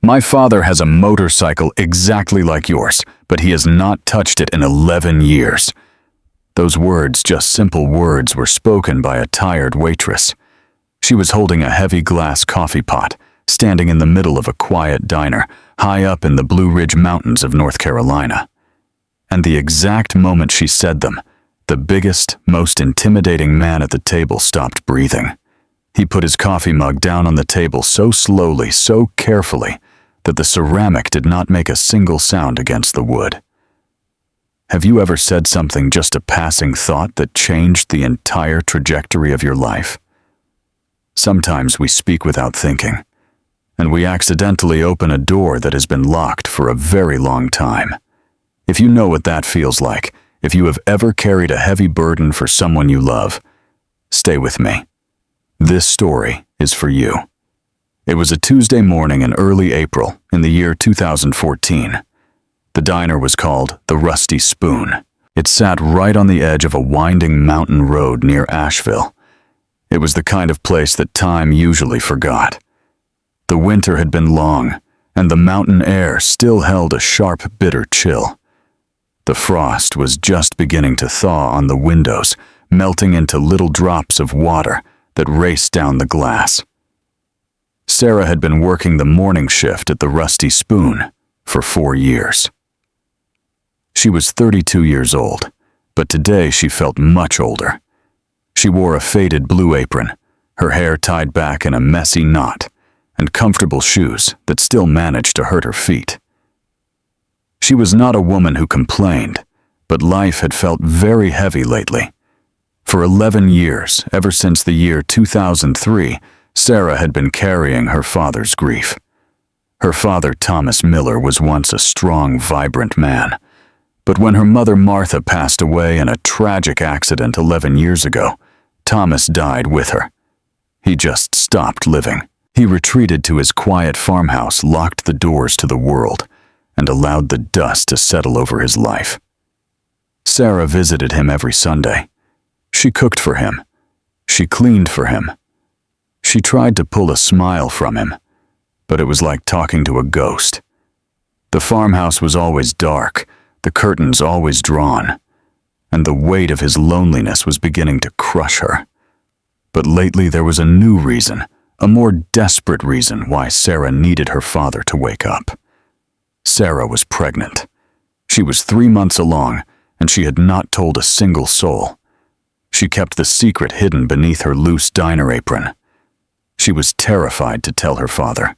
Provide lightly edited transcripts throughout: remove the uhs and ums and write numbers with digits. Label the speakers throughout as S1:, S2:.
S1: My father has a motorcycle exactly like yours, but he has not touched it in 11 years. Those words, just simple words, were spoken by a tired waitress. She was holding a heavy glass coffee pot, standing in the middle of a quiet diner, high up in the Blue Ridge Mountains of North Carolina. And the exact moment she said them, the biggest, most intimidating man at the table stopped breathing. He put his coffee mug down on the table so slowly, so carefully, that the ceramic did not make a single sound against the wood. Have you ever said something, just a passing thought, that changed the entire trajectory of your life? Sometimes we speak without thinking, and we accidentally open a door that has been locked for a very long time. If you know what that feels like, if you have ever carried a heavy burden for someone you love, stay with me. This story is for you. It was a Tuesday morning in early April in the year 2014. The diner was called the Rusty Spoon. It sat right on the edge of a winding mountain road near Asheville. It was the kind of place that time usually forgot. The winter had been long, and the mountain air still held a sharp, bitter chill. The frost was just beginning to thaw on the windows, melting into little drops of water that raced down the glass. Sarah had been working the morning shift at the Rusty Spoon for 4 years. She was 32 years old, but today she felt much older. She wore a faded blue apron, her hair tied back in a messy knot, and comfortable shoes that still managed to hurt her feet. She was not a woman who complained, but life had felt very heavy lately. For 11 years, ever since the year 2003, Sarah had been carrying her father's grief. Her father, Thomas Miller, was once a strong, vibrant man. But when her mother, Martha, passed away in a tragic accident 11 years ago, Thomas died with her. He just stopped living. He retreated to his quiet farmhouse, locked the doors to the world, and allowed the dust to settle over his life. Sarah visited him every Sunday. She cooked for him. She cleaned for him. She tried to pull a smile from him, but it was like talking to a ghost. The farmhouse was always dark, the curtains always drawn, and the weight of his loneliness was beginning to crush her. But lately there was a new reason, a more desperate reason why Sarah needed her father to wake up. Sarah was pregnant. She was 3 months along, and she had not told a single soul. She kept the secret hidden beneath her loose diner apron. She was terrified to tell her father.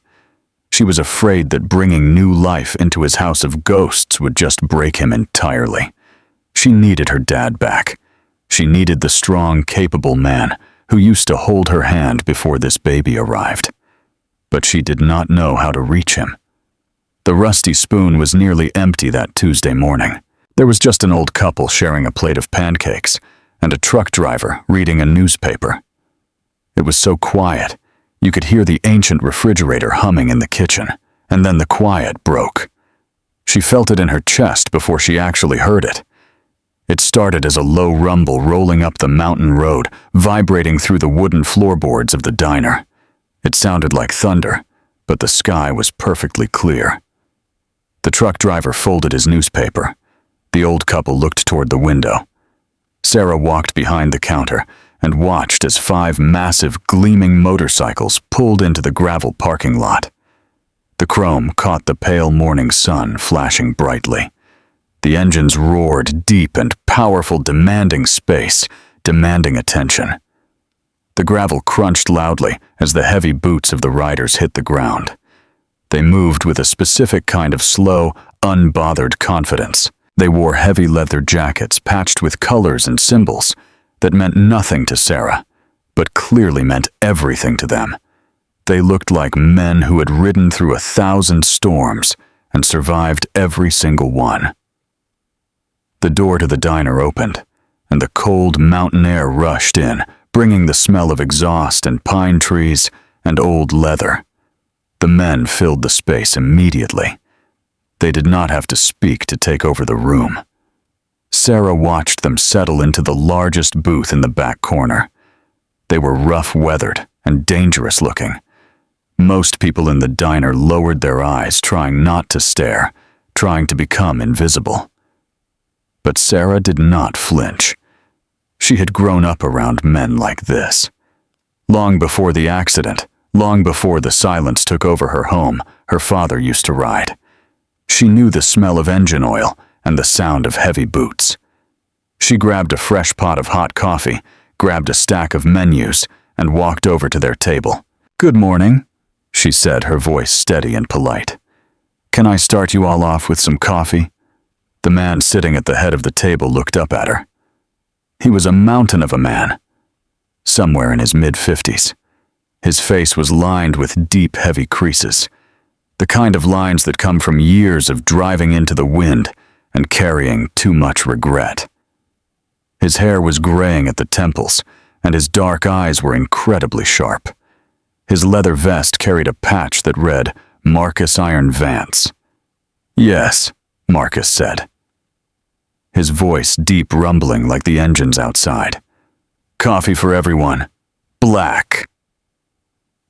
S1: She was afraid that bringing new life into his house of ghosts would just break him entirely. She needed her dad back. She needed the strong, capable man who used to hold her hand before this baby arrived. But she did not know how to reach him. The Rusty Spoon was nearly empty that Tuesday morning. There was just an old couple sharing a plate of pancakes and a truck driver reading a newspaper. It was so quiet. You could hear the ancient refrigerator humming in the kitchen, and then the quiet broke. She felt it in her chest before she actually heard it. It started as a low rumble rolling up the mountain road, vibrating through the wooden floorboards of the diner. It sounded like thunder, but the sky was perfectly clear. The truck driver folded his newspaper. The old couple looked toward the window. Sarah walked behind the counter and watched as 5 massive, gleaming motorcycles pulled into the gravel parking lot. The chrome caught the pale morning sun flashing brightly. The engines roared deep and powerful, demanding space, demanding attention. The gravel crunched loudly as the heavy boots of the riders hit the ground. They moved with a specific kind of slow, unbothered confidence. They wore heavy leather jackets patched with colors and symbols that meant nothing to Sarah, but clearly meant everything to them. They looked like men who had ridden through 1,000 storms and survived every single one. The door to the diner opened, and the cold mountain air rushed in, bringing the smell of exhaust and pine trees and old leather. The men filled the space immediately. They did not have to speak to take over the room. Sarah watched them settle into the largest booth in the back corner. They were rough-weathered and dangerous-looking. Most people in the diner lowered their eyes, trying not to stare, trying to become invisible. But Sarah did not flinch. She had grown up around men like this. Long before the accident, long before the silence took over her home, her father used to ride. She knew the smell of engine oil and the sound of heavy boots. She grabbed a fresh pot of hot coffee, grabbed a stack of menus, and walked over to their table. "Good morning," she said, her voice steady and polite. "Can I start you all off with some coffee?" The man sitting at the head of the table looked up at her. He was a mountain of a man, somewhere in his mid-50s. His face was lined with deep, heavy creases, the kind of lines that come from years of driving into the wind and carrying too much regret. His hair was graying at the temples, and his dark eyes were incredibly sharp. His leather vest carried a patch that read, "Marcus Iron Vance." "Yes," Marcus said, his voice deep rumbling like the engines outside. "Coffee for everyone. Black."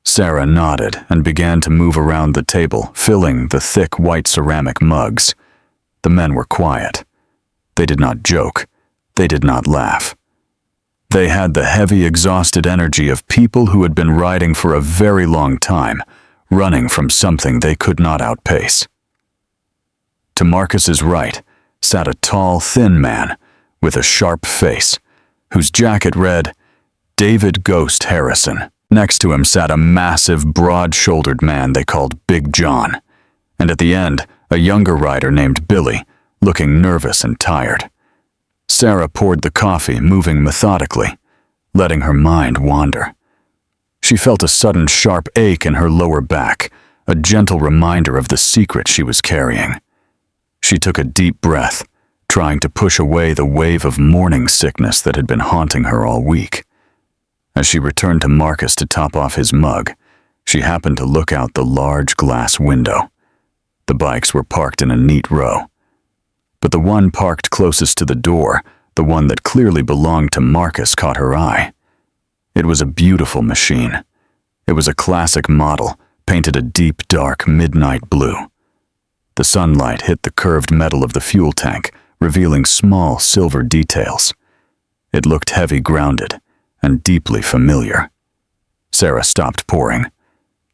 S1: Sarah nodded and began to move around the table, filling the thick white ceramic mugs. The men were quiet. They did not joke. They did not laugh. They had the heavy, exhausted energy of people who had been riding for a very long time, running from something they could not outpace. To Marcus's right sat a tall, thin man with a sharp face, whose jacket read, "David Ghost Harrison." Next to him sat a massive, broad-shouldered man they called Big John, and at the end, a younger rider named Billy, looking nervous and tired. Sarah poured the coffee, moving methodically, letting her mind wander. She felt a sudden sharp ache in her lower back, a gentle reminder of the secret she was carrying. She took a deep breath, trying to push away the wave of morning sickness that had been haunting her all week. As she returned to Marcus to top off his mug, she happened to look out the large glass window. The bikes were parked in a neat row. But the one parked closest to the door, the one that clearly belonged to Marcus, caught her eye. It was a beautiful machine. It was a classic model, painted a deep, dark, midnight blue. The sunlight hit the curved metal of the fuel tank, revealing small silver details. It looked heavy grounded and deeply familiar. Sarah stopped pouring.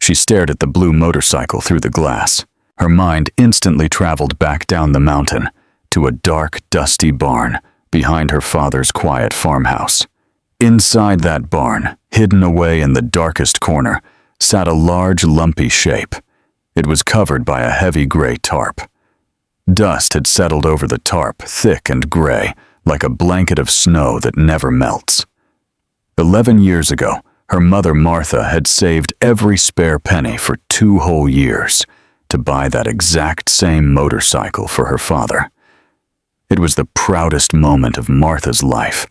S1: She stared at the blue motorcycle through the glass. Her mind instantly traveled back down the mountain to a dark, dusty barn behind her father's quiet farmhouse. Inside that barn, hidden away in the darkest corner, sat a large, lumpy shape. It was covered by a heavy gray tarp. Dust had settled over the tarp, thick and gray, like a blanket of snow that never melts. 11 years ago, her mother Martha had saved every spare penny for 2 whole years to buy that exact same motorcycle for her father. It was the proudest moment of Martha's life.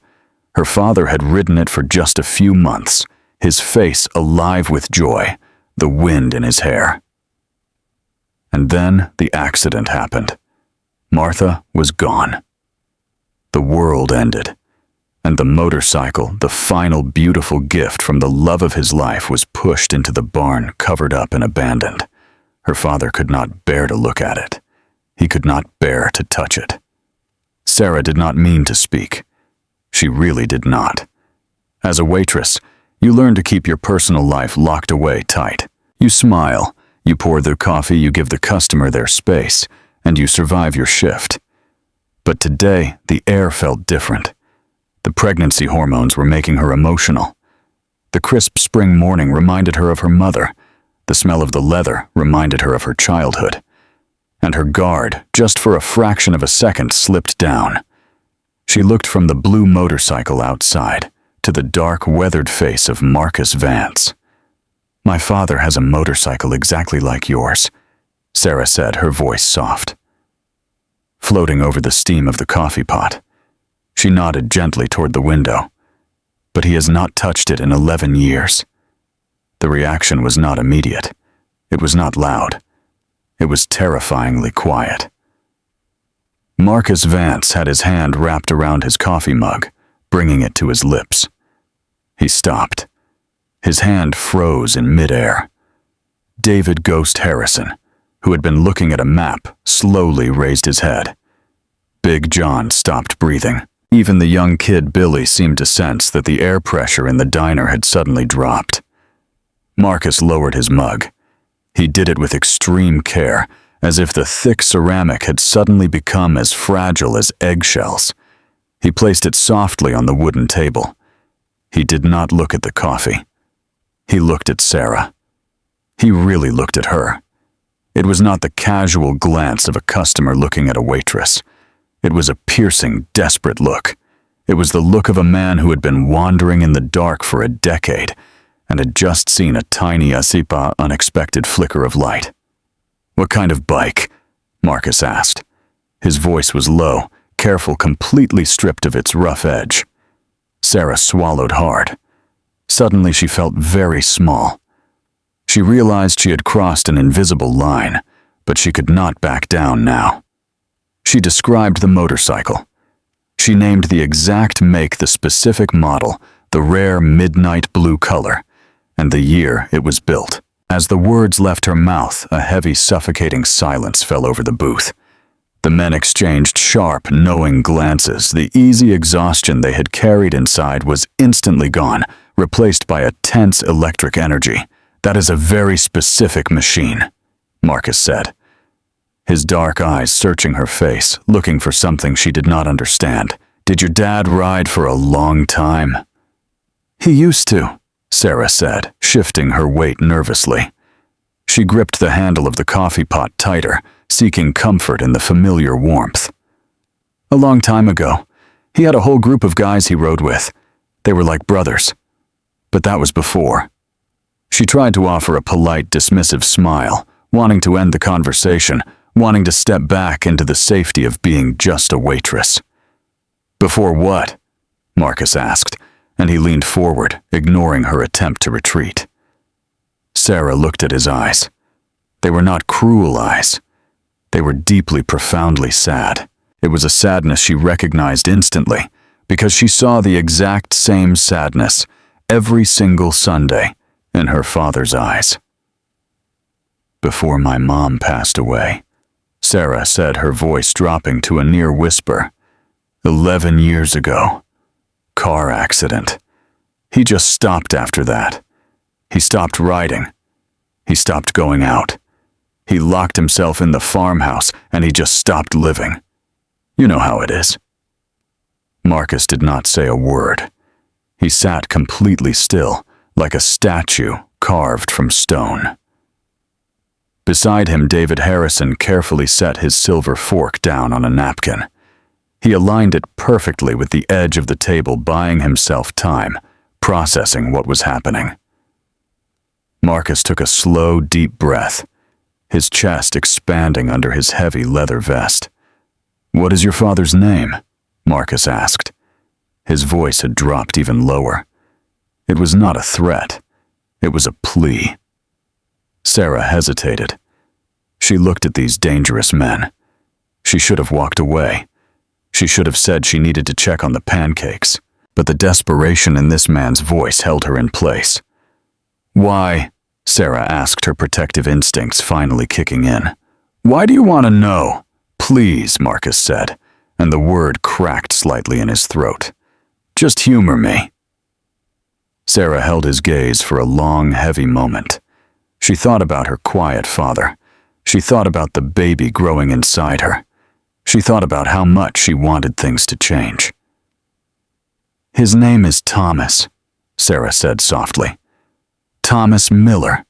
S1: Her father had ridden it for just a few months, his face alive with joy, the wind in his hair. And then the accident happened. Martha was gone. The world ended, and the motorcycle, the final beautiful gift from the love of his life, was pushed into the barn, covered up and abandoned. Her father could not bear to look at it. He could not bear to touch it. Sarah did not mean to speak. She really did not. As a waitress, you learn to keep your personal life locked away tight. You smile, you pour the coffee, you give the customer their space, and you survive your shift. But today, the air felt different. The pregnancy hormones were making her emotional. The crisp spring morning reminded her of her mother. The smell of the leather reminded her of her childhood. And her guard, just for a fraction of a second, slipped down. She looked from the blue motorcycle outside to the dark, weathered face of Marcus Vance. "My father has a motorcycle exactly like yours," Sarah said, her voice soft. Floating over the steam of the coffee pot, she nodded gently toward the window. "But he has not touched it in 11 years. The reaction was not immediate. It was not loud. It was terrifyingly quiet. Marcus Vance had his hand wrapped around his coffee mug, bringing it to his lips. He stopped. His hand froze in midair. David Ghost Harrison, who had been looking at a map, slowly raised his head. Big John stopped breathing. Even the young kid Billy seemed to sense that the air pressure in the diner had suddenly dropped. Marcus lowered his mug. He did it with extreme care, as if the thick ceramic had suddenly become as fragile as eggshells. He placed it softly on the wooden table. He did not look at the coffee. He looked at Sarah. He really looked at her. It was not the casual glance of a customer looking at a waitress. It was a piercing, desperate look. It was the look of a man who had been wandering in the dark for a decade and had just seen a tiny unexpected flicker of light. "What kind of bike?" Marcus asked. His voice was low, careful, completely stripped of its rough edge. Sarah swallowed hard. Suddenly she felt very small. She realized she had crossed an invisible line, but she could not back down now. She described the motorcycle. She named the exact make, the specific model, the rare midnight blue color, and the year it was built. As the words left her mouth, a heavy, suffocating silence fell over the booth. The men exchanged sharp, knowing glances. The easy exhaustion they had carried inside was instantly gone, replaced by a tense electric energy. "That is a very specific machine," Marcus said, his dark eyes searching her face, looking for something she did not understand. "Did your dad ride for a long time?" "He used to," Sarah said, shifting her weight nervously. She gripped the handle of the coffee pot tighter, seeking comfort in the familiar warmth. "A long time ago. He had a whole group of guys he rode with. They were like brothers. But that was before." She tried to offer a polite, dismissive smile, wanting to end the conversation, wanting to step back into the safety of being just a waitress. "Before what?" Marcus asked, and he leaned forward, ignoring her attempt to retreat. Sarah looked at his eyes. They were not cruel eyes. They were deeply, profoundly sad. It was a sadness she recognized instantly, because she saw the exact same sadness every single Sunday in her father's eyes. "Before my mom passed away," Sarah said, her voice dropping to a near whisper. 11 years ago. Car accident. He just stopped after that. He stopped riding. He stopped going out. He locked himself in the farmhouse, and he just stopped living. You know how it is." Marcus did not say a word. He sat completely still, like a statue carved from stone. Beside him, David Harrison carefully set his silver fork down on a napkin. He aligned it perfectly with the edge of the table, buying himself time, processing what was happening. Marcus took a slow, deep breath, his chest expanding under his heavy leather vest. "What is your father's name?" Marcus asked. His voice had dropped even lower. It was not a threat. It was a plea. Sarah hesitated. She looked at these dangerous men. She should have walked away. She should have said she needed to check on the pancakes, but the desperation in this man's voice held her in place. "Why?" Sarah asked, her protective instincts finally kicking in. "Why do you want to know?" "Please," Marcus said, and the word cracked slightly in his throat. "Just humor me." Sarah held his gaze for a long, heavy moment. She thought about her quiet father. She thought about the baby growing inside her. She thought about how much she wanted things to change. "His name is Thomas," Sarah said softly. "Thomas Miller."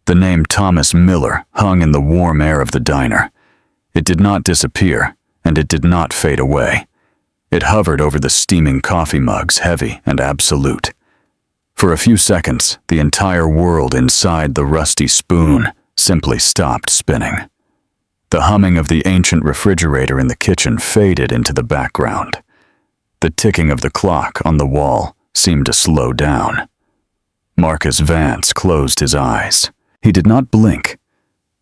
S1: The name Thomas Miller hung in the warm air of the diner. It did not disappear, and it did not fade away. It hovered over the steaming coffee mugs, heavy and absolute. For a few seconds, the entire world inside the rusty spoon simply stopped spinning. The humming of the ancient refrigerator in the kitchen faded into the background. The ticking of the clock on the wall seemed to slow down. Marcus Vance closed his eyes. He did not blink.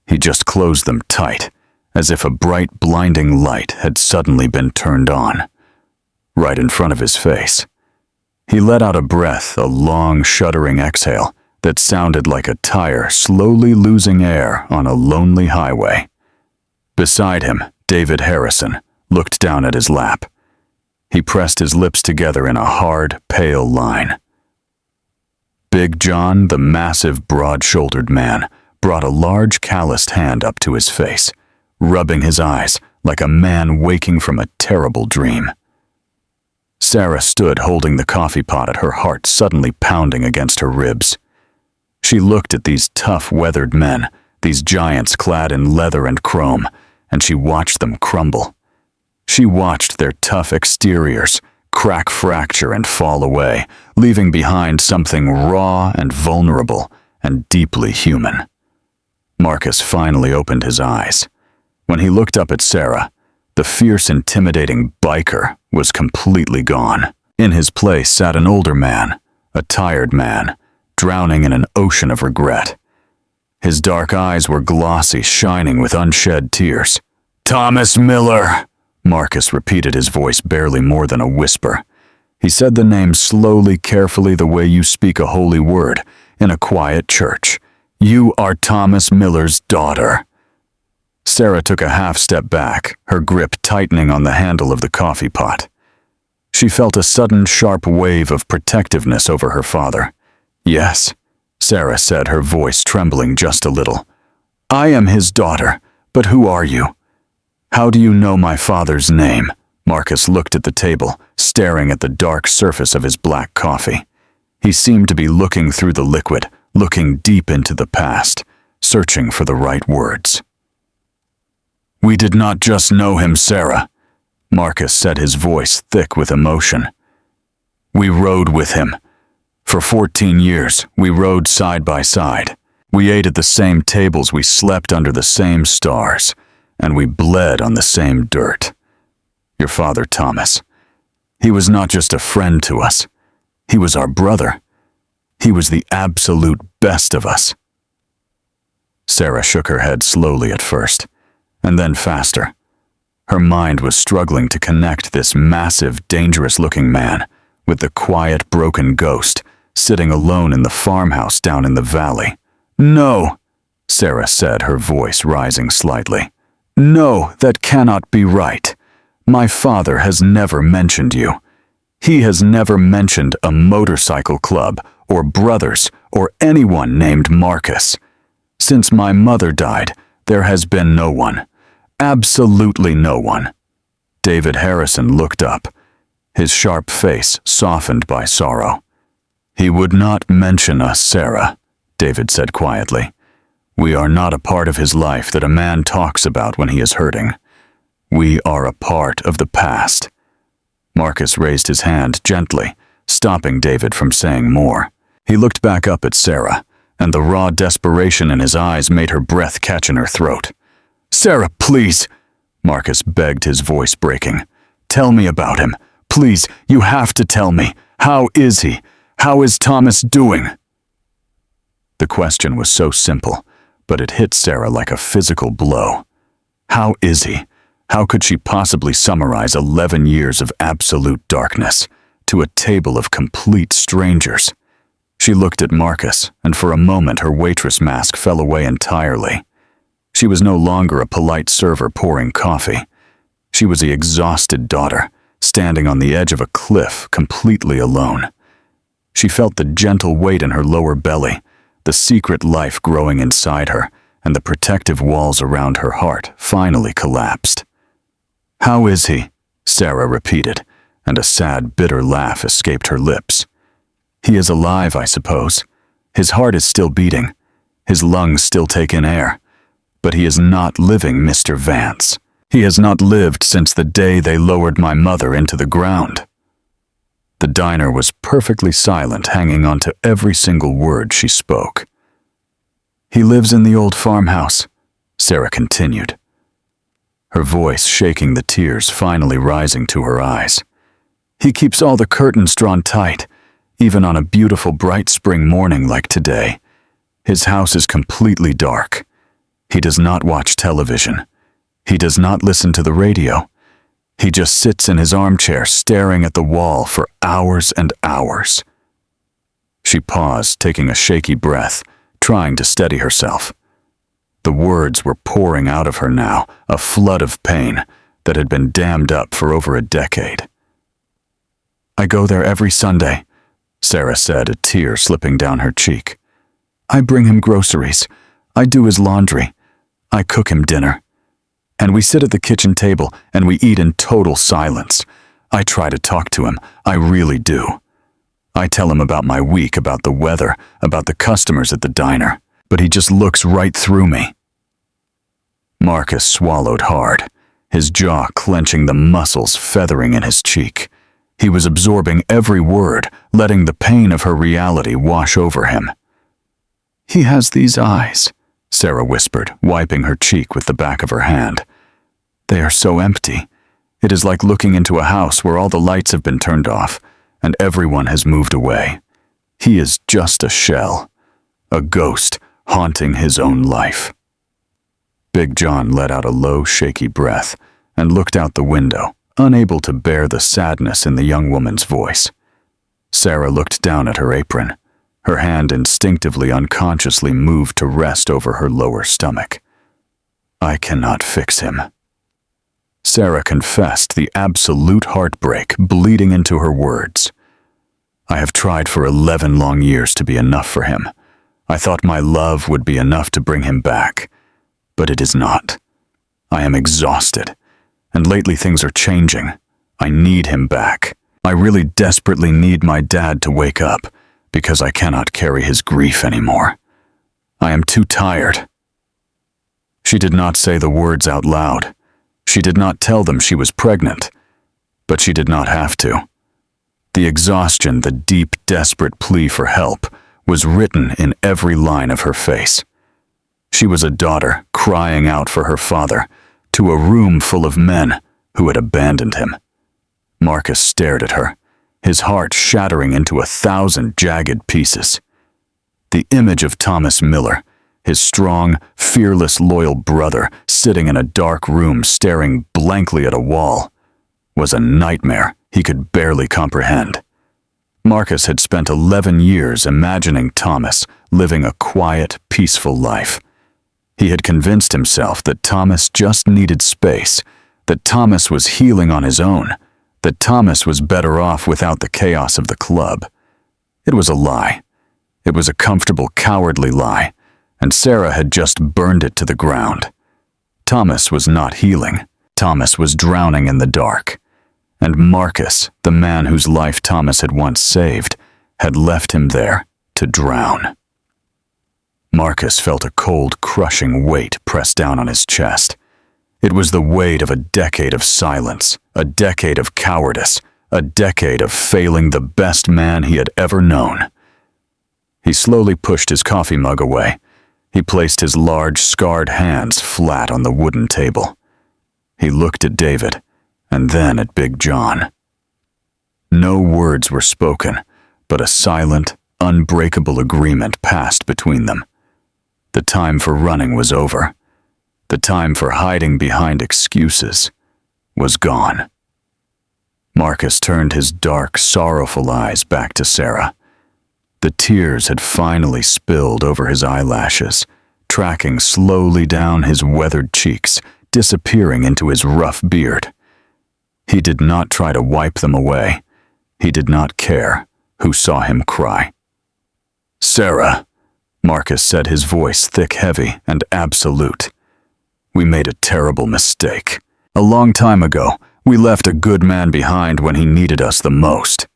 S1: He just closed them tight, as if a bright, blinding light had suddenly been turned on, right in front of his face. He let out a breath, a long, shuddering exhale, that sounded like a tire slowly losing air on a lonely highway. Beside him, David Harrison looked down at his lap. He pressed his lips together in a hard, pale line. Big John, the massive, broad-shouldered man, brought a large, calloused hand up to his face, rubbing his eyes like a man waking from a terrible dream. Sarah stood holding the coffee pot, her heart suddenly pounding against her ribs. She looked at these tough, weathered men, these giants clad in leather and chrome, and she watched them crumble. She watched their tough exteriors crack, fracture, and fall away, leaving behind something raw and vulnerable and deeply human. Marcus finally opened his eyes. When he looked up at Sarah, the fierce, intimidating biker was completely gone. In his place sat an older man, a tired man, drowning in an ocean of regret. His dark eyes were glossy, shining with unshed tears. "Thomas Miller!" Marcus repeated, his voice barely more than a whisper. He said the name slowly, carefully, the way you speak a holy word in a quiet church. "You are Thomas Miller's daughter." Sarah took a half step back, her grip tightening on the handle of the coffee pot. She felt a sudden, sharp wave of protectiveness over her father. "Yes," Sarah said, her voice trembling just a little. "I am his daughter, but who are you?" "How do you know my father's name?" Marcus looked at the table, staring at the dark surface of his black coffee. He seemed to be looking through the liquid, looking deep into the past, searching for the right words. "We did not just know him, Sarah," Marcus said, his voice thick with emotion. "We rode with him. For 14 years, we rode side by side. We ate at the same tables, we slept under the same stars, and we bled on the same dirt. Your father, Thomas, he was not just a friend to us. He was our brother. He was the absolute best of us." Sarah shook her head slowly at first, and then faster. Her mind was struggling to connect this massive, dangerous-looking man with the quiet, broken ghost sitting alone in the farmhouse down in the valley. "No," Sarah said, her voice rising slightly. "No, that cannot be right. My father has never mentioned you. He has never mentioned a motorcycle club or brothers or anyone named Marcus. Since my mother died, there has been no one. Absolutely no one." David Harrison looked up, his sharp face softened by sorrow. "He would not mention us, Sarah," David said quietly. "We are not a part of his life that a man talks about when he is hurting. We are a part of the past." Marcus raised his hand gently, stopping David from saying more. He looked back up at Sarah, and the raw desperation in his eyes made her breath catch in her throat. "Sarah, please," Marcus begged, his voice breaking. "Tell me about him. Please, you have to tell me. How is he? How is Thomas doing?" The question was so simple, but it hit Sarah like a physical blow. How is he? How could she possibly summarize 11 years of absolute darkness to a table of complete strangers? She looked at Marcus, and for a moment her waitress mask fell away entirely. She was no longer a polite server pouring coffee. She was the exhausted daughter, standing on the edge of a cliff, completely alone. She felt the gentle weight in her lower belly, the secret life growing inside her, and the protective walls around her heart finally collapsed. "How is he?" Sarah repeated, and a sad, bitter laugh escaped her lips. "He is alive, I suppose. His heart is still beating. His lungs still take in air. But he is not living, Mr. Vance. He has not lived since the day they lowered my mother into the ground." The diner was perfectly silent, hanging on to every single word she spoke. "He lives in the old farmhouse," Sarah continued, her voice shaking, the tears finally rising to her eyes. "He keeps all the curtains drawn tight, even on a beautiful bright spring morning like today. His house is completely dark. He does not watch television. He does not listen to the radio. He just sits in his armchair staring at the wall for hours and hours." She paused, taking a shaky breath, trying to steady herself. The words were pouring out of her now, a flood of pain that had been dammed up for over a decade. "I go there every Sunday," Sarah said, a tear slipping down her cheek. "I bring him groceries. I do his laundry. I cook him dinner. And we sit at the kitchen table and we eat in total silence. I try to talk to him, I really do. I tell him about my week, about the weather, about the customers at the diner, but he just looks right through me." Marcus swallowed hard, his jaw clenching, the muscles feathering in his cheek. He was absorbing every word, letting the pain of her reality wash over him. "He has these eyes," Sarah whispered, wiping her cheek with the back of her hand. "They are so empty. It is like looking into a house where all the lights have been turned off and everyone has moved away. He is just a shell, a ghost haunting his own life." Big John let out a low, shaky breath and looked out the window, unable to bear the sadness in the young woman's voice. Sarah looked down at her apron. Her hand instinctively, unconsciously moved to rest over her lower stomach. "I cannot fix him." Sarah confessed, the absolute heartbreak bleeding into her words. "I have tried for 11 long years to be enough for him. I thought my love would be enough to bring him back, but it is not. I am exhausted, and lately things are changing. I need him back. I really desperately need my dad to wake up, because I cannot carry his grief anymore. I am too tired." She did not say the words out loud. She did not tell them she was pregnant, but she did not have to. The exhaustion, the deep, desperate plea for help, was written in every line of her face. She was a daughter crying out for her father to a room full of men who had abandoned him. Marcus stared at her, his heart shattering into 1,000 jagged pieces. The image of Thomas Miller, his strong, fearless, loyal brother sitting in a dark room staring blankly at a wall, was a nightmare he could barely comprehend. Marcus had spent 11 years imagining Thomas living a quiet, peaceful life. He had convinced himself that Thomas just needed space, that Thomas was healing on his own, that Thomas was better off without the chaos of the club. It was a lie. It was a comfortable, cowardly lie, and Sarah had just burned it to the ground. Thomas was not healing. Thomas was drowning in the dark. And Marcus, the man whose life Thomas had once saved, had left him there to drown. Marcus felt a cold, crushing weight press down on his chest. It was the weight of a decade of silence, a decade of cowardice, a decade of failing the best man he had ever known. He slowly pushed his coffee mug away. He placed his large, scarred hands flat on the wooden table. He looked at David, and then at Big John. No words were spoken, but a silent, unbreakable agreement passed between them. The time for running was over. The time for hiding behind excuses was gone. Marcus turned his dark, sorrowful eyes back to Sarah. The tears had finally spilled over his eyelashes, tracking slowly down his weathered cheeks, disappearing into his rough beard. He did not try to wipe them away. He did not care who saw him cry. "Sarah," Marcus said, his voice thick, heavy, and absolute. "We made a terrible mistake. A long time ago, we left a good man behind when he needed us the most.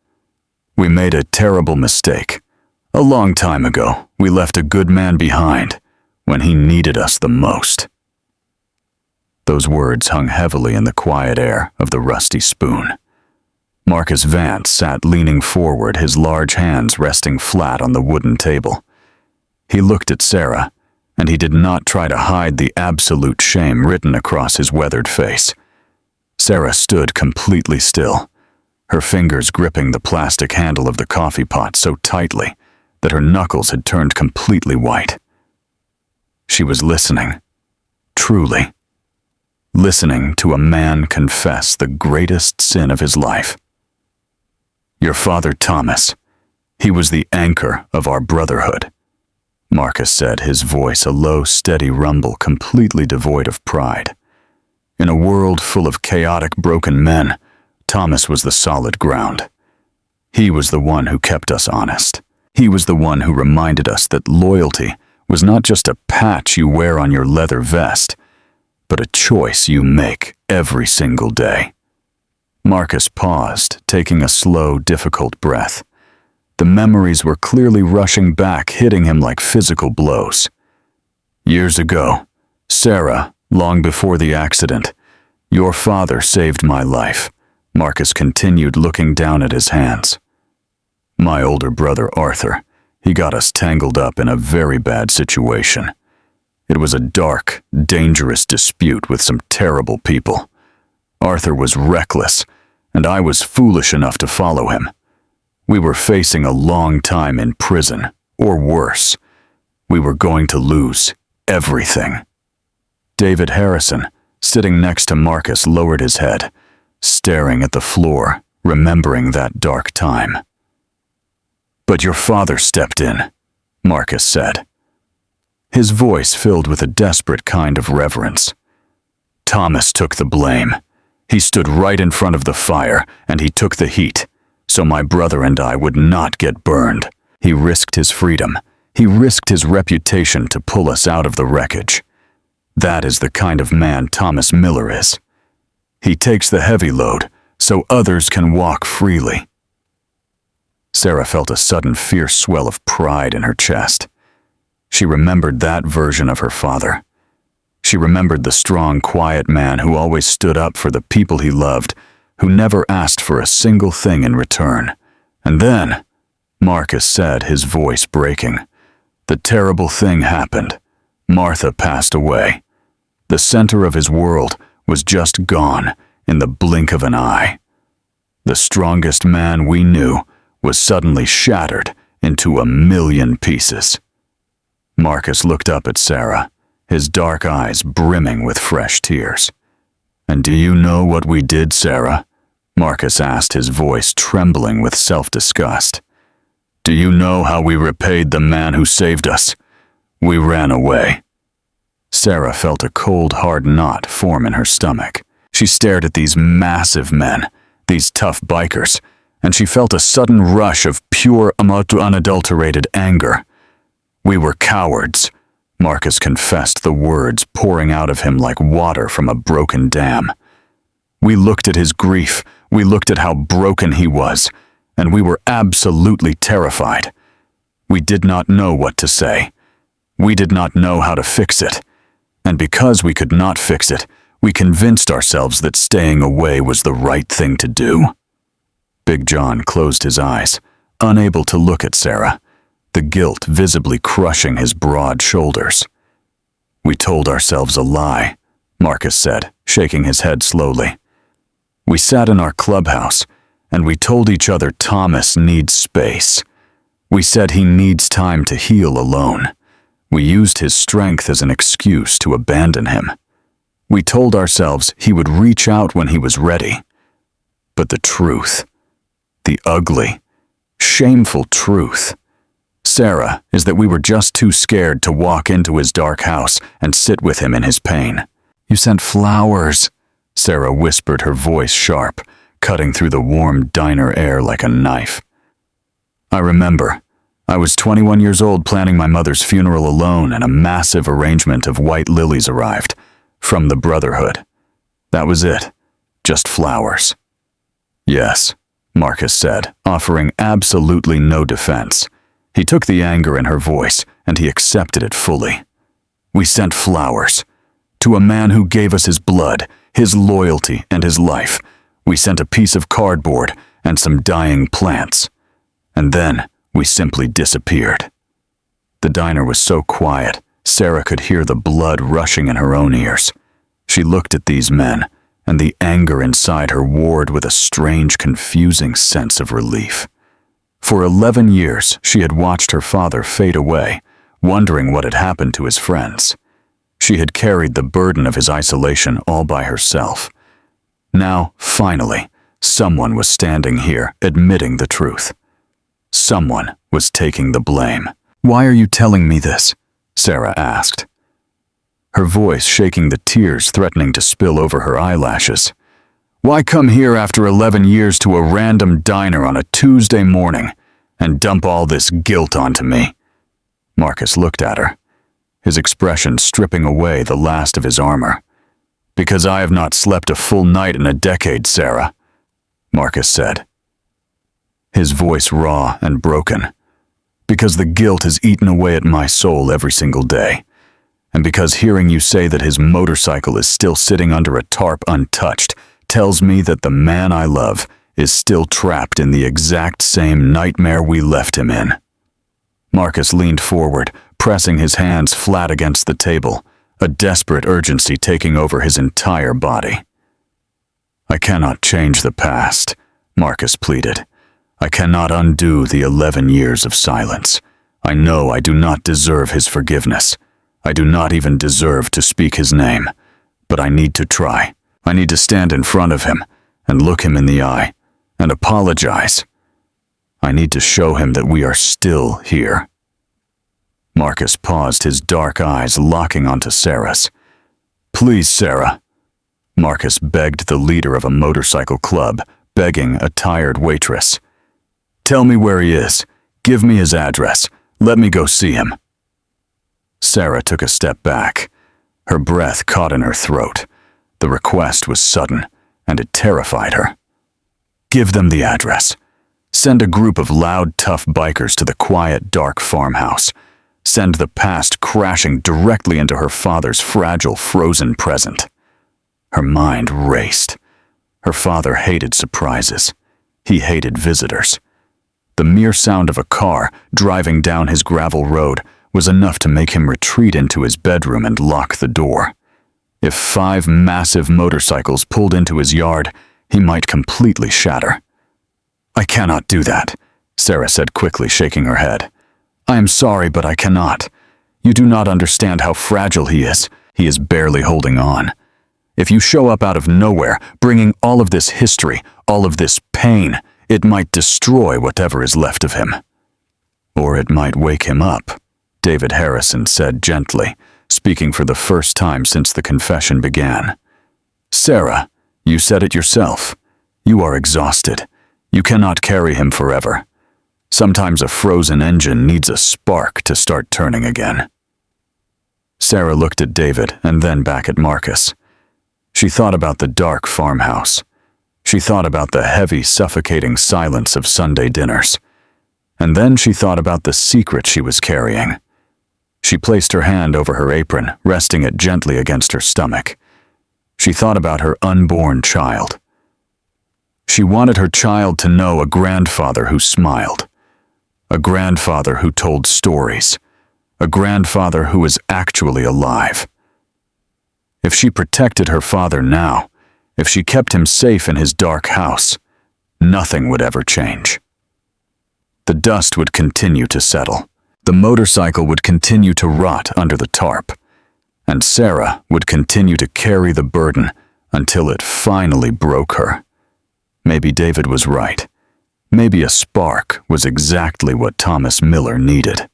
S1: We made a terrible mistake. A long time ago, we left a good man behind when he needed us the most." Those words hung heavily in the quiet air of the Rusty Spoon. Marcus Vance sat leaning forward, his large hands resting flat on the wooden table. He looked at Sarah, and he did not try to hide the absolute shame written across his weathered face. Sarah stood completely still, her fingers gripping the plastic handle of the coffee pot so tightly that her knuckles had turned completely white. She was listening, truly. Listening to a man confess the greatest sin of his life. "Your father, Thomas, He was the anchor of our brotherhood. Marcus said, his voice a low, steady rumble completely devoid of pride. In a world full of chaotic, broken men, Thomas was the solid ground. He was the one who kept us honest. He was the one who reminded us that loyalty was not just a patch you wear on your leather vest, but a choice you make every single day. Marcus paused, taking a slow, difficult breath. The memories were clearly rushing back, hitting him like physical blows. Years ago, Sarah, long before the accident, your father saved my life. Marcus continued, looking down at his hands. My older brother, Arthur, he got us tangled up in a very bad situation. It was a dark, dangerous dispute with some terrible people. Arthur was reckless, and I was foolish enough to follow him. We were facing a long time in prison, or worse. We were going to lose everything. David Harrison, sitting next to Marcus, lowered his head, staring at the floor, remembering that dark time. But your father stepped in, Marcus said. His voice filled with a desperate kind of reverence. Thomas took the blame. He stood right in front of the fire, and he took the heat, so my brother and I would not get burned. He risked his freedom. He risked his reputation to pull us out of the wreckage. That is the kind of man Thomas Miller is. He takes the heavy load, so others can walk freely. Sarah felt a sudden fierce swell of pride in her chest. She remembered that version of her father. She remembered the strong, quiet man who always stood up for the people he loved, who never asked for a single thing in return. And then, Marcus said, his voice breaking, the terrible thing happened. Martha passed away. The center of his world was just gone in the blink of an eye. The strongest man we knew was suddenly shattered into a million pieces. Marcus looked up at Sarah, his dark eyes brimming with fresh tears. And do you know what we did, Sarah? Marcus asked, his voice trembling with self-disgust. Do you know how we repaid the man who saved us? We ran away. Sarah felt a cold, hard knot form in her stomach. She stared at these massive men, these tough bikers, and she felt a sudden rush of pure, unadulterated anger. We were cowards. Marcus confessed, the words pouring out of him like water from a broken dam. We looked at his grief, we looked at how broken he was, and we were absolutely terrified. We did not know what to say. We did not know how to fix it. And because we could not fix it, we convinced ourselves that staying away was the right thing to do. Big John closed his eyes, unable to look at Sarah, the guilt visibly crushing his broad shoulders. We told ourselves a lie, Marcus said, shaking his head slowly. We sat in our clubhouse, and we told each other Thomas needs space. We said he needs time to heal alone. We used his strength as an excuse to abandon him. We told ourselves he would reach out when he was ready. But the truth, the ugly, shameful truth, Sarah, is that we were just too scared to walk into his dark house and sit with him in his pain. You sent flowers, Sarah whispered, her voice sharp, cutting through the warm diner air like a knife. I remember. I was 21 years old, planning my mother's funeral alone, and a massive arrangement of white lilies arrived, from the Brotherhood. That was it. Just flowers. Yes, Marcus said, offering absolutely no defense. He took the anger in her voice, and he accepted it fully. We sent flowers. To a man who gave us his blood, his loyalty, and his life. We sent a piece of cardboard and some dying plants. And then we simply disappeared. The diner was so quiet, Sarah could hear the blood rushing in her own ears. She looked at these men, and the anger inside her warred with a strange, confusing sense of relief. For 11 years, she had watched her father fade away, wondering what had happened to his friends. She had carried the burden of his isolation all by herself. Now, finally, someone was standing here, admitting the truth. Someone was taking the blame. "Why are you telling me this?" Sarah asked, her voice shaking, the tears threatening to spill over her eyelashes. "Why come here after 11 years to a random diner on a Tuesday morning and dump all this guilt onto me?" Marcus looked at her, his expression stripping away the last of his armor. "Because I have not slept a full night in a decade, Sarah," Marcus said, his voice raw and broken. "Because the guilt has eaten away at my soul every single day. And because hearing you say that his motorcycle is still sitting under a tarp untouched tells me that the man I love is still trapped in the exact same nightmare we left him in." Marcus leaned forward, pressing his hands flat against the table, a desperate urgency taking over his entire body. "I cannot change the past," Marcus pleaded. "I cannot undo the 11 years of silence. I know I do not deserve his forgiveness. I do not even deserve to speak his name. But I need to try. I need to stand in front of him and look him in the eye and apologize. I need to show him that we are still here." Marcus paused, his dark eyes locking onto Sarah's. "Please, Sarah," Marcus begged the leader of a motorcycle club, begging a tired waitress. "Tell me where he is. Give me his address. Let me go see him." Sarah took a step back, her breath caught in her throat. The request was sudden, and it terrified her. "Give them the address. Send a group of loud, tough bikers to the quiet, dark farmhouse. Send the past crashing directly into her father's fragile, frozen present." Her mind raced. Her father hated surprises. He hated visitors. The mere sound of a car driving down his gravel road was enough to make him retreat into his bedroom and lock the door. If 5 massive motorcycles pulled into his yard, he might completely shatter. "I cannot do that," Sarah said quickly, shaking her head. "I am sorry, but I cannot. You do not understand how fragile he is. He is barely holding on. If you show up out of nowhere, bringing all of this history, all of this pain, it might destroy whatever is left of him. Or it might wake him up," David Harrison said gently, speaking for the first time since the confession began. "Sarah, you said it yourself. You are exhausted. You cannot carry him forever. Sometimes a frozen engine needs a spark to start turning again." Sarah looked at David and then back at Marcus. She thought about the dark farmhouse. She thought about the heavy, suffocating silence of Sunday dinners. And then she thought about the secret she was carrying. She placed her hand over her apron, resting it gently against her stomach. She thought about her unborn child. She wanted her child to know a grandfather who smiled, a grandfather who told stories, a grandfather who was actually alive. If she protected her father now, if she kept him safe in his dark house, nothing would ever change. The dust would continue to settle. The motorcycle would continue to rot under the tarp, and Sarah would continue to carry the burden until it finally broke her. Maybe David was right. Maybe a spark was exactly what Thomas Miller needed.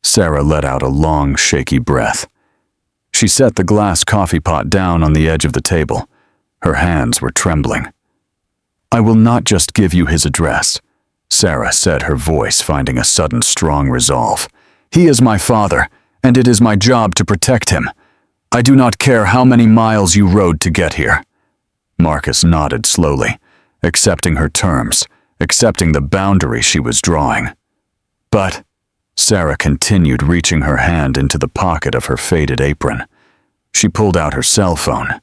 S1: Sarah let out a long, shaky breath. She set the glass coffee pot down on the edge of the table. Her hands were trembling. "I will not just give you his address," Sarah said, her voice finding a sudden strong resolve. "He is my father, and it is my job to protect him. I do not care how many miles you rode to get here." Marcus nodded slowly, accepting her terms, accepting the boundary she was drawing. "But," Sarah continued, reaching her hand into the pocket of her faded apron. She pulled out her cell phone.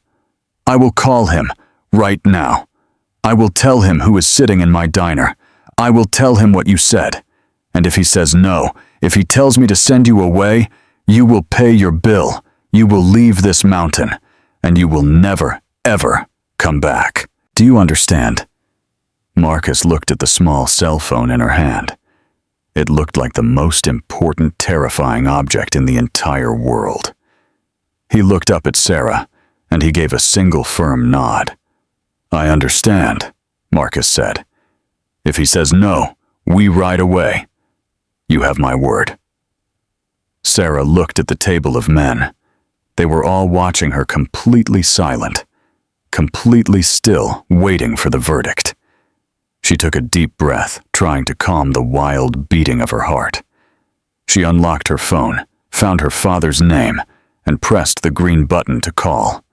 S1: "I will call him, right now. I will tell him who is sitting in my diner. I will tell him what you said. And if he says no, if he tells me to send you away, you will pay your bill, you will leave this mountain, and you will never, ever come back. Do you understand?" Marcus looked at the small cell phone in her hand. It looked like the most important, terrifying object in the entire world. He looked up at Sarah, and he gave a single firm nod. "I understand," Marcus said. "If he says no, We ride away. You have my word." Sarah looked at the table of men. They were all watching her completely silent, completely still, waiting for the verdict. She took a deep breath, trying to calm the wild beating of her heart. She unlocked her phone, found her father's name, and pressed the green button to call.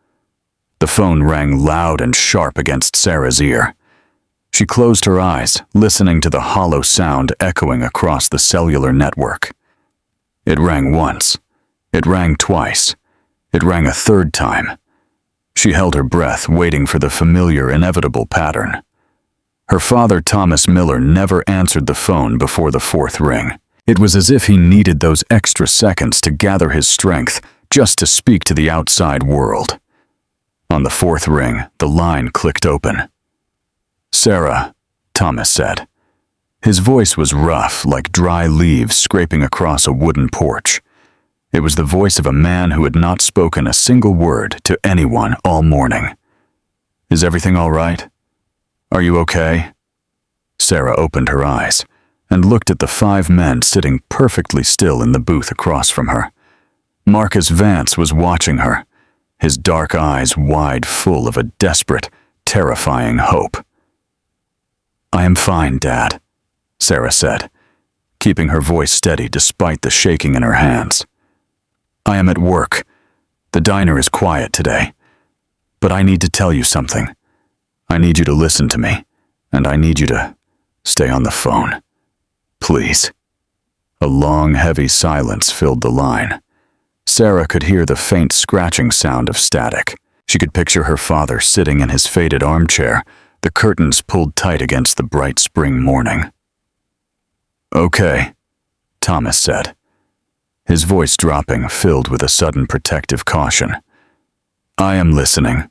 S1: The phone rang loud and sharp against Sarah's ear. She closed her eyes, listening to the hollow sound echoing across the cellular network. It rang once. It rang twice. It rang a third time. She held her breath, waiting for the familiar, inevitable pattern. Her father, Thomas Miller, never answered the phone before the fourth ring. It was as if he needed those extra seconds to gather his strength just to speak to the outside world. On the fourth ring, the line clicked open. "Sarah," Thomas said. His voice was rough, like dry leaves scraping across a wooden porch. It was the voice of a man who had not spoken a single word to anyone all morning. "Is everything all right? Are you okay?" Sarah opened her eyes and looked at the 5 men sitting perfectly still in the booth across from her. Marcus Vance was watching her, his dark eyes wide, full of a desperate, terrifying hope. "I am fine, Dad," Sarah said, keeping her voice steady despite the shaking in her hands. "I am at work. The diner is quiet today. But I need to tell you something. I need you to listen to me, and I need you to stay on the phone. Please." A long, heavy silence filled the line. Sarah could hear the faint scratching sound of static. She could picture her father sitting in his faded armchair, the curtains pulled tight against the bright spring morning. "Okay," Thomas said, his voice dropping, filled with a sudden protective caution. "I am listening.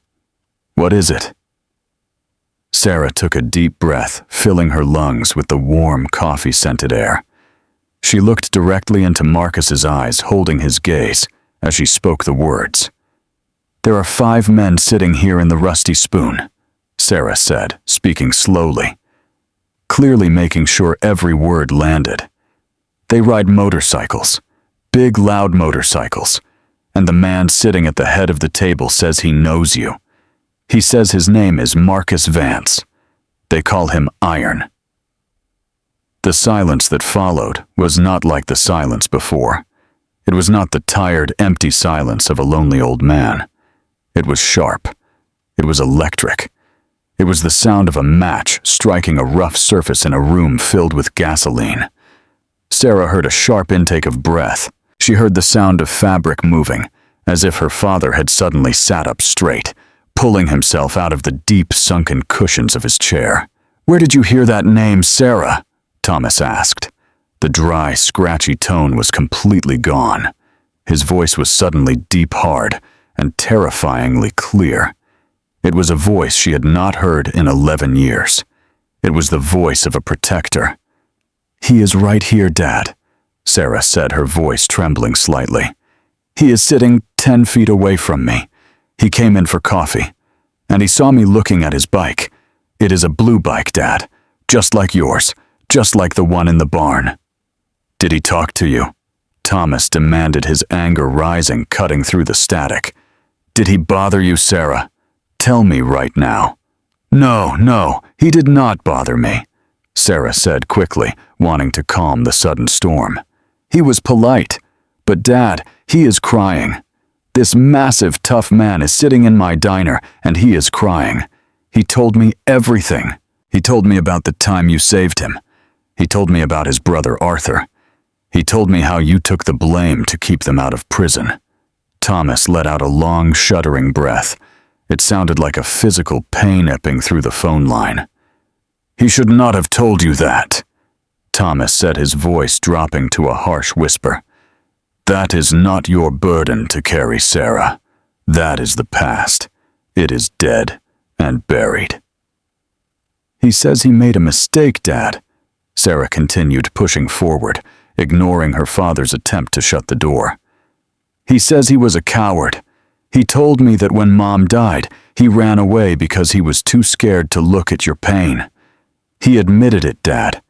S1: What is it?" Sarah took a deep breath, filling her lungs with the warm, coffee-scented air. She looked directly into Marcus's eyes, holding his gaze as she spoke the words. "There are 5 men sitting here in the Rusty Spoon," Sarah said, speaking slowly, clearly making sure every word landed. "They ride motorcycles, big, loud motorcycles, and the man sitting at the head of the table says he knows you. He says his name is Marcus Vance. They call him Iron." The silence that followed was not like the silence before. It was not the tired, empty silence of a lonely old man. It was sharp. It was electric. It was the sound of a match striking a rough surface in a room filled with gasoline. Sarah heard a sharp intake of breath. She heard the sound of fabric moving, as if her father had suddenly sat up straight, pulling himself out of the deep, sunken cushions of his chair. "Where did you hear that name, Sarah?" Thomas asked. The dry, scratchy tone was completely gone. His voice was suddenly deep, hard, and terrifyingly clear. It was a voice she had not heard in 11 years. It was the voice of a protector. "He is right here, Dad," Sarah said, her voice trembling slightly. "He is sitting 10 feet away from me. He came in for coffee, and he saw me looking at his bike. It is a blue bike, Dad, just like yours, just like the one in the barn." "Did he talk to you?" Thomas demanded, his anger rising, cutting through the static. "Did he bother you, Sarah? Tell me right now." No, he did not bother me," Sarah said quickly, wanting to calm the sudden storm. "He was polite. But Dad, he is crying. This massive, tough man is sitting in my diner, and he is crying. He told me everything. He told me about the time you saved him. He told me about his brother Arthur. He told me how you took the blame to keep them out of prison." Thomas let out a long, shuddering breath. It sounded like a physical pain ebbing through the phone line. "He should not have told you that," Thomas said, his voice dropping to a harsh whisper. "That is not your burden to carry, Sarah. That is the past. It is dead and buried." "He says he made a mistake, Dad," Sarah continued, pushing forward, ignoring her father's attempt to shut the door. "He says he was a coward. He told me that when Mom died, he ran away because he was too scared to look at your pain. He admitted it, Dad.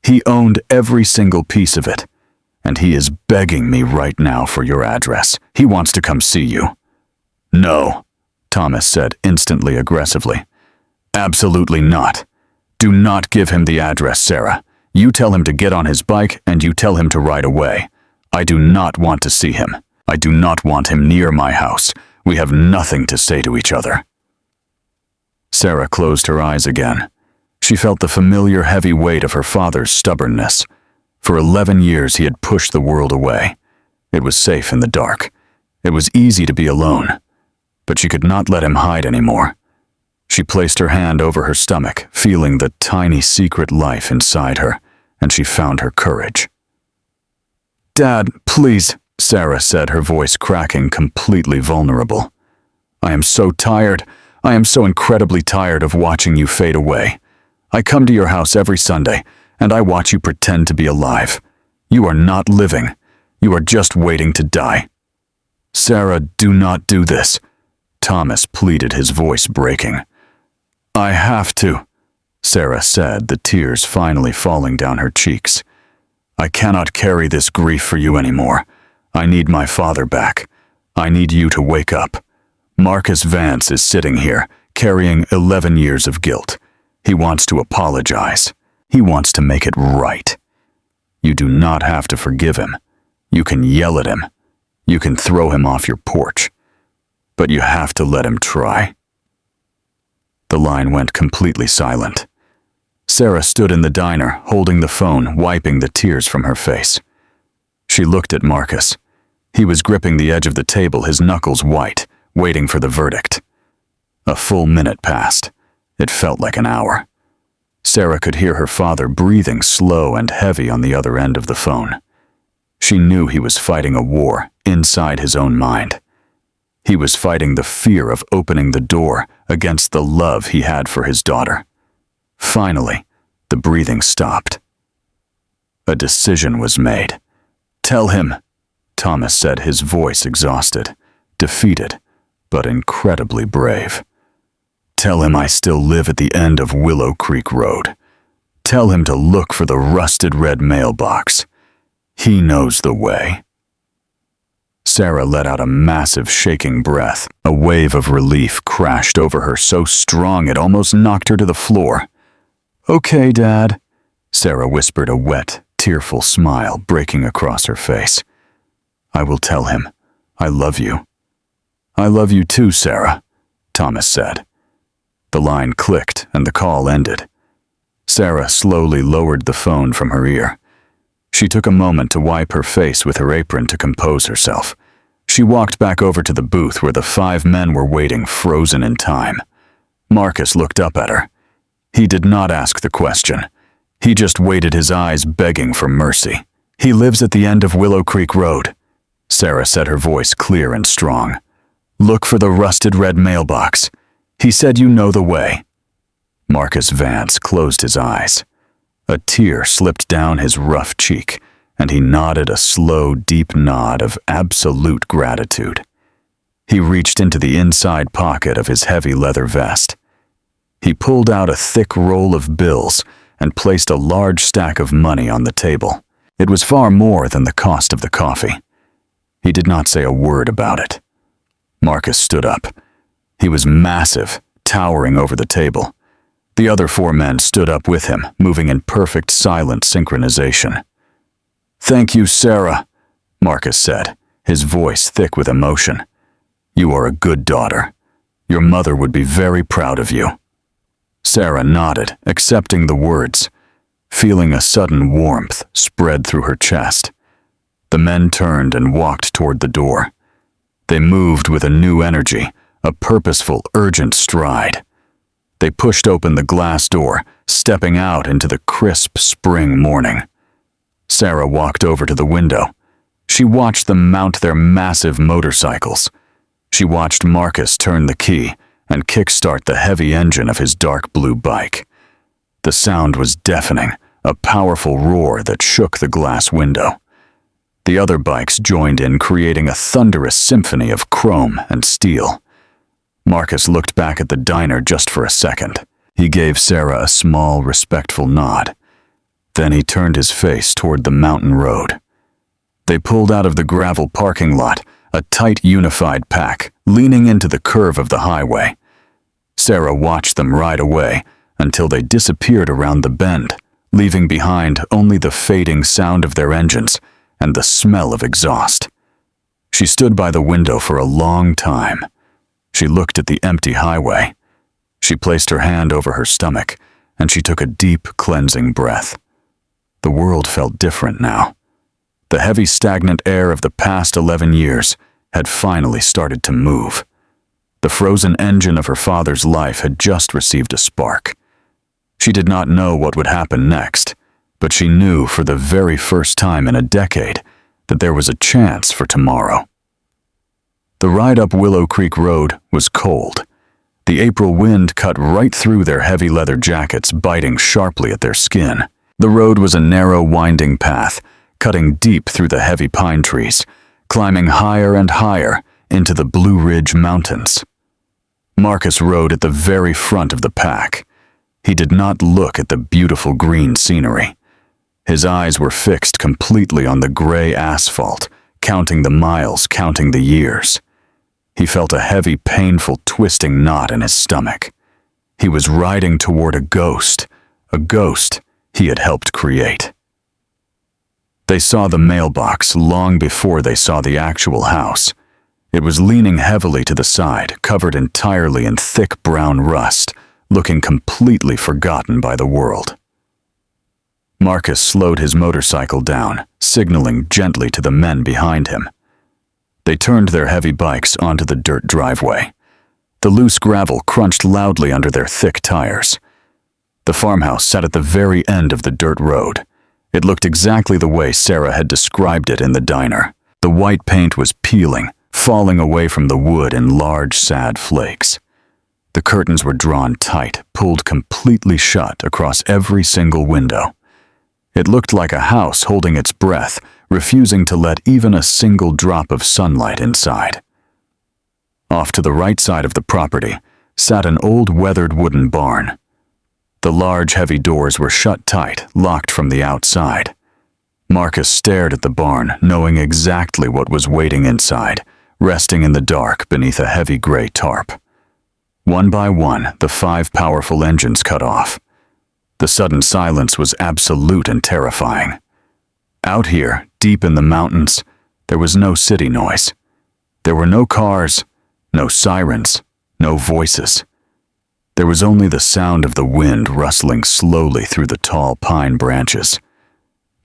S1: He owned every single piece of it. And he is begging me right now for your address. He wants to come see you." "No," Thomas said instantly aggressively. "Absolutely not. Do not give him the address, Sarah. You tell him to get on his bike and you tell him to ride away. I do not want to see him. I do not want him near my house. We have nothing to say to each other." Sarah closed her eyes again. She felt the familiar heavy weight of her father's stubbornness. For 11 years he had pushed the world away. It was safe in the dark. It was easy to be alone. But she could not let him hide anymore. She placed her hand over her stomach, feeling the tiny secret life inside her, and she found her courage. "Dad, please," Sarah said, her voice cracking, completely vulnerable. "I am so tired. I am so incredibly tired of watching you fade away. I come to your house every Sunday, and I watch you pretend to be alive. You are not living. You are just waiting to die." "Sarah, do not do this," Thomas pleaded, his voice breaking. "I have to," Sarah said, the tears finally falling down her cheeks. "I cannot carry this grief for you anymore. I need my father back. I need you to wake up. Marcus Vance is sitting here, carrying 11 years of guilt. He wants to apologize. He wants to make it right. You do not have to forgive him. You can yell at him. You can throw him off your porch. But you have to let him try." The line went completely silent. Sarah stood in the diner, holding the phone, wiping the tears from her face. She looked at Marcus. He was gripping the edge of the table, his knuckles white, waiting for the verdict. A full minute passed. It felt like an hour. Sarah could hear her father breathing slow and heavy on the other end of the phone. She knew he was fighting a war inside his own mind. He was fighting the fear of opening the door against the love he had for his daughter. Finally, the breathing stopped. A decision was made. "Tell him," Thomas said, his voice exhausted, defeated, but incredibly brave. "Tell him I still live at the end of Willow Creek Road. Tell him to look for the rusted red mailbox. He knows the way." Sarah let out a massive shaking breath. A wave of relief crashed over her so strong it almost knocked her to the floor. "Okay, Dad," Sarah whispered, a wet, tearful smile breaking across her face. "I will tell him. I love you." "I love you too, Sarah," Thomas said. The line clicked and the call ended. Sarah slowly lowered the phone from her ear. She took a moment to wipe her face with her apron to compose herself. She walked back over to the booth where the 5 men were waiting, frozen in time. Marcus looked up at her. He did not ask the question. He just waited, his eyes begging for mercy. "He lives at the end of Willow Creek Road," Sarah said, her voice clear and strong. "Look for the rusted red mailbox. He said you know the way." Marcus Vance closed his eyes. A tear slipped down his rough cheek, and he nodded a slow, deep nod of absolute gratitude. He reached into the inside pocket of his heavy leather vest. He pulled out a thick roll of bills and placed a large stack of money on the table. It was far more than the cost of the coffee. He did not say a word about it. Marcus stood up. He was massive, towering over the table. The other 4 men stood up with him, moving in perfect silent synchronization. "Thank you, Sarah," Marcus said, his voice thick with emotion. "You are a good daughter. Your mother would be very proud of you." Sarah nodded, accepting the words, feeling a sudden warmth spread through her chest. The men turned and walked toward the door. They moved with a new energy, a purposeful, urgent stride. They pushed open the glass door, stepping out into the crisp spring morning. Sarah walked over to the window. She watched them mount their massive motorcycles. She watched Marcus turn the key and kickstart the heavy engine of his dark blue bike. The sound was deafening, a powerful roar that shook the glass window. The other bikes joined in, creating a thunderous symphony of chrome and steel. Marcus looked back at the diner just for a second. He gave Sarah a small, respectful nod. Then he turned his face toward the mountain road. They pulled out of the gravel parking lot, a tight, unified pack, leaning into the curve of the highway. Sarah watched them ride away until they disappeared around the bend, leaving behind only the fading sound of their engines and the smell of exhaust. She stood by the window for a long time. She looked at the empty highway. She placed her hand over her stomach, and she took a deep, cleansing breath. The world felt different now. The heavy, stagnant air of the past 11 years had finally started to move. The frozen engine of her father's life had just received a spark. She did not know what would happen next, but she knew for the very first time in a decade that there was a chance for tomorrow. The ride up Willow Creek Road was cold. The April wind cut right through their heavy leather jackets, biting sharply at their skin. The road was a narrow, winding path, cutting deep through the heavy pine trees, climbing higher and higher into the Blue Ridge Mountains. Marcus rode at the very front of the pack. He did not look at the beautiful green scenery. His eyes were fixed completely on the gray asphalt, counting the miles, counting the years. He felt a heavy, painful, twisting knot in his stomach. He was riding toward a ghost he had helped create. They saw the mailbox long before they saw the actual house. It was leaning heavily to the side, covered entirely in thick brown rust, looking completely forgotten by the world. Marcus slowed his motorcycle down, signaling gently to the men behind him. They turned their heavy bikes onto the dirt driveway. The loose gravel crunched loudly under their thick tires. The farmhouse sat at the very end of the dirt road. It looked exactly the way Sarah had described it in the diner. The white paint was peeling, falling away from the wood in large, sad flakes. The curtains were drawn tight, pulled completely shut across every single window. It looked like a house holding its breath, refusing to let even a single drop of sunlight inside. Off to the right side of the property sat an old weathered wooden barn. The large, heavy doors were shut tight, locked from the outside. Marcus stared at the barn, knowing exactly what was waiting inside, resting in the dark beneath a heavy gray tarp. One by one, the 5 powerful engines cut off. The sudden silence was absolute and terrifying. Out here, deep in the mountains, there was no city noise. There were no cars, no sirens, no voices. There was only the sound of the wind rustling slowly through the tall pine branches.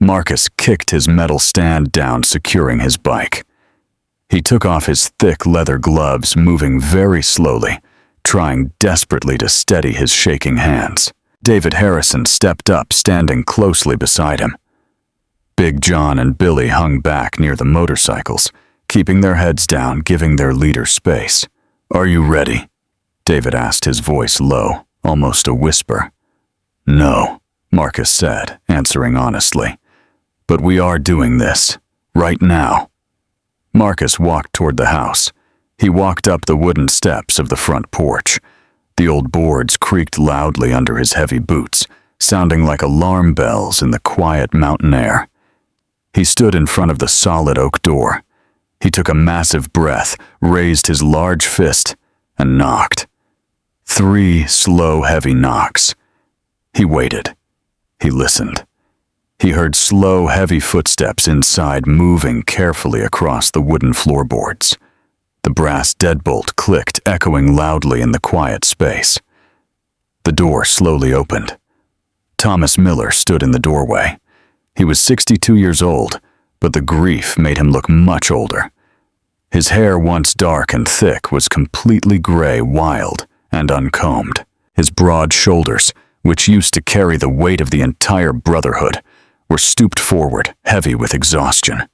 S1: Marcus kicked his metal stand down, securing his bike. He took off his thick leather gloves, moving very slowly, trying desperately to steady his shaking hands. David Harrison stepped up, standing closely beside him. Big John and Billy hung back near the motorcycles, keeping their heads down, giving their leader space. "Are you ready?" David asked, his voice low, almost a whisper. "No," Marcus said, answering honestly. "But we are doing this, right now." Marcus walked toward the house. He walked up the wooden steps of the front porch. The old boards creaked loudly under his heavy boots, sounding like alarm bells in the quiet mountain air. He stood in front of the solid oak door. He took a massive breath, raised his large fist, and knocked. 3 slow, heavy knocks. He waited. He listened. He heard slow, heavy footsteps inside, moving carefully across the wooden floorboards. The brass deadbolt clicked, echoing loudly in the quiet space. The door slowly opened. Thomas Miller stood in the doorway. He was 62 years old, but the grief made him look much older. His hair, once dark and thick, was completely gray, wild, and uncombed. His broad shoulders, which used to carry the weight of the entire Brotherhood, were stooped forward, heavy with exhaustion.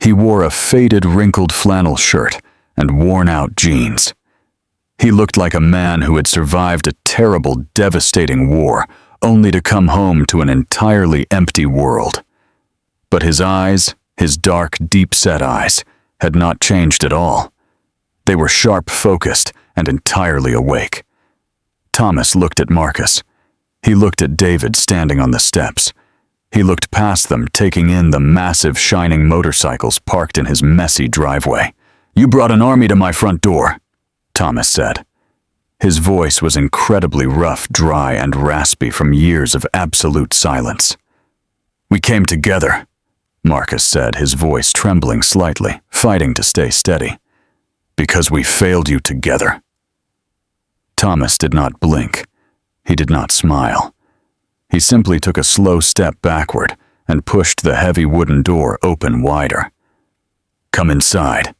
S1: He wore a faded, wrinkled flannel shirt and worn-out jeans. He looked like a man who had survived a terrible, devastating war, only to come home to an entirely empty world. But his eyes, his dark, deep-set eyes, had not changed at all. They were sharp, focused, and entirely awake. Thomas looked at Marcus. He looked at David standing on the steps. He looked past them, taking in the massive shining motorcycles parked in his messy driveway. "You brought an army to my front door," Thomas said. His voice was incredibly rough, dry, and raspy from years of absolute silence. "We came together," Marcus said, his voice trembling slightly, fighting to stay steady. "Because we failed you together." Thomas did not blink. He did not smile. He simply took a slow step backward and pushed the heavy wooden door open wider. "Come inside,"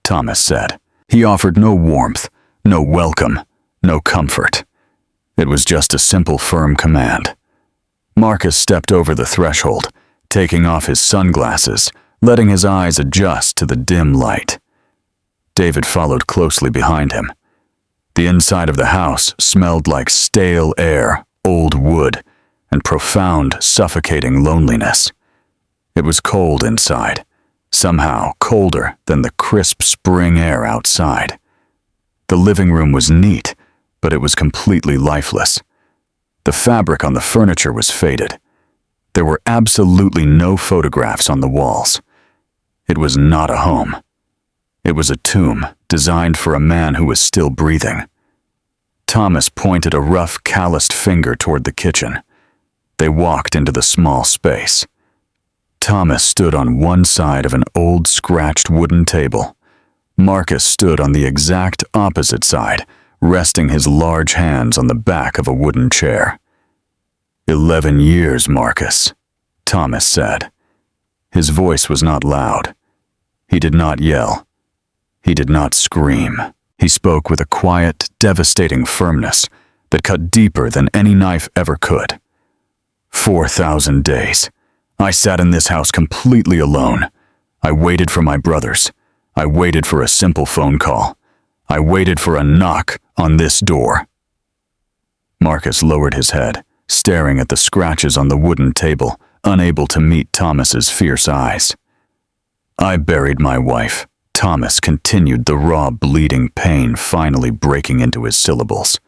S1: Thomas said. He offered no warmth, no welcome, no comfort. It was just a simple, firm command. Marcus stepped over the threshold, taking off his sunglasses, letting his eyes adjust to the dim light. David followed closely behind him. The inside of the house smelled like stale air, old wood, and profound, suffocating loneliness. It was cold inside, somehow colder than the crisp spring air outside. The living room was neat, but it was completely lifeless. The fabric on the furniture was faded. There were absolutely no photographs on the walls. It was not a home. It was a tomb designed for a man who was still breathing. Thomas pointed a rough, calloused finger toward the kitchen. They walked into the small space. Thomas stood on one side of an old, scratched wooden table. Marcus stood on the exact opposite side, resting his large hands on the back of a wooden chair. 11 years, Marcus, Thomas said. His voice was not loud. He did not yell. He did not scream. He spoke with a quiet, devastating firmness that cut deeper than any knife ever could. 4,000 days. I sat in this house completely alone. I waited for my brothers. I waited for a simple phone call. I waited for a knock on this door. Marcus lowered his head, staring at the scratches on the wooden table, unable to meet Thomas's fierce eyes. I buried my wife. Thomas continued, the raw, bleeding pain finally breaking into his syllables.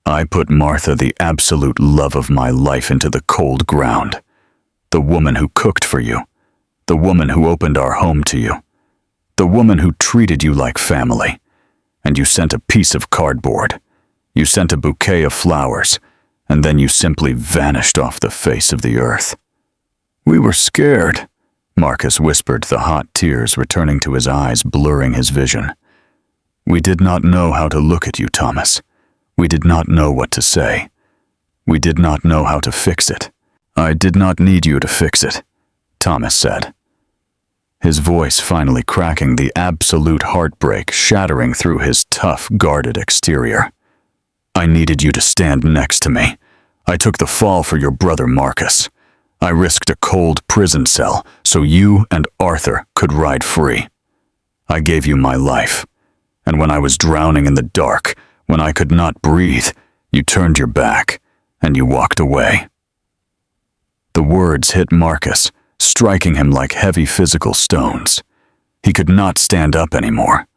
S1: I put Martha, the absolute love of my life, into the cold ground. The woman who cooked for you. The woman who opened our home to you. The woman who treated you like family. And you sent a piece of cardboard. You sent a bouquet of flowers, and then you simply vanished off the face of the earth. We were scared, Marcus whispered, the hot tears returning to his eyes, blurring his vision. We did not know how to look at you, Thomas. We did not know what to say. We did not know how to fix it. I did not need you to fix it, Thomas said. His voice finally cracking, the absolute heartbreak shattering through his tough, guarded exterior. I needed you to stand next to me. I took the fall for your brother Marcus. I risked a cold prison cell so you and Arthur could ride free. I gave you my life. And when I was drowning in the dark, when I could not breathe, you turned your back and you walked away. The words hit Marcus, striking him like heavy physical stones. He could not stand up anymore.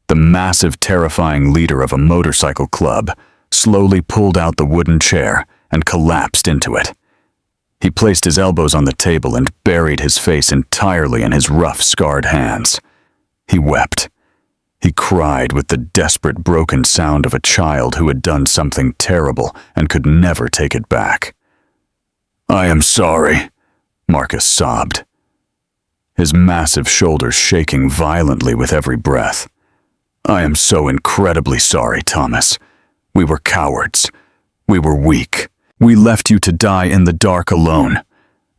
S1: The massive, terrifying leader of a motorcycle club slowly pulled out the wooden chair and collapsed into it. He placed his elbows on the table and buried his face entirely in his rough, scarred hands. He wept. He cried with the desperate, broken sound of a child who had done something terrible and could never take it back. I am sorry, Marcus sobbed, his massive shoulders shaking violently with every breath. I am so incredibly sorry, Thomas. We were cowards. We were weak. We left you to die in the dark alone,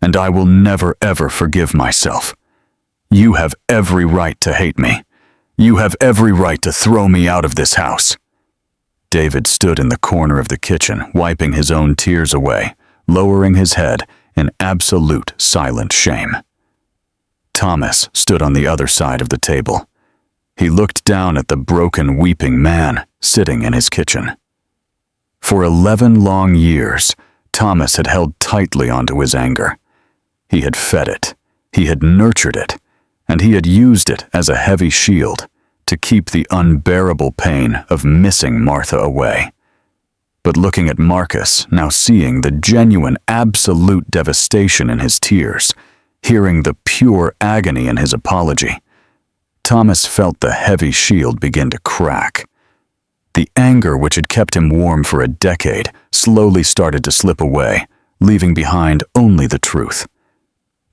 S1: and I will never ever forgive myself. You have every right to hate me. You have every right to throw me out of this house. David stood in the corner of the kitchen, wiping his own tears away, lowering his head in absolute silent shame. Thomas stood on the other side of the table. He looked down at the broken, weeping man sitting in his kitchen. For 11 long years, Thomas had held tightly onto his anger. He had fed it, he had nurtured it, and he had used it as a heavy shield to keep the unbearable pain of missing Martha away. But looking at Marcus, now seeing the genuine, absolute devastation in his tears, hearing the pure agony in his apology, Thomas felt the heavy shield begin to crack. The anger which had kept him warm for a decade slowly started to slip away, leaving behind only the truth.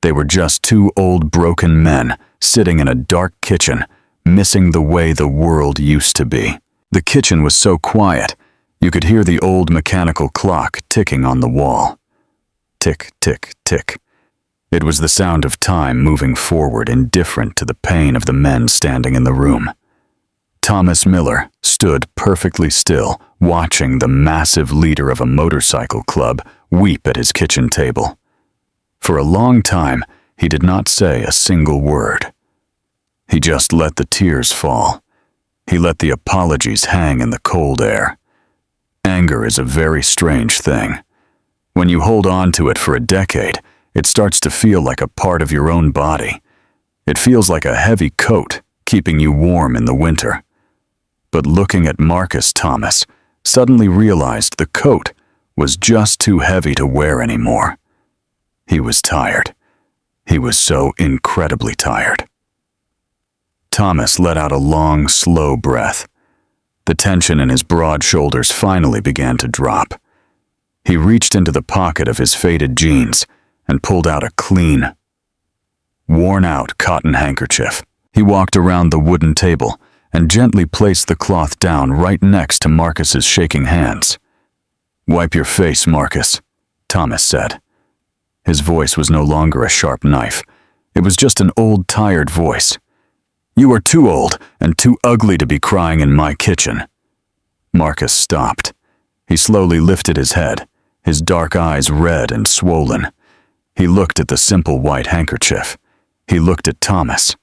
S1: They were just two old broken men sitting in a dark kitchen, missing the way the world used to be. The kitchen was so quiet, you could hear the old mechanical clock ticking on the wall. Tick, tick, tick. It was the sound of time moving forward, indifferent to the pain of the men standing in the room. Thomas Miller stood perfectly still, watching the massive leader of a motorcycle club weep at his kitchen table. For a long time, he did not say a single word. He just let the tears fall. He let the apologies hang in the cold air. Anger is a very strange thing. When you hold on to it for a decade, it starts to feel like a part of your own body. It feels like a heavy coat, keeping you warm in the winter. But looking at Marcus, Thomas suddenly realized the coat was just too heavy to wear anymore. He was tired. He was so incredibly tired. Thomas let out a long, slow breath. The tension in his broad shoulders finally began to drop. He reached into the pocket of his faded jeans and pulled out a clean, worn-out cotton handkerchief. He walked around the wooden table and gently placed the cloth down right next to Marcus's shaking hands. "Wipe your face, Marcus," Thomas said. His voice was no longer a sharp knife. It was just an old, tired voice. "You are too old and too ugly to be crying in my kitchen." Marcus stopped. He slowly lifted his head, his dark eyes red and swollen. He looked at the simple white handkerchief. He looked at Thomas.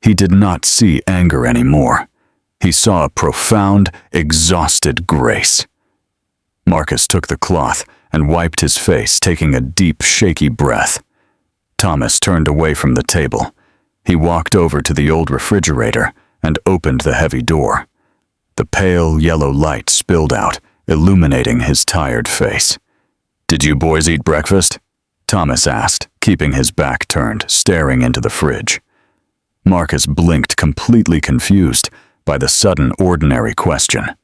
S1: He did not see anger anymore. He saw a profound, exhausted grace. Marcus took the cloth and wiped his face, taking a deep, shaky breath. Thomas turned away from the table. He walked over to the old refrigerator and opened the heavy door. The pale yellow light spilled out, illuminating his tired face. "Did you boys eat breakfast?" Thomas asked, keeping his back turned, staring into the fridge. Marcus blinked, completely confused by the sudden, ordinary question.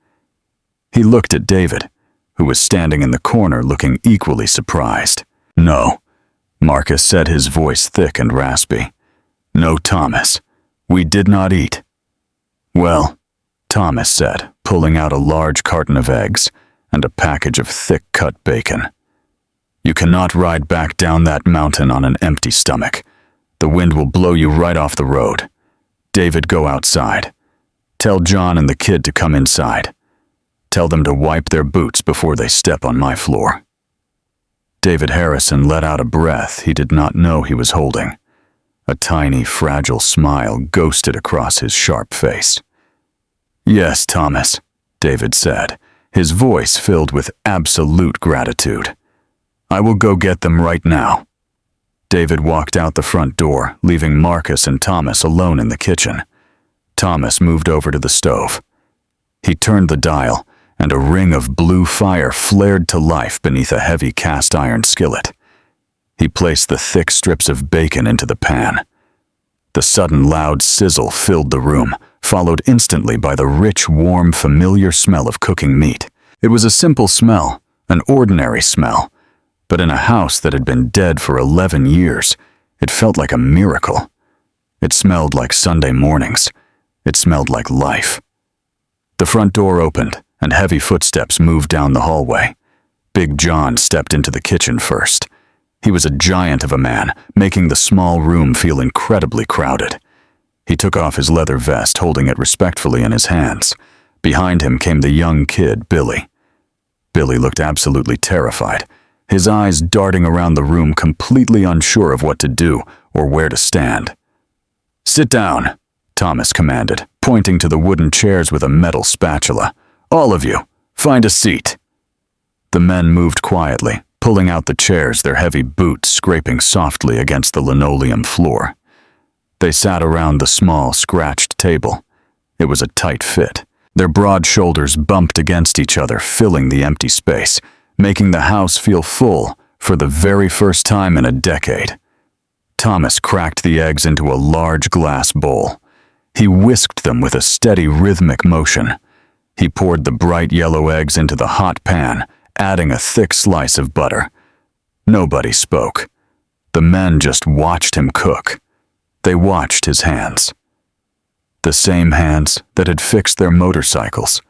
S1: He looked at David, who was standing in the corner looking equally surprised. "No," Marcus said, his voice thick and raspy. "No, Thomas, we did not eat." "Well," Thomas said, pulling out a large carton of eggs and a package of thick-cut bacon. "You cannot ride back down that mountain on an empty stomach. The wind will blow you right off the road. David, go outside. Tell John and the kid to come inside. Tell them to wipe their boots before they step on my floor." David Harrison let out a breath he did not know he was holding. A tiny, fragile smile ghosted across his sharp face. "Yes, Thomas," David said, his voice filled with absolute gratitude. "I will go get them right now." David walked out the front door, leaving Marcus and Thomas alone in the kitchen. Thomas moved over to the stove. He turned the dial, and a ring of blue fire flared to life beneath a heavy cast-iron skillet. He placed the thick strips of bacon into the pan. The sudden loud sizzle filled the room, followed instantly by the rich, warm, familiar smell of cooking meat. It was a simple smell, an ordinary smell, but in a house that had been dead for 11 years, it felt like a miracle. It smelled like Sunday mornings. It smelled like life. The front door opened, and heavy footsteps moved down the hallway. Big John stepped into the kitchen first. He was a giant of a man, making the small room feel incredibly crowded. He took off his leather vest, holding it respectfully in his hands. Behind him came the young kid, Billy. Billy looked absolutely terrified, his eyes darting around the room, completely unsure of what to do or where to stand. "Sit down," Thomas commanded, pointing to the wooden chairs with a metal spatula. "All of you, find a seat." The men moved quietly, pulling out the chairs, their heavy boots scraping softly against the linoleum floor. They sat around the small, scratched table. It was a tight fit, Their broad shoulders bumped against each other, filling the empty space, making the house feel full for the very first time in a decade. Thomas cracked the eggs into a large glass bowl. He whisked them with a steady, rhythmic motion. He poured the bright yellow eggs into the hot pan, adding a thick slice of butter. Nobody spoke. The men just watched him cook. They watched his hands. The same hands that had fixed their motorcycles.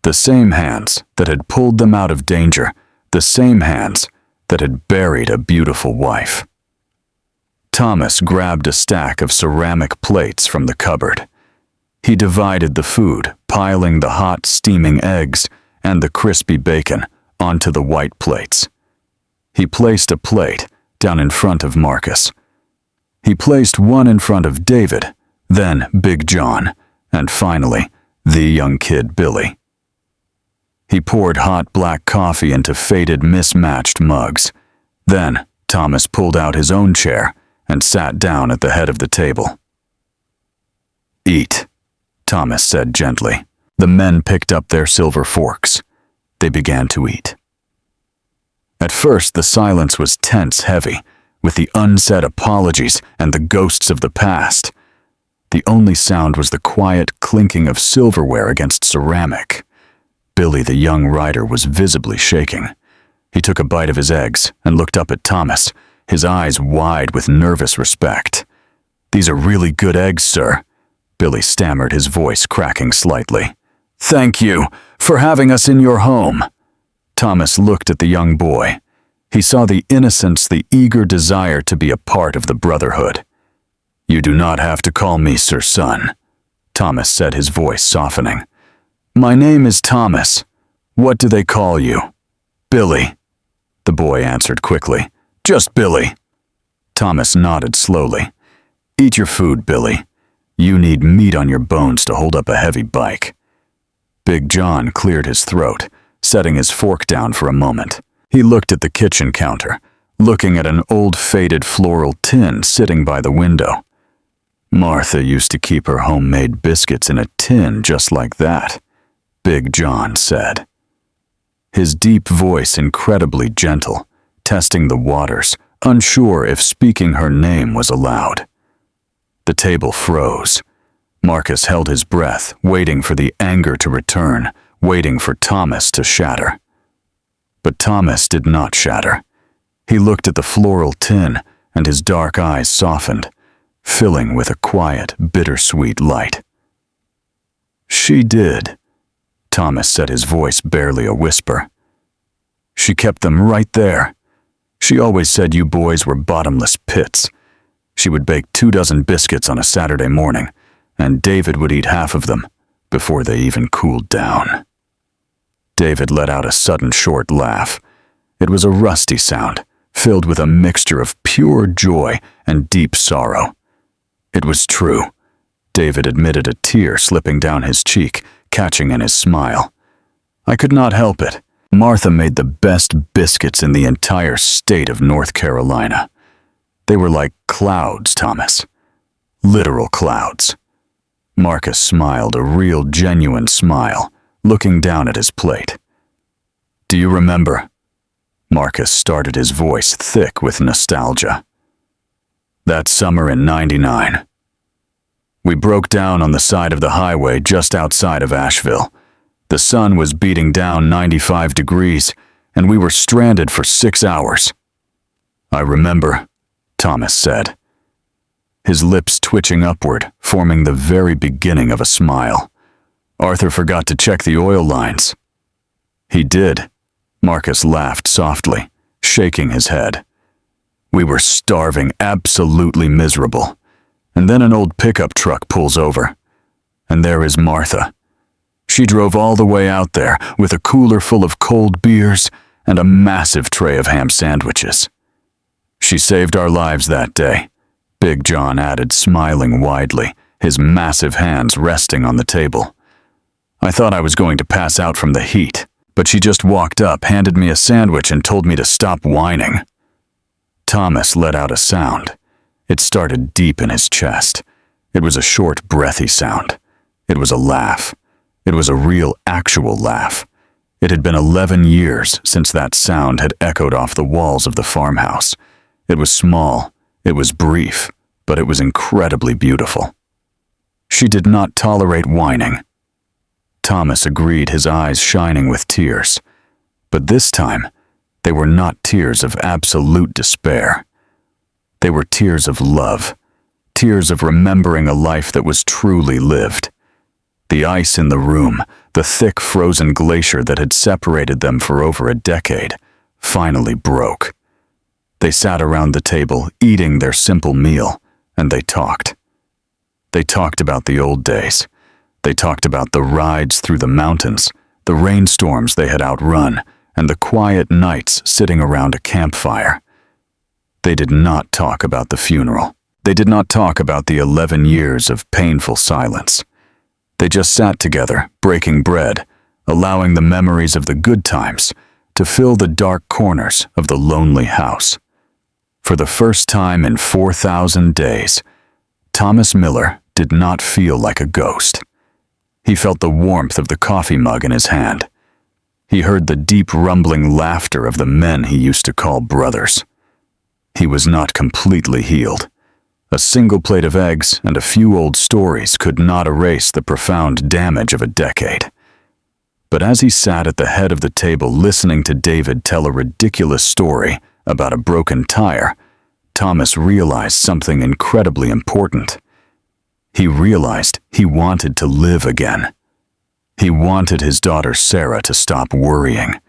S1: The same hands that had pulled them out of danger. The same hands that had buried a beautiful wife. Thomas grabbed a stack of ceramic plates from the cupboard. He divided the food, piling the hot, steaming eggs and the crispy bacon onto the white plates. He placed a plate down in front of Marcus. He placed one in front of David, then Big John, and finally, the young kid Billy. He poured hot black coffee into faded, mismatched mugs. Then Thomas pulled out his own chair and sat down at the head of the table. "Eat," Thomas said gently. The men picked up their silver forks. They began to eat. At first, the silence was tense, heavy, with the unsaid apologies and the ghosts of the past. The only sound was the quiet clinking of silverware against ceramic. Billy, the young rider, was visibly shaking. He took a bite of his eggs and looked up at Thomas, his eyes wide with nervous respect. "These are really good eggs, sir," Billy stammered, his voice cracking slightly. "Thank you for having us in your home." Thomas looked at the young boy. He saw the innocence, the eager desire to be a part of the Brotherhood. "You do not have to call me Sir Son," Thomas said, his voice softening. "My name is Thomas. What do they call you?" "Billy," the boy answered quickly. "Just Billy." Thomas nodded slowly. "Eat your food, Billy. You need meat on your bones to hold up a heavy bike." Big John cleared his throat, setting his fork down for a moment. He looked at the kitchen counter, looking at an old faded floral tin sitting by the window. "Martha used to keep her homemade biscuits in a tin just like that," Big John said. His deep voice incredibly gentle, testing the waters, unsure if speaking her name was allowed. The table froze. Marcus held his breath, waiting for the anger to return, waiting for Thomas to shatter. But Thomas did not shatter. He looked at the floral tin, and his dark eyes softened, filling with a quiet, bittersweet light. "She did," Thomas said, his voice barely a whisper. "She kept them right there. She always said you boys were bottomless pits. She would bake 24 biscuits on a Saturday morning, and David would eat half of them before they even cooled down." David let out a sudden short laugh. It was a rusty sound, filled with a mixture of pure joy and deep sorrow. It was true. David admitted, a tear slipping down his cheek, catching in his smile. "I could not help it. Martha made the best biscuits in the entire state of North Carolina. They were like clouds, Thomas. Literal clouds." Marcus smiled, a real, genuine smile, looking down at his plate. "Do you remember?" Marcus started, his voice thick with nostalgia. "That summer in '99. We broke down on the side of the highway just outside of Asheville. The sun was beating down 95 degrees, and we were stranded for 6 hours." "I remember," Thomas said, his lips twitching upward, forming the very beginning of a smile. "Arthur forgot to check the oil lines." "He did," Marcus laughed softly, shaking his head. "We were starving, absolutely miserable. And then an old pickup truck pulls over. And there is Martha. She drove all the way out there with a cooler full of cold beers and a massive tray of ham sandwiches. She saved our lives that day," Big John added, smiling widely, his massive hands resting on the table. "I thought I was going to pass out from the heat, but she just walked up, handed me a sandwich, and told me to stop whining." Thomas let out a sound. It started deep in his chest. It was a short, breathy sound. It was a laugh. It was a real, actual laugh. It had been 11 years since that sound had echoed off the walls of the farmhouse. It was small, it was brief, but it was incredibly beautiful. She did not tolerate whining. Thomas agreed, his eyes shining with tears. But this time, they were not tears of absolute despair. They were tears of love, tears of remembering a life that was truly lived. The ice in the room, the thick frozen glacier that had separated them for over a decade, finally broke. They sat around the table, eating their simple meal, and they talked. They talked about the old days. They talked about the rides through the mountains, the rainstorms they had outrun, and the quiet nights sitting around a campfire. They did not talk about the funeral. They did not talk about the 11 years of painful silence. They just sat together, breaking bread, allowing the memories of the good times to fill the dark corners of the lonely house. For the first time in 4,000 days, Thomas Miller did not feel like a ghost. He felt the warmth of the coffee mug in his hand. He heard the deep rumbling laughter of the men he used to call brothers. He was not completely healed. A single plate of eggs and a few old stories could not erase the profound damage of a decade. But as he sat at the head of the table listening to David tell a ridiculous story about a broken tire, Thomas realized something incredibly important. He realized he wanted to live again. He wanted his daughter Sarah to stop worrying.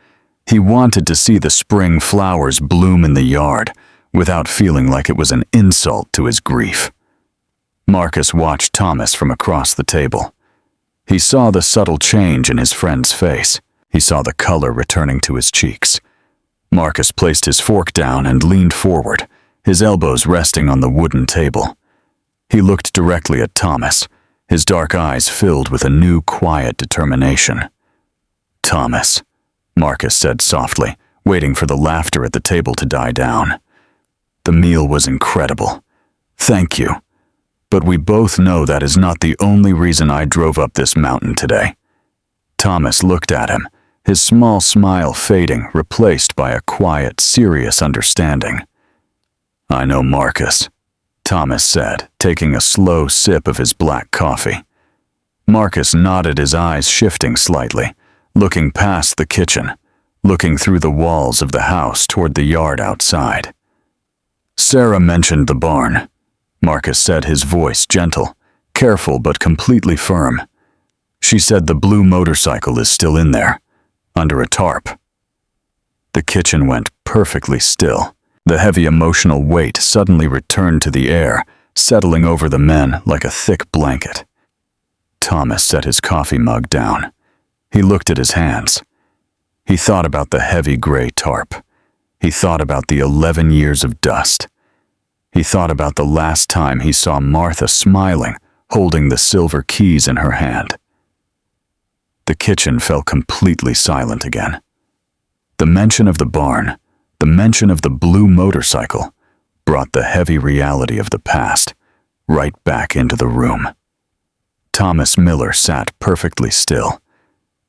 S1: He wanted to see the spring flowers bloom in the yard without feeling like it was an insult to his grief. Marcus watched Thomas from across the table. He saw the subtle change in his friend's face. He saw the color returning to his cheeks. Marcus placed his fork down and leaned forward, his elbows resting on the wooden table. He looked directly at Thomas, his dark eyes filled with a new, quiet determination. "Thomas," Marcus said softly, waiting for the laughter at the table to die down. "The meal was incredible. Thank you. But we both know that is not the only reason I drove up this mountain today." Thomas looked at him, his small smile fading, replaced by a quiet, serious understanding. "I know, Marcus," Thomas said, taking a slow sip of his black coffee. Marcus nodded, his eyes shifting slightly, looking past the kitchen, looking through the walls of the house toward the yard outside. "Sarah mentioned the barn," Marcus said, his voice gentle, careful but completely firm. "She said the blue motorcycle is still in there, under a tarp." The kitchen went perfectly still. The heavy emotional weight suddenly returned to the air, settling over the men like a thick blanket. Thomas set his coffee mug down. He looked at his hands. He thought about the heavy gray tarp. He thought about the 11 years of dust. He thought about the last time he saw Martha smiling, holding the silver keys in her hand. The kitchen fell completely silent again. The mention of the barn, the mention of the blue motorcycle, brought the heavy reality of the past right back into the room. Thomas Miller sat perfectly still.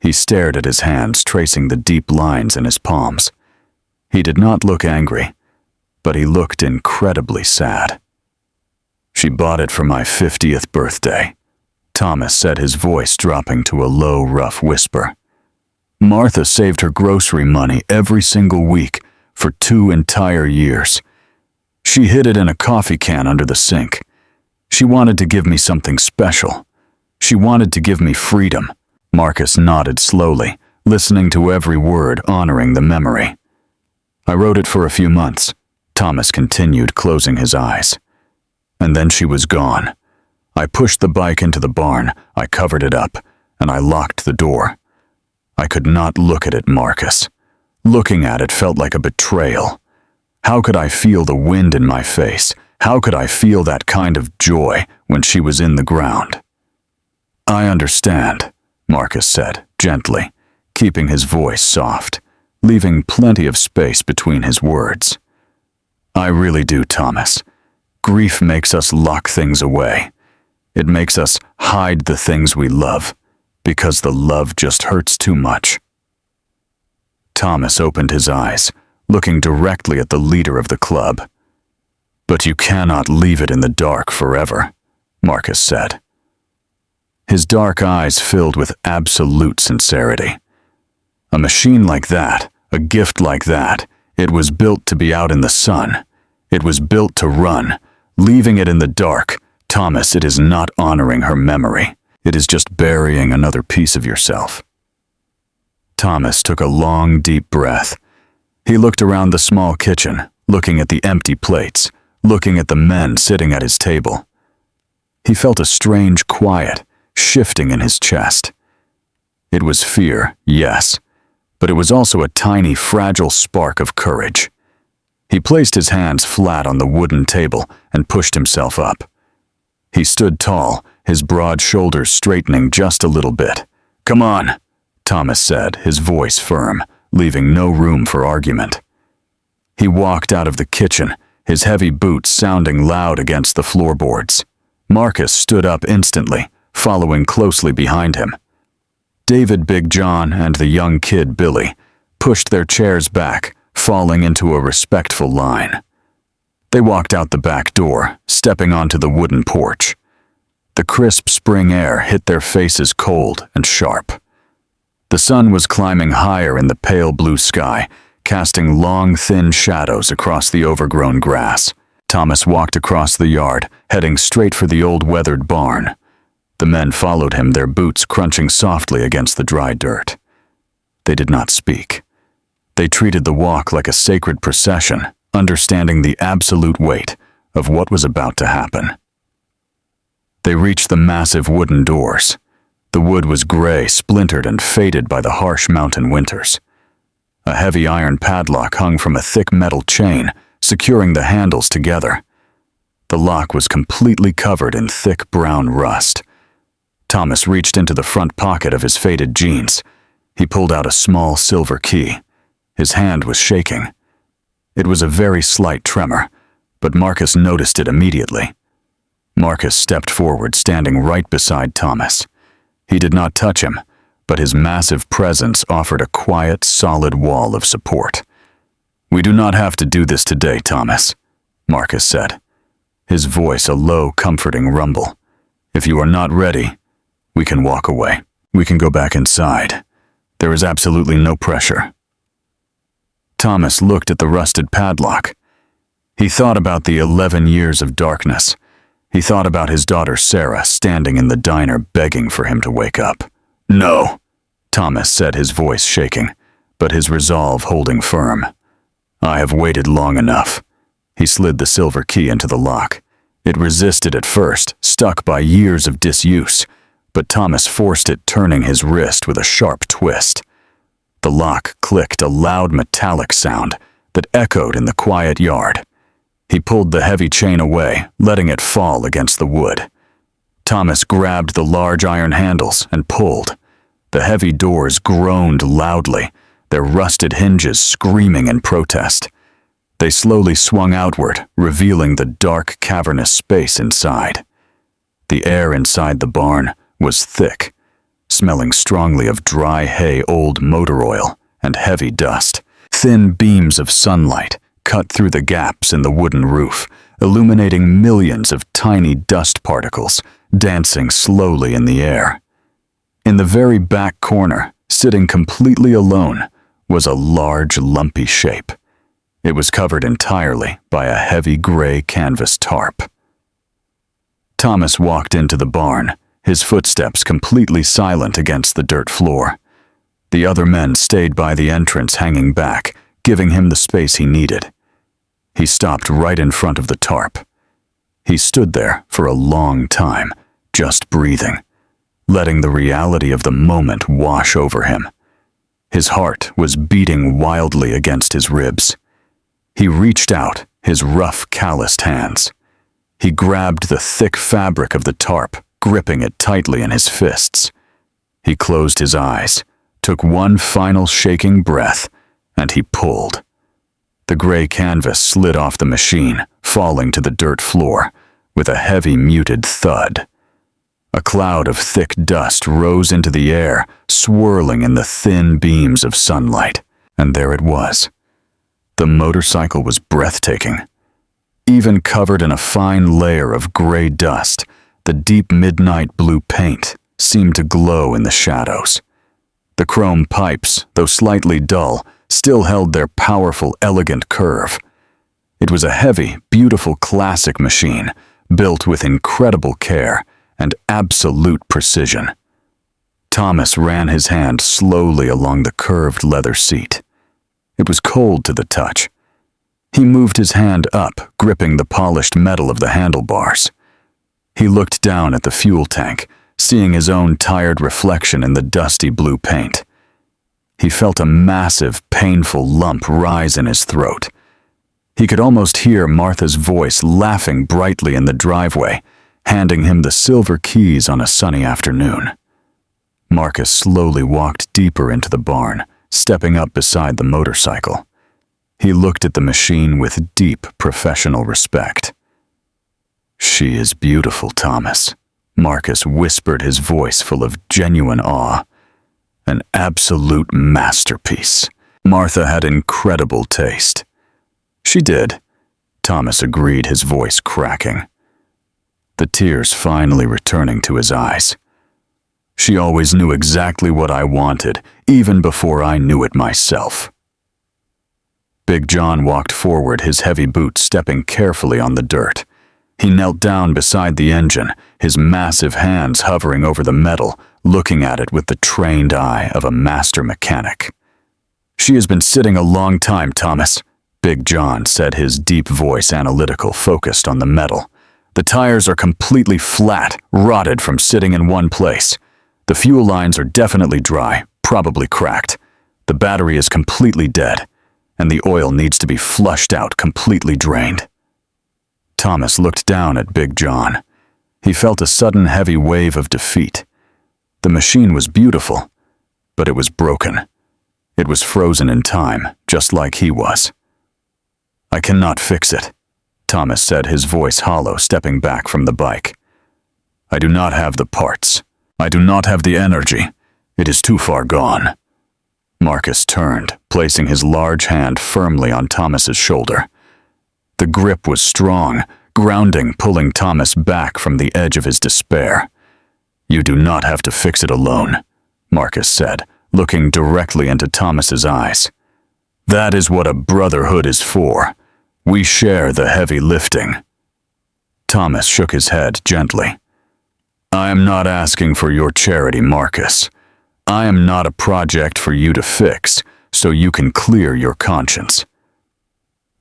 S1: He stared at his hands, tracing the deep lines in his palms. He did not look angry, but he looked incredibly sad. "She bought it for my 50th birthday," Thomas said, his voice dropping to a low, rough whisper. "Martha saved her grocery money every single week for 2 entire years. She hid it in a coffee can under the sink. She wanted to give me something special. She wanted to give me freedom." Marcus nodded slowly, listening to every word, honoring the memory. "I wrote it for a few months," Thomas continued, closing his eyes. "And then she was gone. I pushed the bike into the barn, I covered it up, and I locked the door. I could not look at it, Marcus. Looking at it felt like a betrayal. How could I feel the wind in my face? How could I feel that kind of joy when she was in the ground?" "I understand," Marcus said, gently, keeping his voice soft, leaving plenty of space between his words. "I really do, Thomas. Grief makes us lock things away. It makes us hide the things we love. Because the love just hurts too much. Thomas opened his eyes, looking directly at the leader of the club. But you cannot leave it in the dark forever, Marcus said. His dark eyes filled with absolute sincerity. A machine like that, a gift like that, it was built to be out in the sun. It was built to run. Leaving it in the dark, Thomas, it is not honoring her memory. It is just burying another piece of yourself. Thomas took a long, deep breath. He looked around the small kitchen, looking at the empty plates, looking at the men sitting at his table. He felt a strange quiet shifting in his chest. It was fear, yes, but it was also a tiny, fragile spark of courage. He placed his hands flat on the wooden table and pushed himself up. He stood tall, his broad shoulders straightening just a little bit. "Come on," Thomas said, his voice firm, leaving no room for argument. He walked out of the kitchen, his heavy boots sounding loud against the floorboards. Marcus stood up instantly, following closely behind him. David, Big John, and the young kid Billy pushed their chairs back, falling into a respectful line. They walked out the back door, stepping onto the wooden porch. The crisp spring air hit their faces cold and sharp. The sun was climbing higher in the pale blue sky, casting long, thin shadows across the overgrown grass. Thomas walked across the yard, heading straight for the old weathered barn. The men followed him, their boots crunching softly against the dry dirt. They did not speak. They treated the walk like a sacred procession, understanding the absolute weight of what was about to happen. They reached the massive wooden doors. The wood was gray, splintered, and faded by the harsh mountain winters. A heavy iron padlock hung from a thick metal chain, securing the handles together. The lock was completely covered in thick brown rust. Thomas reached into the front pocket of his faded jeans. He pulled out a small silver key. His hand was shaking. It was a very slight tremor, but Marcus noticed it immediately. Marcus stepped forward, standing right beside Thomas. He did not touch him, but his massive presence offered a quiet, solid wall of support. "We do not have to do this today, Thomas," Marcus said, his voice a low, comforting rumble. "If you are not ready, we can walk away. We can go back inside. There is absolutely no pressure." Thomas looked at the rusted padlock. He thought about the 11 years of darkness. He thought about his daughter Sarah standing in the diner begging for him to wake up. "No," Thomas said, his voice shaking, but his resolve holding firm. "I have waited long enough." He slid the silver key into the lock. It resisted at first, stuck by years of disuse, but Thomas forced it, turning his wrist with a sharp twist. The lock clicked, a loud metallic sound that echoed in the quiet yard. He pulled the heavy chain away, letting it fall against the wood. Thomas grabbed the large iron handles and pulled. The heavy doors groaned loudly, their rusted hinges screaming in protest. They slowly swung outward, revealing the dark, cavernous space inside. The air inside the barn was thick, smelling strongly of dry hay, old motor oil, and heavy dust. Thin beams of sunlight cut through the gaps in the wooden roof, illuminating millions of tiny dust particles dancing slowly in the air. In the very back corner, sitting completely alone, was a large, lumpy shape. It was covered entirely by a heavy gray canvas tarp. Thomas walked into the barn, his footsteps completely silent against the dirt floor. The other men stayed by the entrance, hanging back, giving him the space he needed. He stopped right in front of the tarp. He stood there for a long time, just breathing, letting the reality of the moment wash over him. His heart was beating wildly against his ribs. He reached out, his rough, calloused hands. He grabbed the thick fabric of the tarp, gripping it tightly in his fists. He closed his eyes, took one final shaking breath, and he pulled. The gray canvas slid off the machine, falling to the dirt floor with a heavy, muted thud. A cloud of thick dust rose into the air, swirling in the thin beams of sunlight. And there it was. The motorcycle was breathtaking. Even covered in a fine layer of gray dust, the deep midnight blue paint seemed to glow in the shadows. The chrome pipes, though slightly dull, still held their powerful, elegant curve. It was a heavy, beautiful classic machine, built with incredible care and absolute precision. Thomas ran his hand slowly along the curved leather seat. It was cold to the touch. He moved his hand up, gripping the polished metal of the handlebars. He looked down at the fuel tank, seeing his own tired reflection in the dusty blue paint. He felt a massive, painful lump rise in his throat. He could almost hear Martha's voice laughing brightly in the driveway, handing him the silver keys on a sunny afternoon. Marcus slowly walked deeper into the barn, stepping up beside the motorcycle. He looked at the machine with deep professional respect. "She is beautiful, Thomas," Marcus whispered, his voice full of genuine awe. "An absolute masterpiece. Martha had incredible taste." "She did," Thomas agreed, his voice cracking, the tears finally returning to his eyes. "She always knew exactly what I wanted, even before I knew it myself." Big John walked forward, his heavy boots stepping carefully on the dirt. He knelt down beside the engine, his massive hands hovering over the metal, looking at it with the trained eye of a master mechanic. "She has been sitting a long time, Thomas," Big John said, his deep voice analytical, focused on the metal. "The tires are completely flat, rotted from sitting in one place. The fuel lines are definitely dry, probably cracked. The battery is completely dead, and the oil needs to be flushed out, completely drained." Thomas looked down at Big John. He felt a sudden heavy wave of defeat. The machine was beautiful, but it was broken. It was frozen in time, just like he was. "I cannot fix it," Thomas said, his voice hollow, stepping back from the bike. "I do not have the parts. I do not have the energy. It is too far gone." Marcus turned, placing his large hand firmly on Thomas's shoulder. The grip was strong, grounding, pulling Thomas back from the edge of his despair. "You do not have to fix it alone," Marcus said, looking directly into Thomas's eyes. "That is what a brotherhood is for. We share the heavy lifting." Thomas shook his head gently. "I am not asking for your charity, Marcus. I am not a project for you to fix, so you can clear your conscience."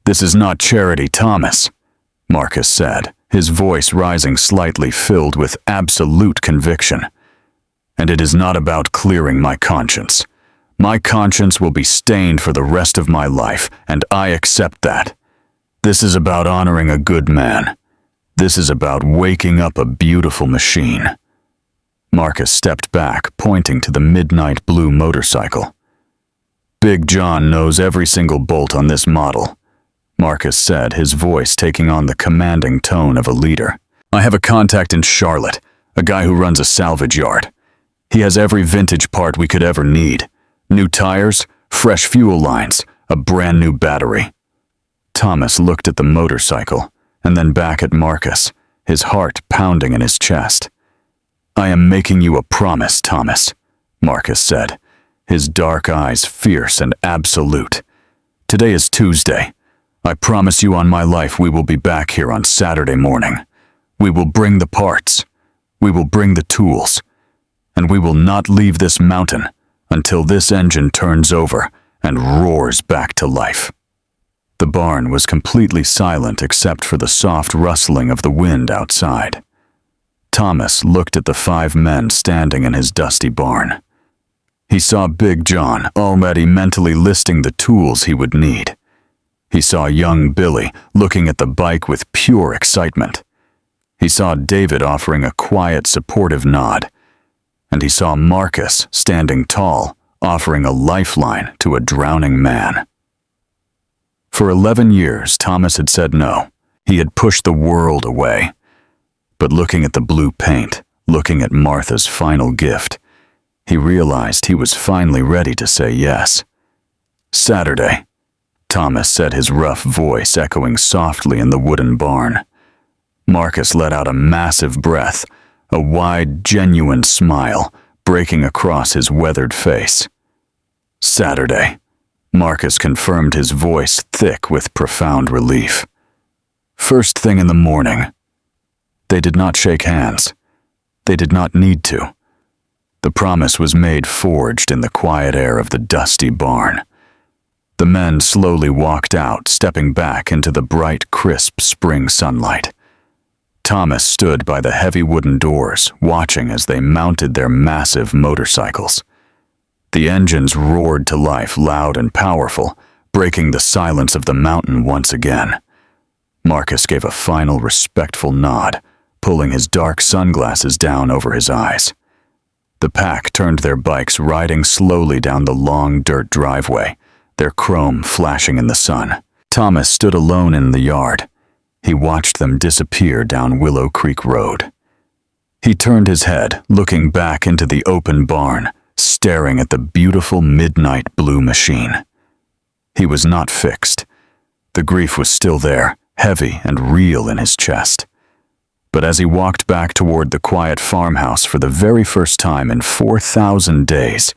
S1: "This is not charity, Thomas," Marcus said, his voice rising slightly, filled with absolute conviction. "And it is not about clearing my conscience. My conscience will be stained for the rest of my life, and I accept that. This is about honoring a good man. This is about waking up a beautiful machine." Marcus stepped back, pointing to the midnight blue motorcycle. "Big John knows every single bolt on this model," Marcus said, his voice taking on the commanding tone of a leader. "I have a contact in Charlotte, a guy who runs a salvage yard. He has every vintage part we could ever need. New tires, fresh fuel lines, a brand new battery." Thomas looked at the motorcycle, and then back at Marcus, his heart pounding in his chest. "I am making you a promise, Thomas," Marcus said, his dark eyes fierce and absolute. "Today is Tuesday. I promise you on my life we will be back here on Saturday morning. We will bring the parts. We will bring the tools. And we will not leave this mountain until this engine turns over and roars back to life." The barn was completely silent except for the soft rustling of the wind outside. Thomas looked at the 5 men standing in his dusty barn. He saw Big John already mentally listing the tools he would need. He saw young Billy looking at the bike with pure excitement. He saw David offering a quiet, supportive nod. And he saw Marcus standing tall, offering a lifeline to a drowning man. For 11 years, Thomas had said no. He had pushed the world away. But looking at the blue paint, looking at Martha's final gift. He realized he was finally ready to say yes. "Saturday," Thomas said, his rough voice echoing softly in the wooden barn. Marcus let out a massive breath, a wide, genuine smile breaking across his weathered face. "Saturday," Marcus confirmed, his voice thick with profound relief. "First thing in the morning." They did not shake hands. They did not need to. The promise was made, forged in the quiet air of the dusty barn. The men slowly walked out, stepping back into the bright, crisp spring sunlight. Thomas stood by the heavy wooden doors, watching as they mounted their massive motorcycles. The engines roared to life, loud and powerful, breaking the silence of the mountain once again. Marcus gave a final respectful nod, pulling his dark sunglasses down over his eyes. The pack turned their bikes, riding slowly down the long dirt driveway, their chrome flashing in the sun. Thomas stood alone in the yard. He watched them disappear down Willow Creek Road. He turned his head, looking back into the open barn, staring at the beautiful midnight blue machine. He was not fixed. The grief was still there, heavy and real in his chest. But as he walked back toward the quiet farmhouse for the very first time in 4,000 days,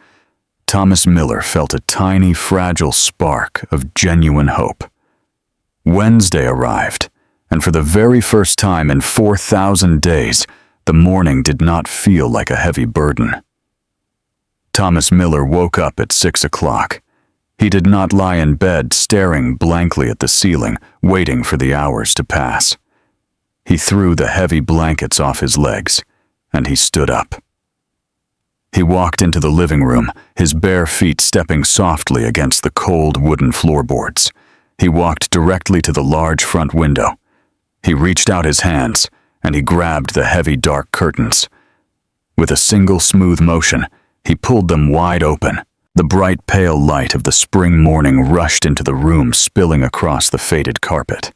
S1: Thomas Miller felt a tiny, fragile spark of genuine hope. Wednesday arrived, and for the very first time in 4,000 days, the morning did not feel like a heavy burden. Thomas Miller woke up at 6 o'clock. He did not lie in bed staring blankly at the ceiling, waiting for the hours to pass. He threw the heavy blankets off his legs, and he stood up. He walked into the living room, his bare feet stepping softly against the cold wooden floorboards. He walked directly to the large front window. He reached out his hands, and he grabbed the heavy dark curtains. With a single smooth motion, he pulled them wide open. The bright pale light of the spring morning rushed into the room, spilling across the faded carpet.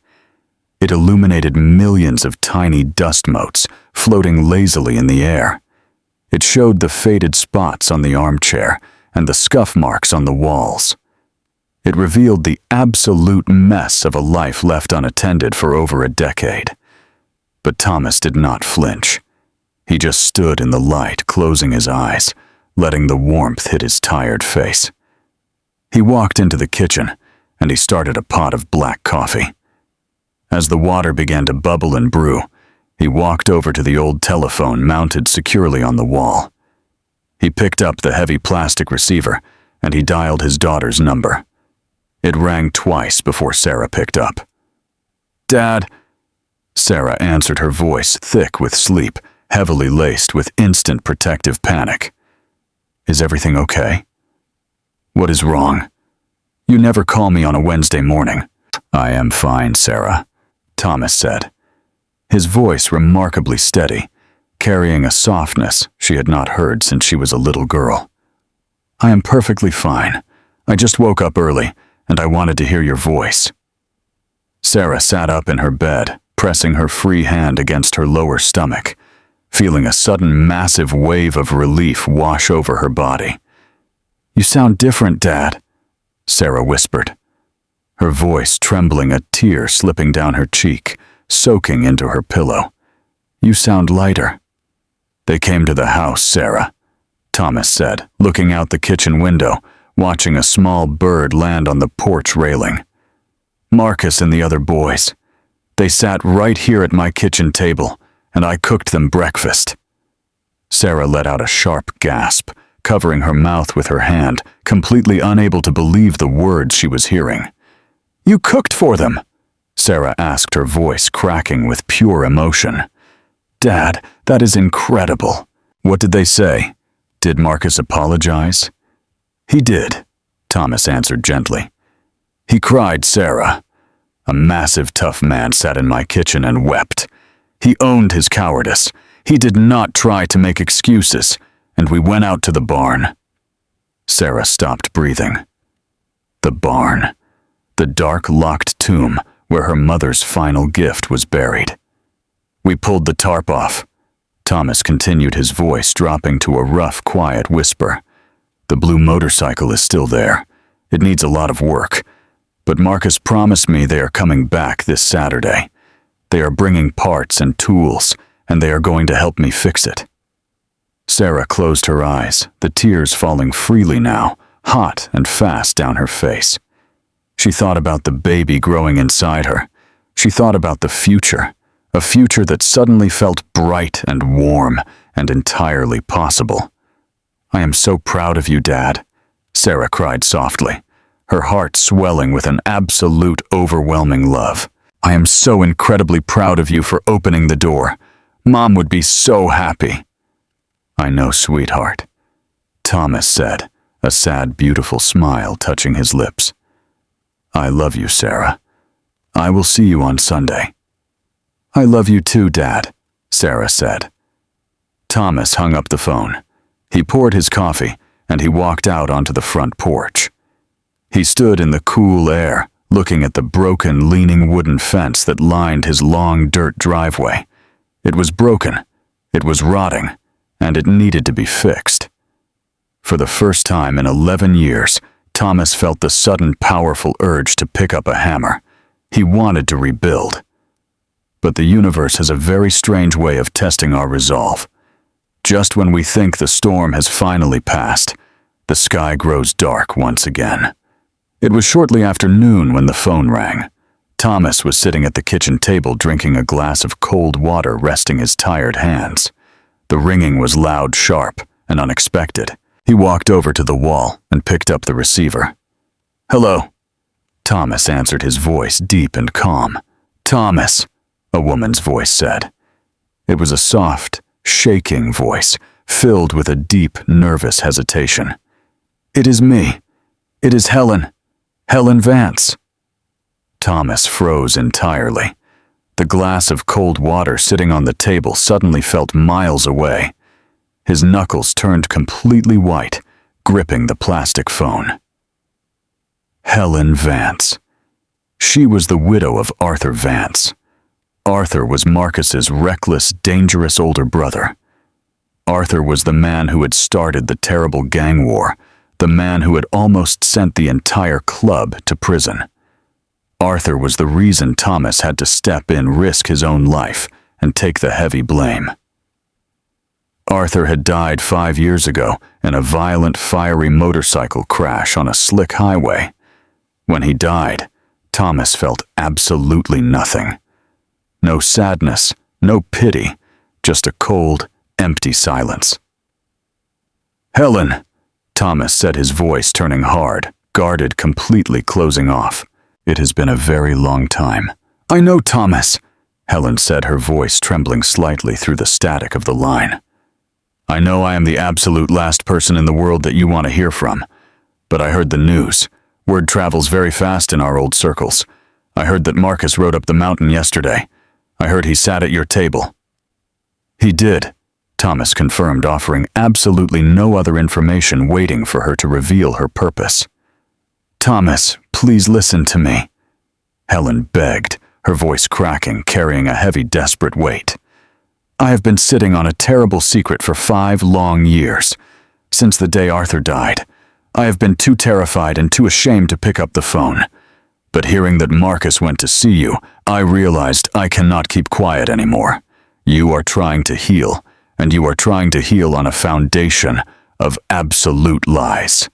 S1: It illuminated millions of tiny dust motes floating lazily in the air. It showed the faded spots on the armchair and the scuff marks on the walls. It revealed the absolute mess of a life left unattended for over a decade. But Thomas did not flinch. He just stood in the light, closing his eyes, letting the warmth hit his tired face. He walked into the kitchen, and he started a pot of black coffee. As the water began to bubble and brew, he walked over to the old telephone mounted securely on the wall. He picked up the heavy plastic receiver, and he dialed his daughter's number. It rang twice before Sarah picked up. "Dad," Sarah answered, her voice thick with sleep, heavily laced with instant protective panic. "Is everything okay?" "What is wrong? You never call me on a Wednesday morning." "I am fine, Sarah," Thomas said, his voice remarkably steady, carrying a softness she had not heard since she was a little girl. "I am perfectly fine. I just woke up early, and I wanted to hear your voice." Sarah sat up in her bed, pressing her free hand against her lower stomach, feeling a sudden massive wave of relief wash over her body. "You sound different, Dad," Sarah whispered, her voice trembling, a tear slipping down her cheek, soaking into her pillow. "You sound lighter." "They came to the house, Sarah," Thomas said, looking out the kitchen window, watching a small bird land on the porch railing. "Marcus and the other boys. They sat right here at my kitchen table, and I cooked them breakfast." Sarah let out a sharp gasp, covering her mouth with her hand, completely unable to believe the words she was hearing. "You cooked for them?" Sarah asked, her voice cracking with pure emotion. "Dad, that is incredible." "What did they say? Did Marcus apologize?" "He did," Thomas answered gently. "He cried, Sarah. A massive, tough man sat in my kitchen and wept. He owned his cowardice. He did not try to make excuses, and we went out to the barn." Sarah stopped breathing. The barn. The dark, locked tomb where her mother's final gift was buried. "We pulled the tarp off," Thomas continued, his voice dropping to a rough, quiet whisper. The blue motorcycle is still there. It needs a lot of work. But Marcus promised me they are coming back this Saturday. They are bringing parts and tools, and they are going to help me fix it. Sarah closed her eyes, the tears falling freely now, hot and fast down her face. She thought about the baby growing inside her. She thought about the future, a future that suddenly felt bright and warm and entirely possible. I am so proud of you, Dad, Sarah cried softly, her heart swelling with an absolute overwhelming love. I am so incredibly proud of you for opening the door. Mom would be so happy. I know, sweetheart, Thomas said, a sad, beautiful smile touching his lips. I love you, Sarah. I will see you on Sunday. I love you too, Dad, Sarah said. Thomas hung up the phone. He poured his coffee, and he walked out onto the front porch. He stood in the cool air, looking at the broken, leaning wooden fence that lined his long dirt driveway. It was broken, it was rotting, and it needed to be fixed. For the first time in 11 years, Thomas felt the sudden, powerful urge to pick up a hammer. He wanted to rebuild. But the universe has a very strange way of testing our resolve. Just when we think the storm has finally passed, the sky grows dark once again. It was shortly after noon when the phone rang. Thomas was sitting at the kitchen table drinking a glass of cold water, resting his tired hands. The ringing was loud, sharp, and unexpected. He walked over to the wall and picked up the receiver. Hello. Thomas answered, his voice deep and calm. Thomas, a woman's voice said. It was a soft, shaking voice, filled with a deep, nervous hesitation. It is me. It is Helen. Helen Vance. Thomas froze entirely. The glass of cold water sitting on the table suddenly felt miles away. His knuckles turned completely white, gripping the plastic phone. Helen Vance. She was the widow of Arthur Vance. Arthur was Marcus's reckless, dangerous older brother. Arthur was the man who had started the terrible gang war, the man who had almost sent the entire club to prison. Arthur was the reason Thomas had to step in, risk his own life, and take the heavy blame. Arthur had died 5 years ago in a violent, fiery motorcycle crash on a slick highway. When he died, Thomas felt absolutely nothing. No sadness, no pity, just a cold, empty silence. Helen, Thomas said, his voice turning hard, guarded, completely closing off. It has been a very long time. I know, Thomas, Helen said, her voice trembling slightly through the static of the line. I know I am the absolute last person in the world that you want to hear from, but I heard the news. Word travels very fast in our old circles. I heard that Marcus rode up the mountain yesterday. I heard he sat at your table. He did, Thomas confirmed, offering absolutely no other information, waiting for her to reveal her purpose. Thomas, please listen to me, Helen begged, her voice cracking, carrying a heavy, desperate weight. I have been sitting on a terrible secret for 5 long years. Since the day Arthur died, I have been too terrified and too ashamed to pick up the phone. But hearing that Marcus went to see you, I realized I cannot keep quiet anymore. You are trying to heal, and you are trying to heal on a foundation of absolute lies.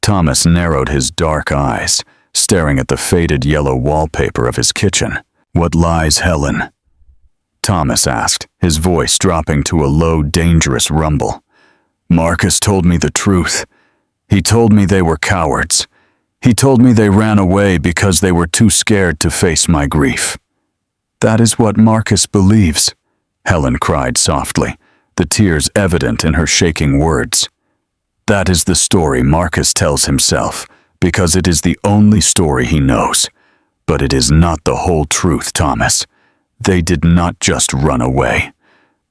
S1: Thomas narrowed his dark eyes, staring at the faded yellow wallpaper of his kitchen. What lies, Helen? Thomas asked, his voice dropping to a low, dangerous rumble. Marcus told me the truth. He told me they were cowards. He told me they ran away because they were too scared to face my grief. That is what Marcus believes, Helen cried softly, the tears evident in her shaking words. That is the story Marcus tells himself, because it is the only story he knows. But it is not the whole truth, Thomas. They did not just run away.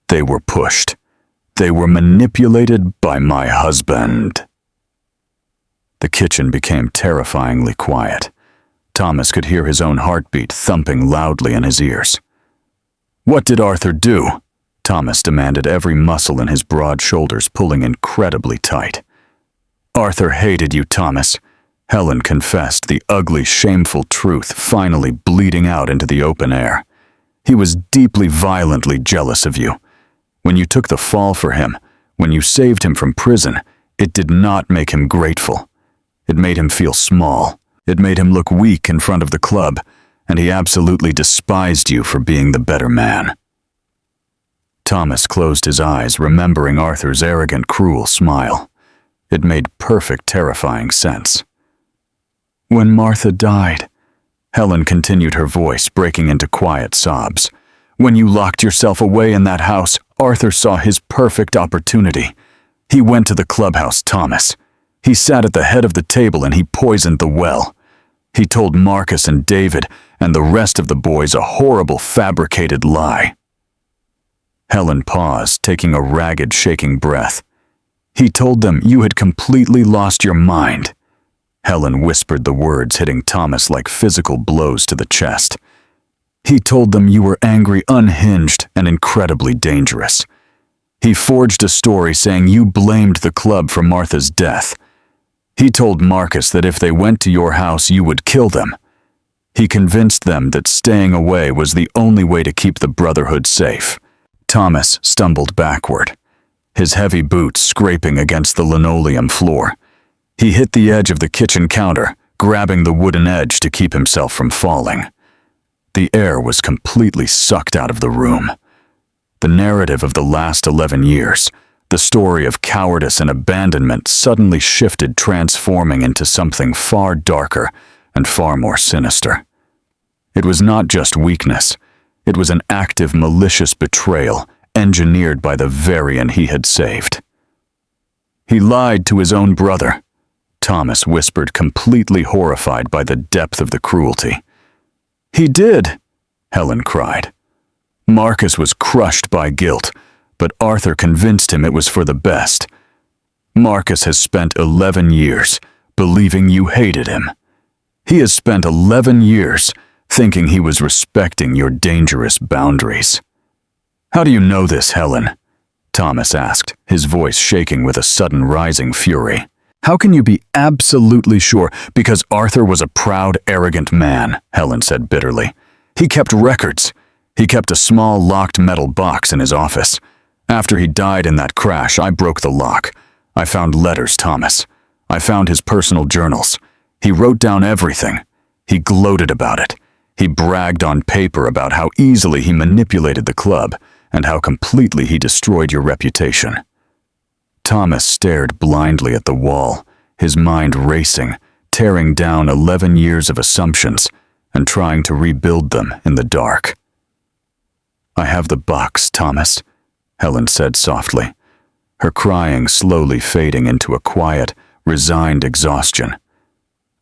S1: They were pushed. They were manipulated by my husband. The kitchen became terrifyingly quiet. Thomas could hear his own heartbeat thumping loudly in his ears. What did Arthur do? Thomas demanded, every muscle in his broad shoulders pulling incredibly tight. "Arthur hated you, Thomas," Helen confessed, the ugly, shameful truth finally bleeding out into the open air. "He was deeply, violently jealous of you. When you took the fall for him, when you saved him from prison, it did not make him grateful. It made him feel small. It made him look weak in front of the club, and he absolutely despised you for being the better man." Thomas closed his eyes, remembering Arthur's arrogant, cruel smile. It made perfect, terrifying sense. "When Martha died," Helen continued, her voice breaking into quiet sobs, "when you locked yourself away in that house, Arthur saw his perfect opportunity. He went to the clubhouse, Thomas. He sat at the head of the table and he poisoned the well. He told Marcus and David and the rest of the boys a horrible, fabricated lie." Helen paused, taking a ragged, shaking breath. "He told them you had completely lost your mind." Helen whispered the words, hitting Thomas like physical blows to the chest. "He told them you were angry, unhinged, and incredibly dangerous. He forged a story saying you blamed the club for Martha's death. He told Marcus that if they went to your house, you would kill them. He convinced them that staying away was the only way to keep the Brotherhood safe." Thomas stumbled backward, his heavy boots scraping against the linoleum floor. He hit the edge of the kitchen counter, grabbing the wooden edge to keep himself from falling. The air was completely sucked out of the room. The narrative of the last 11 years, the story of cowardice and abandonment, suddenly shifted, transforming into something far darker and far more sinister. It was not just weakness. It was an active, malicious betrayal engineered by the Varian he had saved. "He lied to his own brother," Thomas whispered, completely horrified by the depth of the cruelty. "He did," Helen cried. "Marcus was crushed by guilt, but Arthur convinced him it was for the best. Marcus has spent 11 years believing you hated him. He has spent 11 years thinking he was respecting your dangerous boundaries." "How do you know this, Helen?" Thomas asked, his voice shaking with a sudden rising fury. "How can you be absolutely sure?" "Because Arthur was a proud, arrogant man," Helen said bitterly. "He kept records. He kept a small, locked metal box in his office. After he died in that crash, I broke the lock. I found letters, Thomas. I found his personal journals. He wrote down everything. He gloated about it. He bragged on paper about how easily he manipulated the club and how completely he destroyed your reputation." Thomas stared blindly at the wall, his mind racing, tearing down 11 years of assumptions and trying to rebuild them in the dark. "I have the box, Thomas," Helen said softly, her crying slowly fading into a quiet, resigned exhaustion.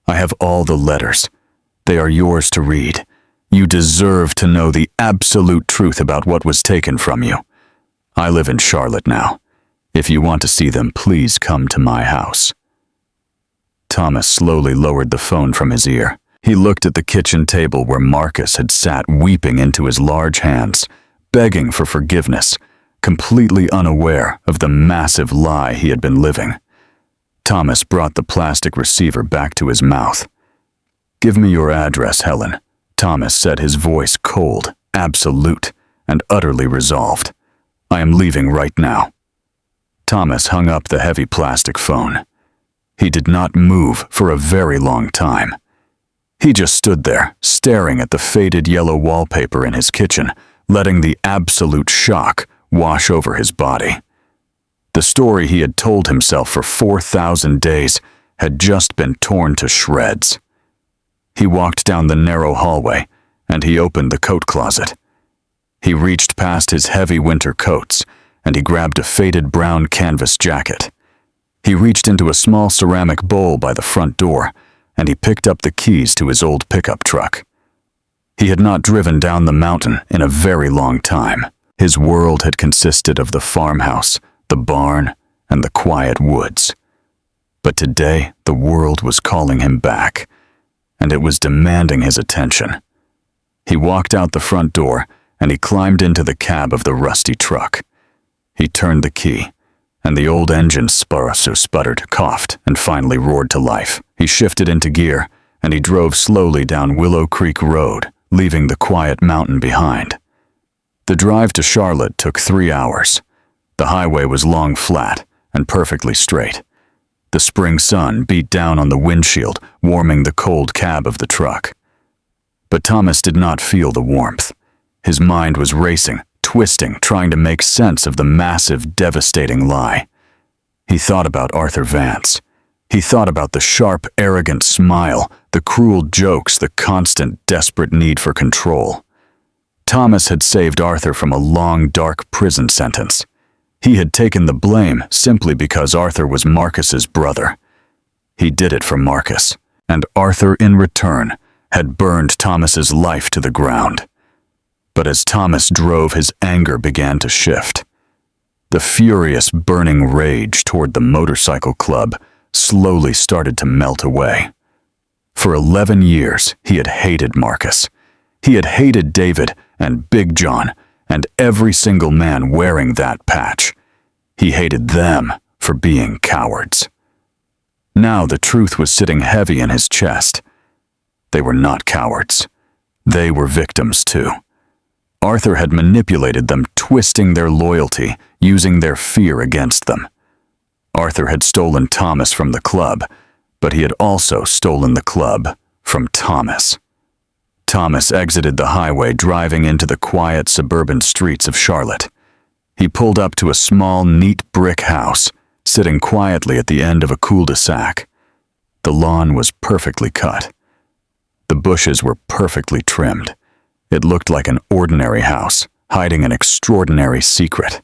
S1: "I have all the letters. They are yours to read. You deserve to know the absolute truth about what was taken from you. I live in Charlotte now. If you want to see them, please come to my house." Thomas slowly lowered the phone from his ear. He looked at the kitchen table where Marcus had sat, weeping into his large hands, begging for forgiveness, completely unaware of the massive lie he had been living. Thomas brought the plastic receiver back to his mouth. "Give me your address, Helen," Thomas said, his voice cold, absolute, and utterly resolved. "I am leaving right now." Thomas hung up the heavy plastic phone. He did not move for a very long time. He just stood there, staring at the faded yellow wallpaper in his kitchen, letting the absolute shock wash over his body. The story he had told himself for 4,000 days had just been torn to shreds. He walked down the narrow hallway, and he opened the coat closet. He reached past his heavy winter coats, and he grabbed a faded brown canvas jacket. He reached into a small ceramic bowl by the front door, and he picked up the keys to his old pickup truck. He had not driven down the mountain in a very long time. His world had consisted of the farmhouse, the barn, and the quiet woods. But today, the world was calling him back, and it was demanding his attention. He walked out the front door and he climbed into the cab of the rusty truck. He turned the key, and the old engine sputtered, coughed, and finally roared to life. He shifted into gear, and he drove slowly down Willow Creek Road, leaving the quiet mountain behind. The drive to Charlotte took 3 hours. The highway was long, flat, and perfectly straight. The spring sun beat down on the windshield, warming the cold cab of the truck. But Thomas did not feel the warmth. His mind was racing, twisting, trying to make sense of the massive, devastating lie. He thought about Arthur Vance. He thought about the sharp, arrogant smile, the cruel jokes, the constant, desperate need for control. Thomas had saved Arthur from a long, dark prison sentence. He had taken the blame simply because Arthur was Marcus's brother. He did it for Marcus, and Arthur, in return, had burned Thomas's life to the ground. But as Thomas drove, his anger began to shift. The furious, burning rage toward the motorcycle club slowly started to melt away. For 11 years, he had hated Marcus. He had hated David and Big John and every single man wearing that patch. He hated them for being cowards. Now the truth was sitting heavy in his chest. They were not cowards. They were victims too. Arthur had manipulated them, twisting their loyalty, using their fear against them. Arthur had stolen Thomas from the club, but he had also stolen the club from Thomas. Thomas exited the highway, driving into the quiet suburban streets of Charlotte. He pulled up to a small, neat brick house, sitting quietly at the end of a cul-de-sac. The lawn was perfectly cut. The bushes were perfectly trimmed. It looked like an ordinary house, hiding an extraordinary secret.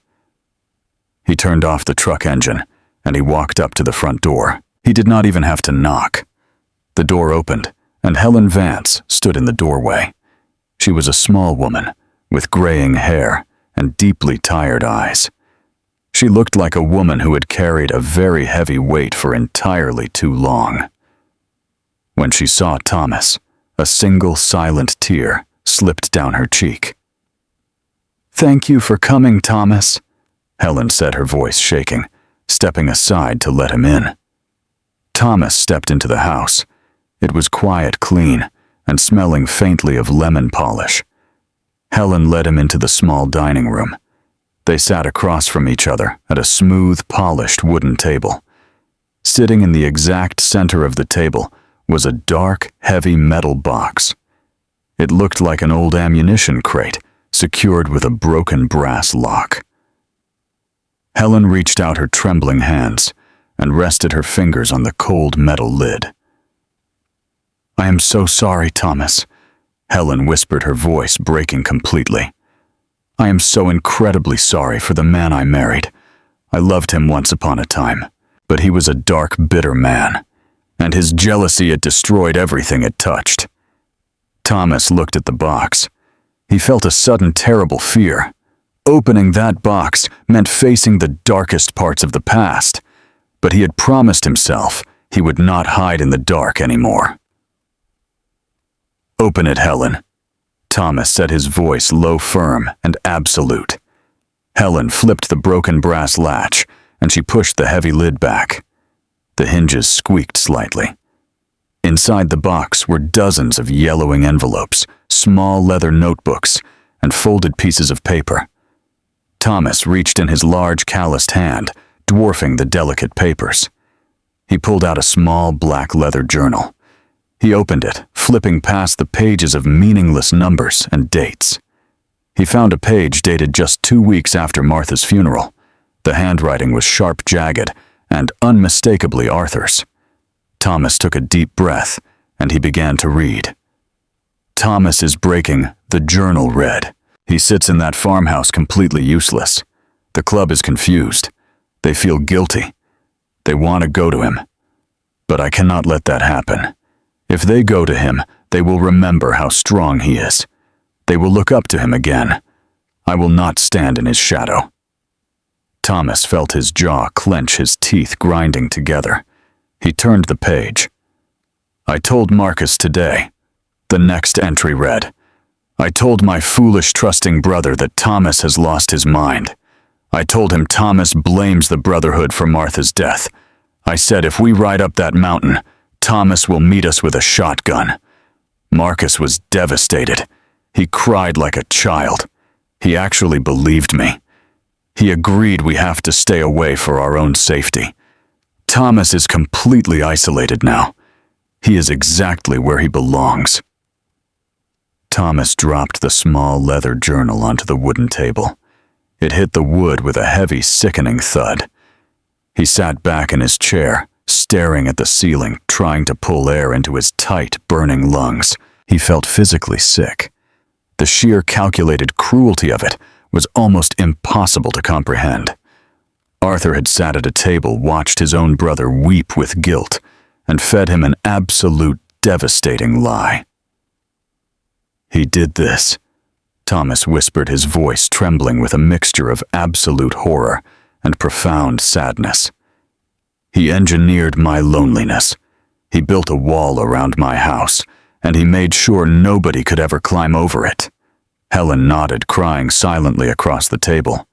S1: He turned off the truck engine, and he walked up to the front door. He did not even have to knock. The door opened, and Helen Vance stood in the doorway. She was a small woman, with graying hair and deeply tired eyes. She looked like a woman who had carried a very heavy weight for entirely too long. When she saw Thomas, a single silent tear slipped down her cheek. "Thank you for coming, Thomas," Helen said, her voice shaking, stepping aside to let him in. Thomas stepped into the house. It was quiet, clean, and smelling faintly of lemon polish. Helen led him into the small dining room. They sat across from each other at a smooth, polished wooden table. Sitting in the exact center of the table was a dark, heavy metal box. It looked like an old ammunition crate, secured with a broken brass lock. Helen reached out her trembling hands and rested her fingers on the cold metal lid. "I am so sorry, Thomas," Helen whispered, her voice breaking completely. "I am so incredibly sorry for the man I married. I loved him once upon a time, but he was a dark, bitter man, and his jealousy had destroyed everything it touched." Thomas looked at the box. He felt a sudden, terrible fear. Opening that box meant facing the darkest parts of the past, but he had promised himself he would not hide in the dark anymore. "Open it, Helen," Thomas said, his voice low, firm, and absolute. Helen flipped the broken brass latch, and she pushed the heavy lid back. The hinges squeaked slightly. Inside the box were dozens of yellowing envelopes, small leather notebooks, and folded pieces of paper. Thomas reached in his large, calloused hand, dwarfing the delicate papers. He pulled out a small black leather journal. He opened it, flipping past the pages of meaningless numbers and dates. He found a page dated just 2 weeks after Martha's funeral. The handwriting was sharp, jagged, and unmistakably Arthur's. Thomas took a deep breath, and he began to read. "Thomas is breaking," the journal read. "He sits in that farmhouse completely useless. The club is confused. They feel guilty. They want to go to him. But I cannot let that happen. If they go to him, they will remember how strong he is. They will look up to him again. I will not stand in his shadow." Thomas felt his jaw clench, his teeth grinding together. He turned the page. "I told Marcus today." The next entry read, I told my foolish, trusting brother that Thomas has lost his mind. I told him Thomas blames the Brotherhood for Martha's death. I said if we ride up that mountain, Thomas will meet us with a shotgun. Marcus was devastated. He cried like a child. He actually believed me. He agreed we have to stay away for our own safety. Thomas is completely isolated now. He is exactly where he belongs. Thomas dropped the small leather journal onto the wooden table. It hit the wood with a heavy, sickening thud. He sat back in his chair, staring at the ceiling, trying to pull air into his tight, burning lungs. He felt physically sick. The sheer calculated cruelty of it was almost impossible to comprehend. Arthur had sat at a table, watched his own brother weep with guilt, and fed him an absolute, devastating lie. He did this, Thomas whispered, his voice trembling with a mixture of absolute horror and profound sadness. He engineered my loneliness. He built a wall around my house, and he made sure nobody could ever climb over it. Helen nodded, crying silently across the table.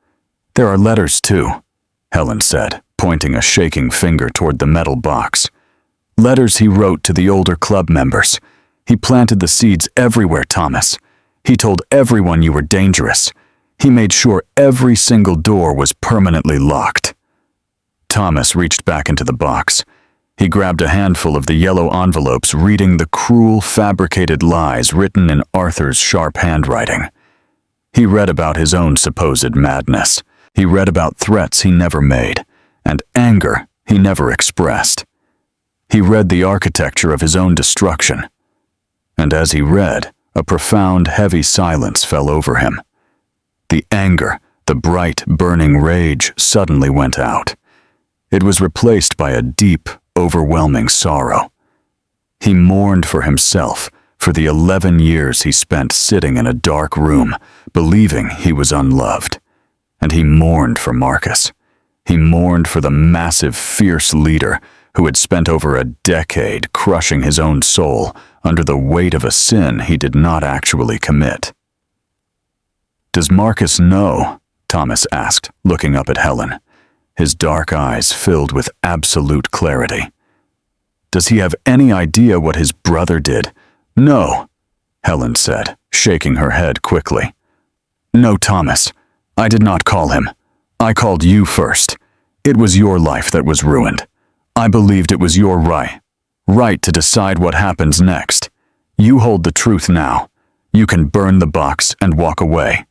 S1: There are letters too, Helen said, pointing a shaking finger toward the metal box. Letters he wrote to the older club members. He planted the seeds everywhere, Thomas. He told everyone you were dangerous. He made sure every single door was permanently locked. Thomas reached back into the box. He grabbed a handful of the yellow envelopes, reading the cruel, fabricated lies written in Arthur's sharp handwriting. He read about his own supposed madness. He read about threats he never made, and anger he never expressed. He read the architecture of his own destruction. And as he read, a profound, heavy silence fell over him. The anger, the bright, burning rage suddenly went out. It was replaced by a deep, overwhelming sorrow. He mourned for himself, for the 11 years he spent sitting in a dark room, believing he was unloved. And he mourned for Marcus. He mourned for the massive, fierce leader who had spent over a decade crushing his own soul under the weight of a sin he did not actually commit. Does Marcus know? Thomas asked, looking up at Helen. His dark eyes filled with absolute clarity. Does he have any idea what his brother did? No, Helen said, shaking her head quickly. No, Thomas. I did not call him. I called you first. It was your life that was ruined. I believed it was your right to decide what happens next. You hold the truth now. You can burn the box and walk away.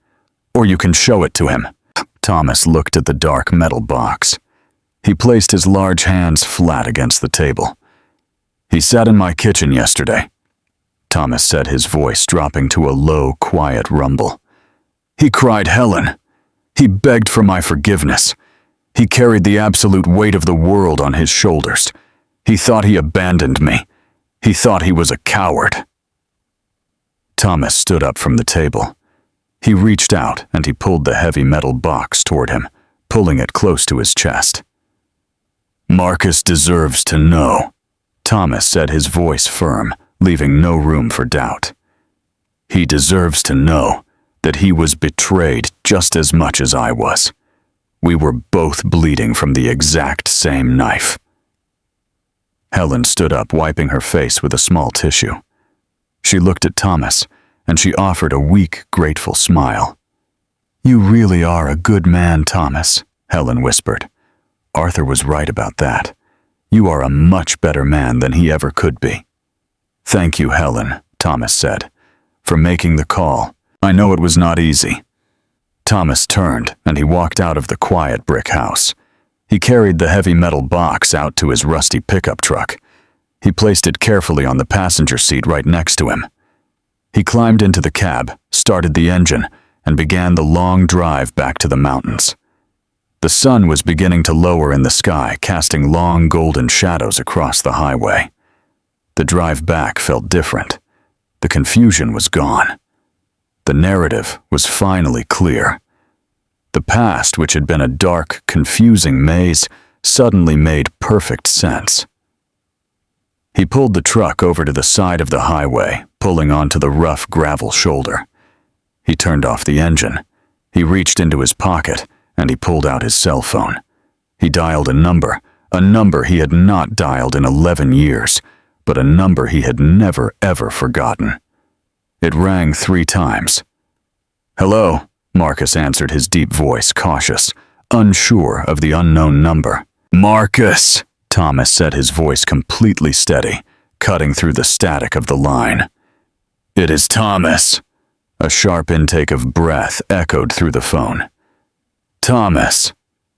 S1: Or you can show it to him. Thomas looked at the dark metal box. He placed his large hands flat against the table. He sat in my kitchen yesterday, Thomas said, his voice dropping to a low, quiet rumble. He cried, Helen. He begged for my forgiveness. He carried the absolute weight of the world on his shoulders. He thought he abandoned me. He thought he was a coward. Thomas stood up from the table. He reached out and he pulled the heavy metal box toward him, pulling it close to his chest. Marcus deserves to know, Thomas said, his voice firm, leaving no room for doubt. He deserves to know that he was betrayed just as much as I was. We were both bleeding from the exact same knife. Helen stood up, wiping her face with a small tissue. She looked at Thomas, and she offered a weak, grateful smile. You really are a good man, Thomas, Helen whispered. Arthur was right about that. You are a much better man than he ever could be. Thank you, Helen, Thomas said, for making the call. I know it was not easy. Thomas turned and he walked out of the quiet brick house. He carried the heavy metal box out to his rusty pickup truck. He placed it carefully on the passenger seat right next to him. He climbed into the cab, started the engine, and began the long drive back to the mountains. The sun was beginning to lower in the sky, casting long golden shadows across the highway. The drive back felt different. The confusion was gone. The narrative was finally clear. The past, which had been a dark, confusing maze, suddenly made perfect sense. He pulled the truck over to the side of the highway, pulling onto the rough gravel shoulder. He turned off the engine. He reached into his pocket, and he pulled out his cell phone. He dialed a number he had not dialed in 11 years, but a number he had never ever forgotten. It rang 3 times. "Hello," Marcus answered, his deep voice cautious, unsure of the unknown number. "Marcus," Thomas said, his voice completely steady, cutting through the static of the line. "It is Thomas." A sharp intake of breath echoed through the phone. "Thomas,"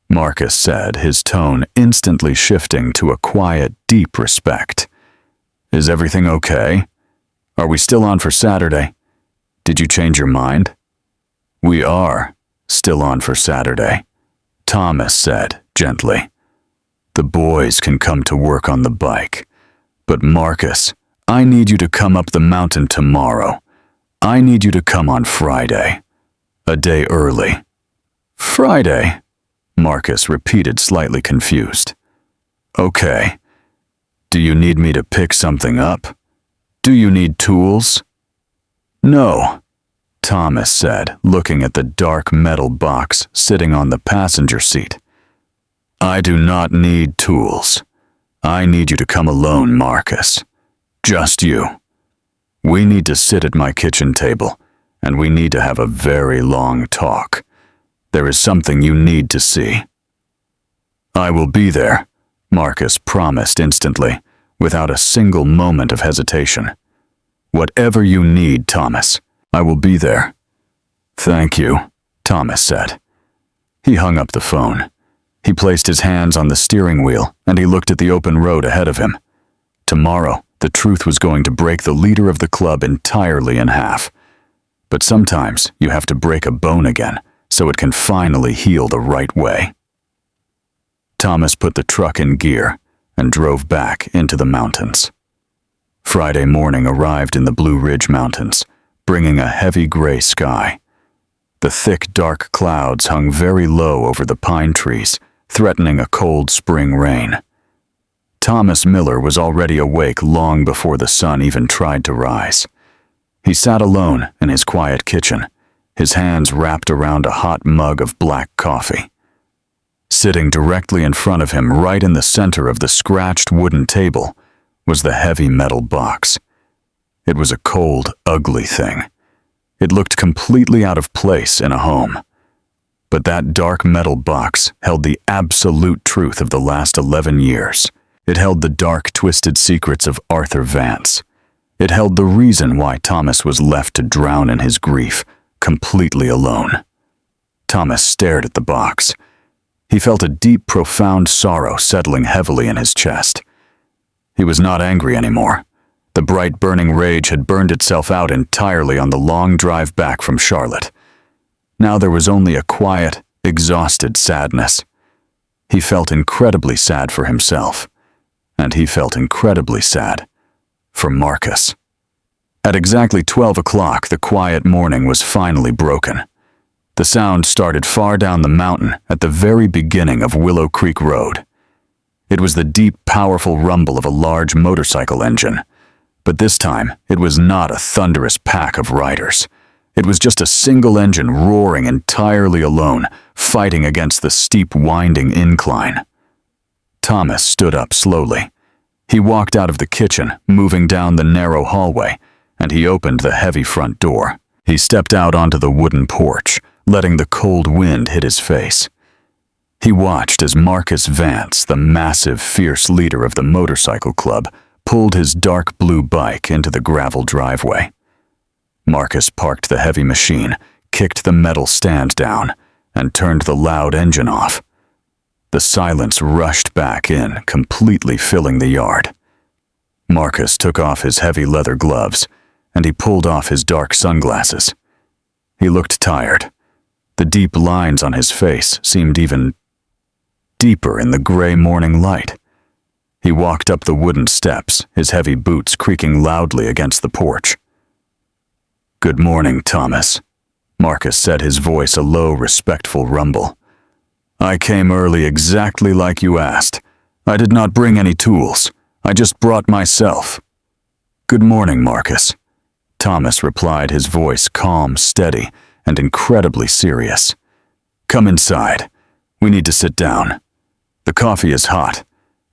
S1: Marcus said, his tone instantly shifting to a quiet, deep respect. "Is everything okay? Are we still on for Saturday? Did you change your mind?" "We are still on for Saturday," Thomas said gently. "The boys can come to work on the bike. But Marcus, I need you to come up the mountain tomorrow. I need you to come on Friday. A day early." "Friday?" Marcus repeated, slightly confused. "Okay. Do you need me to pick something up? Do you need tools?" "No," Thomas said, looking at the dark metal box sitting on the passenger seat. "I do not need tools. I need you to come alone, Marcus. Just you. We need to sit at my kitchen table, and we need to have a very long talk. There is something you need to see." "I will be there," Marcus promised instantly, without a single moment of hesitation. "Whatever you need, Thomas, I will be there." "Thank you," Thomas said. He hung up the phone. He placed his hands on the steering wheel, and he looked at the open road ahead of him. Tomorrow, the truth was going to break the leader of the club entirely in half. But sometimes you have to break a bone again, so it can finally heal the right way. Thomas put the truck in gear and drove back into the mountains. Friday morning arrived in the Blue Ridge Mountains, bringing a heavy gray sky. The thick, dark clouds hung very low over the pine trees, threatening a cold spring rain. Thomas Miller was already awake long before the sun even tried to rise. He sat alone in his quiet kitchen, his hands wrapped around a hot mug of black coffee. Sitting directly in front of him, right in the center of the scratched wooden table, was the heavy metal box. It was a cold, ugly thing. It looked completely out of place in a home. But that dark metal box held the absolute truth of the last 11 years. It held the dark, twisted secrets of Arthur Vance. It held the reason why Thomas was left to drown in his grief, completely alone. Thomas stared at the box. He felt a deep, profound sorrow settling heavily in his chest. He was not angry anymore. The bright, burning rage had burned itself out entirely on the long drive back from Charlotte. Now there was only a quiet, exhausted sadness. He felt incredibly sad for himself, and he felt incredibly sad for Marcus. At exactly 12 o'clock, the quiet morning was finally broken. The sound started far down the mountain at the very beginning of Willow Creek Road. It was the deep, powerful rumble of a large motorcycle engine. But this time, it was not a thunderous pack of riders. It was just a single engine roaring entirely alone, fighting against the steep, winding incline. Thomas stood up slowly. He walked out of the kitchen, moving down the narrow hallway, and he opened the heavy front door. He stepped out onto the wooden porch, letting the cold wind hit his face. He watched as Marcus Vance, the massive, fierce leader of the motorcycle club, pulled his dark blue bike into the gravel driveway. Marcus parked the heavy machine, kicked the metal stand down, and turned the loud engine off. The silence rushed back in, completely filling the yard. Marcus took off his heavy leather gloves, and he pulled off his dark sunglasses. He looked tired. The deep lines on his face seemed even deeper in the gray morning light. He walked up the wooden steps, his heavy boots creaking loudly against the porch. "Good morning, Thomas," Marcus said, his voice a low, respectful rumble. "I came early exactly like you asked. I did not bring any tools. I just brought myself." "Good morning, Marcus," Thomas replied, his voice calm, steady, and incredibly serious. "Come inside. We need to sit down. The coffee is hot,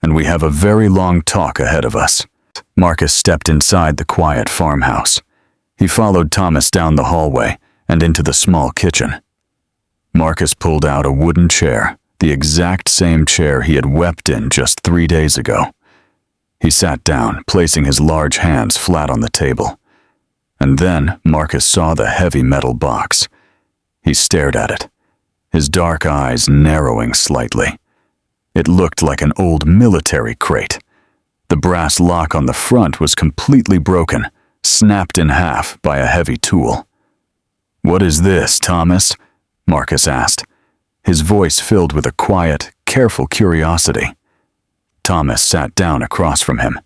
S1: and we have a very long talk ahead of us." Marcus stepped inside the quiet farmhouse. He followed Thomas down the hallway and into the small kitchen. Marcus pulled out a wooden chair, the exact same chair he had wept in just 3 days ago. He sat down, placing his large hands flat on the table. And then Marcus saw the heavy metal box. He stared at it, his dark eyes narrowing slightly. It looked like an old military crate. The brass lock on the front was completely broken, snapped in half by a heavy tool. "What is this, Thomas?" Marcus asked, his voice filled with a quiet, careful curiosity. Thomas sat down across from him.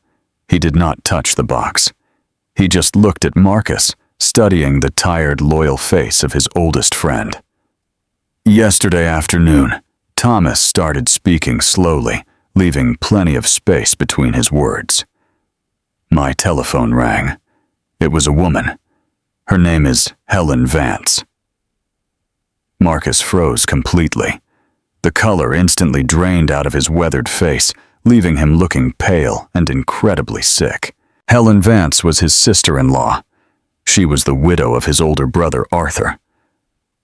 S1: He did not touch the box. He just looked at Marcus, studying the tired, loyal face of his oldest friend. Yesterday afternoon, Thomas started speaking slowly, leaving plenty of space between his words. My telephone rang. It was a woman. Her name is Helen Vance. Marcus froze completely. The color instantly drained out of his weathered face, leaving him looking pale and incredibly sick. Helen Vance was his sister-in-law. She was the widow of his older brother, Arthur.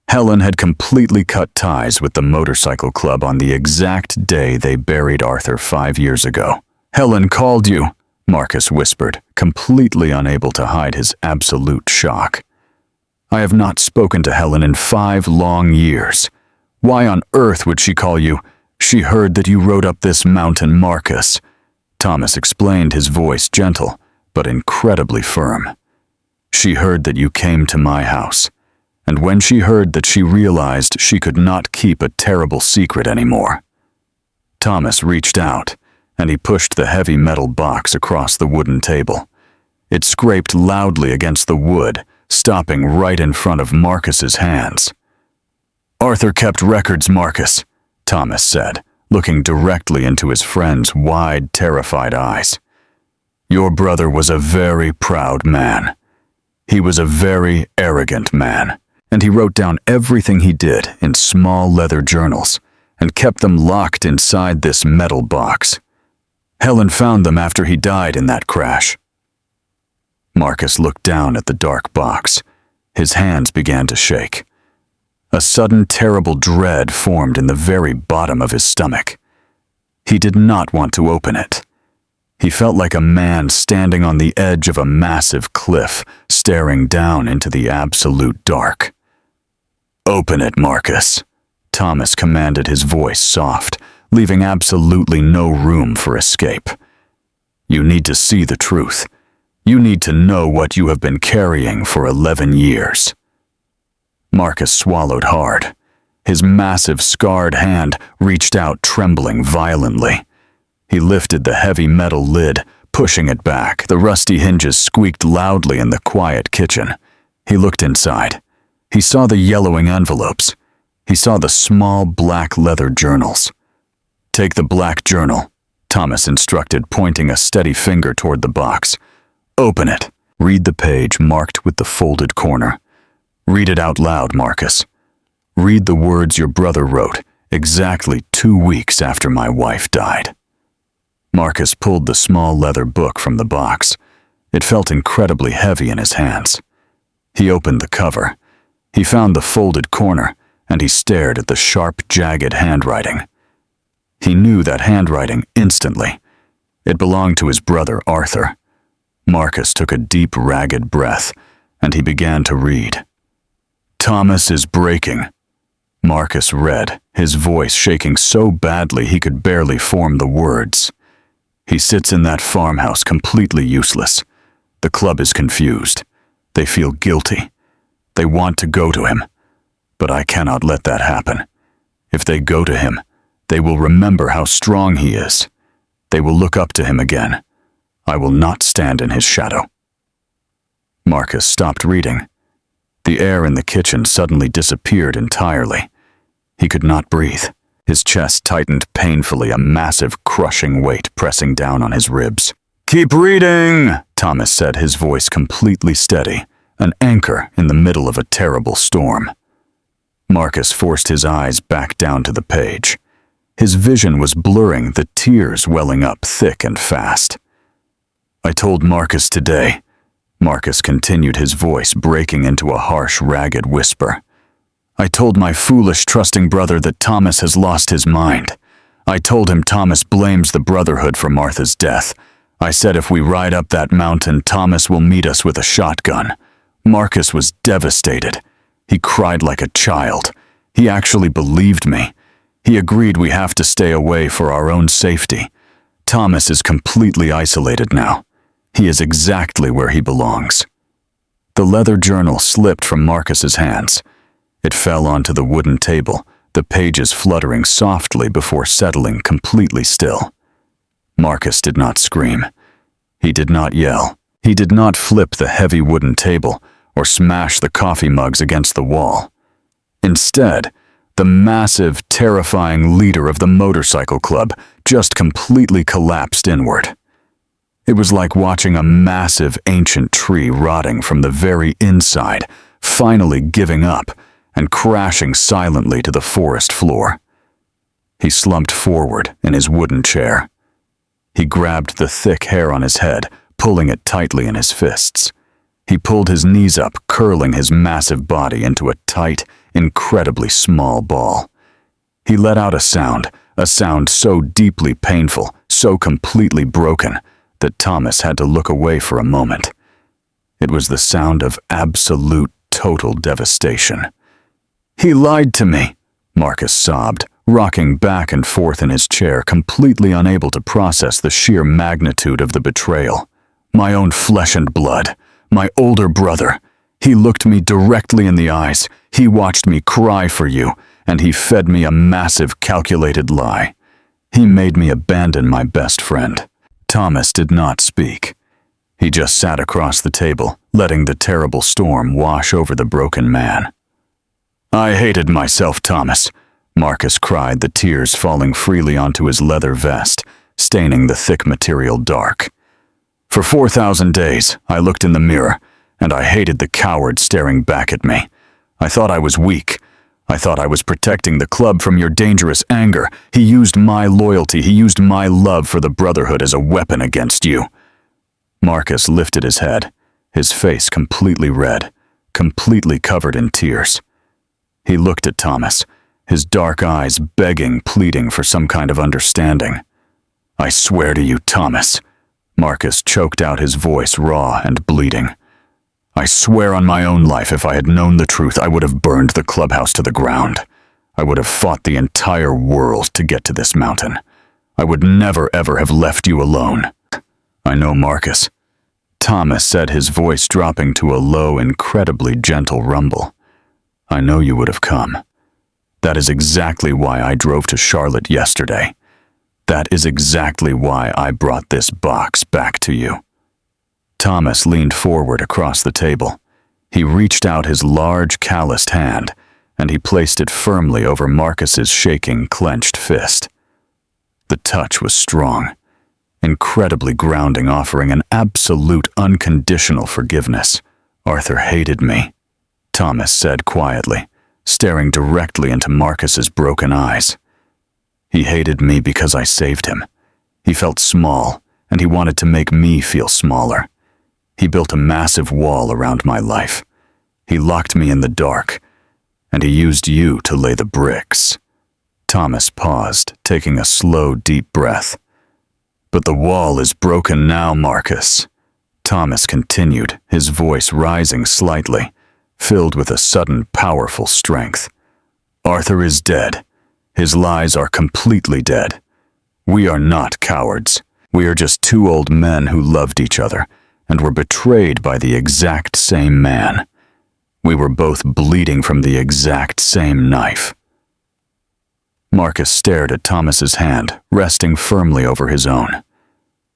S1: Helen had completely cut ties with the motorcycle club on the exact day they buried Arthur 5 years ago. "Helen called you," Marcus whispered, completely unable to hide his absolute shock. "I have not spoken to Helen in 5 long years. Why on earth would she call you? She heard that you rode up this mountain, Marcus." Thomas explained, his voice gentle, but incredibly firm. "She heard that you came to my house. And when she heard that, she realized she could not keep a terrible secret anymore." Thomas reached out, and he pushed the heavy metal box across the wooden table. It scraped loudly against the wood, stopping right in front of Marcus's hands. "Arthur kept records, Marcus," Thomas said, looking directly into his friend's wide, terrified eyes. "Your brother was a very proud man. He was a very arrogant man. And he wrote down everything he did in small leather journals and kept them locked inside this metal box. Helen found them after he died in that crash." Marcus looked down at the dark box. His hands began to shake. A sudden terrible dread formed in the very bottom of his stomach. He did not want to open it. He felt like a man standing on the edge of a massive cliff, staring down into the absolute dark. "Open it, Marcus," Thomas commanded, his voice soft, leaving absolutely no room for escape. "You need to see the truth. You need to know what you have been carrying for 11 years. Marcus swallowed hard. His massive, scarred hand reached out, trembling violently. He lifted the heavy metal lid, pushing it back. The rusty hinges squeaked loudly in the quiet kitchen. He looked inside. He saw the yellowing envelopes. He saw the small black leather journals. "Take the black journal," Thomas instructed, pointing a steady finger toward the box. "Open it. Read the page marked with the folded corner. Read it out loud, Marcus. Read the words your brother wrote exactly 2 weeks after my wife died." Marcus pulled the small leather book from the box. It felt incredibly heavy in his hands. He opened the cover. He found the folded corner, and he stared at the sharp, jagged handwriting. He knew that handwriting instantly. It belonged to his brother, Arthur. Marcus took a deep, ragged breath, and he began to read. "Thomas is breaking." Marcus read, his voice shaking so badly he could barely form the words. "He sits in that farmhouse completely useless. The club is confused. They feel guilty. They want to go to him. But I cannot let that happen. If they go to him, they will remember how strong he is. They will look up to him again. I will not stand in his shadow." Marcus stopped reading. The air in the kitchen suddenly disappeared entirely. He could not breathe. His chest tightened painfully, a massive, crushing weight pressing down on his ribs. "Keep reading," Thomas said, his voice completely steady. an anchor in the middle of a terrible storm. Marcus forced his eyes back down to the page. His vision was blurring, the tears welling up thick and fast. "I told Marcus today," Marcus continued, his voice breaking into a harsh, ragged whisper. "I told my foolish, trusting brother that Thomas has lost his mind. I told him Thomas blames the Brotherhood for Martha's death. I said if we ride up that mountain, Thomas will meet us with a shotgun." Marcus was devastated. He cried like a child. He actually believed me. He agreed we have to stay away for our own safety. Thomas is completely isolated now. He is exactly where he belongs. The leather journal slipped from Marcus's hands. It fell onto the wooden table, the pages fluttering softly before settling completely still. Marcus did not scream. He did not yell. He did not flip the heavy wooden table or smash the coffee mugs against the wall. Instead, the massive, terrifying leader of the motorcycle club just completely collapsed inward. It was like watching a massive, ancient tree rotting from the very inside, finally giving up and crashing silently to the forest floor. He slumped forward in his wooden chair. He grabbed the thick hair on his head, pulling it tightly in his fists. He pulled his knees up, curling his massive body into a tight, incredibly small ball. He let out a sound so deeply painful, so completely broken, that Thomas had to look away for a moment. It was the sound of absolute, total devastation. "He lied to me," Marcus sobbed, rocking back and forth in his chair, completely unable to process the sheer magnitude of the betrayal. "My own flesh and blood. My older brother. He looked me directly in the eyes. He watched me cry for you, and he fed me a massive, calculated lie. He made me abandon my best friend." Thomas did not speak. He just sat across the table, letting the terrible storm wash over the broken man. "I hated myself, Thomas," Marcus cried, the tears falling freely onto his leather vest, staining the thick material dark. "For 4,000 days, I looked in the mirror, and I hated the coward staring back at me. I thought I was weak. I thought I was protecting the club from your dangerous anger. He used my loyalty, he used my love for the Brotherhood as a weapon against you." Marcus lifted his head, his face completely red, completely covered in tears. He looked at Thomas, his dark eyes begging, pleading for some kind of understanding. "I swear to you, Thomas," Marcus choked out, his voice raw and bleeding. "I swear on my own life, if I had known the truth, I would have burned the clubhouse to the ground. I would have fought the entire world to get to this mountain. I would never ever have left you alone." "I know, Marcus," Thomas said, his voice dropping to a low, incredibly gentle rumble. "I know you would have come. That is exactly why I drove to Charlotte yesterday. That is exactly why I brought this box back to you." Thomas leaned forward across the table. He reached out his large, calloused hand, and he placed it firmly over Marcus's shaking, clenched fist. The touch was strong, incredibly grounding, offering an absolute, unconditional forgiveness. "Arthur hated me," Thomas said quietly, staring directly into Marcus's broken eyes. "He hated me because I saved him. He felt small, and he wanted to make me feel smaller. He built a massive wall around my life. He locked me in the dark, and he used you to lay the bricks." Thomas paused, taking a slow, deep breath. "But the wall is broken now, Marcus," Thomas continued, his voice rising slightly, filled with a sudden, powerful strength. "Arthur is dead. His lies are completely dead. We are not cowards. We are just two old men who loved each other and were betrayed by the exact same man. We were both bleeding from the exact same knife." Marcus stared at Thomas's hand, resting firmly over his own.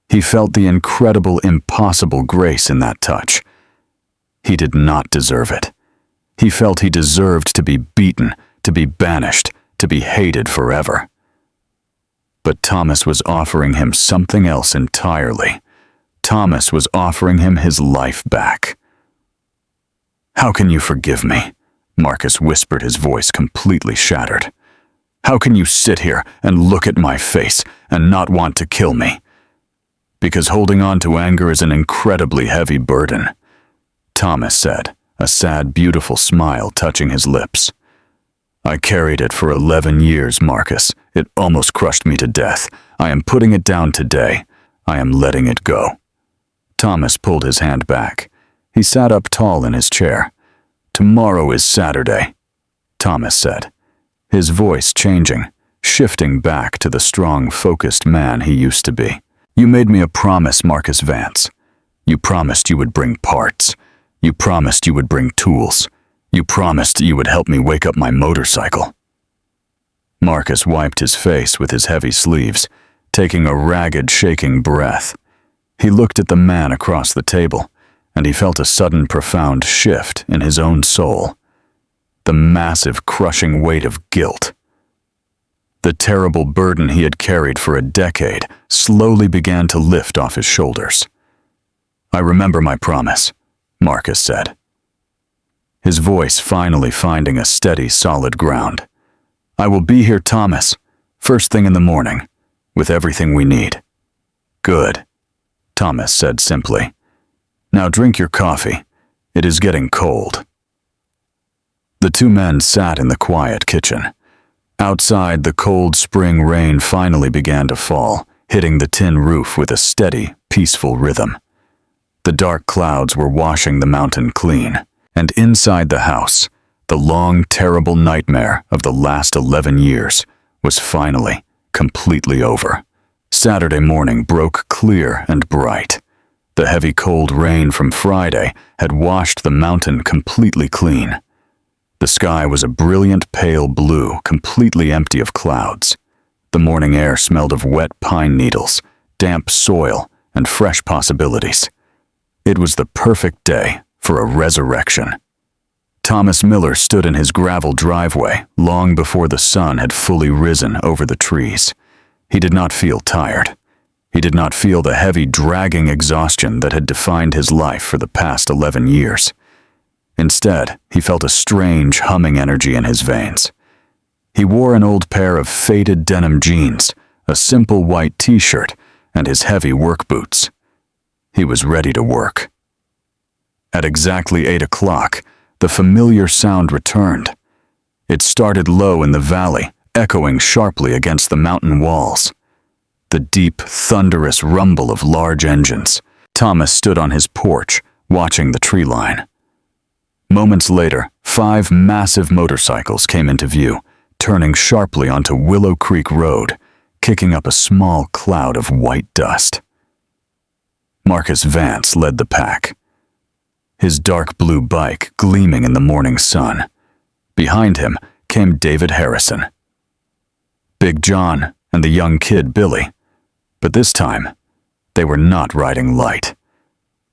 S1: He felt the incredible, impossible grace in that touch. He did not deserve it. He felt he deserved to be beaten, to be banished, to be hated forever. But Thomas was offering him something else entirely. Thomas was offering him his life back. "How can you forgive me?" Marcus whispered, his voice completely shattered. "How can you sit here and look at my face and not want to kill me?" "Because holding on to anger is an incredibly heavy burden," Thomas said, a sad, beautiful smile touching his lips. "I carried it for 11 years, Marcus. It almost crushed me to death. I am putting it down today. I am letting it go." Thomas pulled his hand back. He sat up tall in his chair. "Tomorrow is Saturday," Thomas said, his voice changing, shifting back to the strong, focused man he used to be. "You made me a promise, Marcus Vance. You promised you would bring parts. You promised you would bring tools. You promised you would help me wake up my motorcycle." Marcus wiped his face with his heavy sleeves, taking a ragged, shaking breath. He looked at the man across the table, and he felt a sudden, profound shift in his own soul. The massive, crushing weight of guilt. The terrible burden he had carried for a decade slowly began to lift off his shoulders. "I remember my promise," Marcus said, his voice finally finding a steady, solid ground. "I will be here, Thomas, first thing in the morning, with everything we need." "Good," Thomas said simply. "Now drink your coffee. It is getting cold." The two men sat in the quiet kitchen. Outside, the cold spring rain finally began to fall, hitting the tin roof with a steady, peaceful rhythm. The dark clouds were washing the mountain clean, and inside the house, the long, terrible nightmare of the last 11 years was finally, completely over. Saturday morning broke clear and bright. The heavy cold rain from Friday had washed the mountain completely clean. The sky was a brilliant pale blue, completely empty of clouds. The morning air smelled of wet pine needles, damp soil, and fresh possibilities. It was the perfect day for a resurrection. Thomas Miller stood in his gravel driveway long before the sun had fully risen over the trees. He did not feel tired. He did not feel the heavy, dragging exhaustion that had defined his life for the past 11 years. Instead, he felt a strange, humming energy in his veins. He wore an old pair of faded denim jeans, a simple white t-shirt, and his heavy work boots. He was ready to work. At exactly 8 o'clock, the familiar sound returned. It started low in the valley, echoing sharply against the mountain walls. The deep, thunderous rumble of large engines. Thomas stood on his porch, watching the tree line. Moments later, 5 massive motorcycles came into view, turning sharply onto Willow Creek Road, kicking up a small cloud of white dust. Marcus Vance led the pack, his dark blue bike gleaming in the morning sun. Behind him came David Harrison, Big John, and the young kid Billy. But this time, they were not riding light.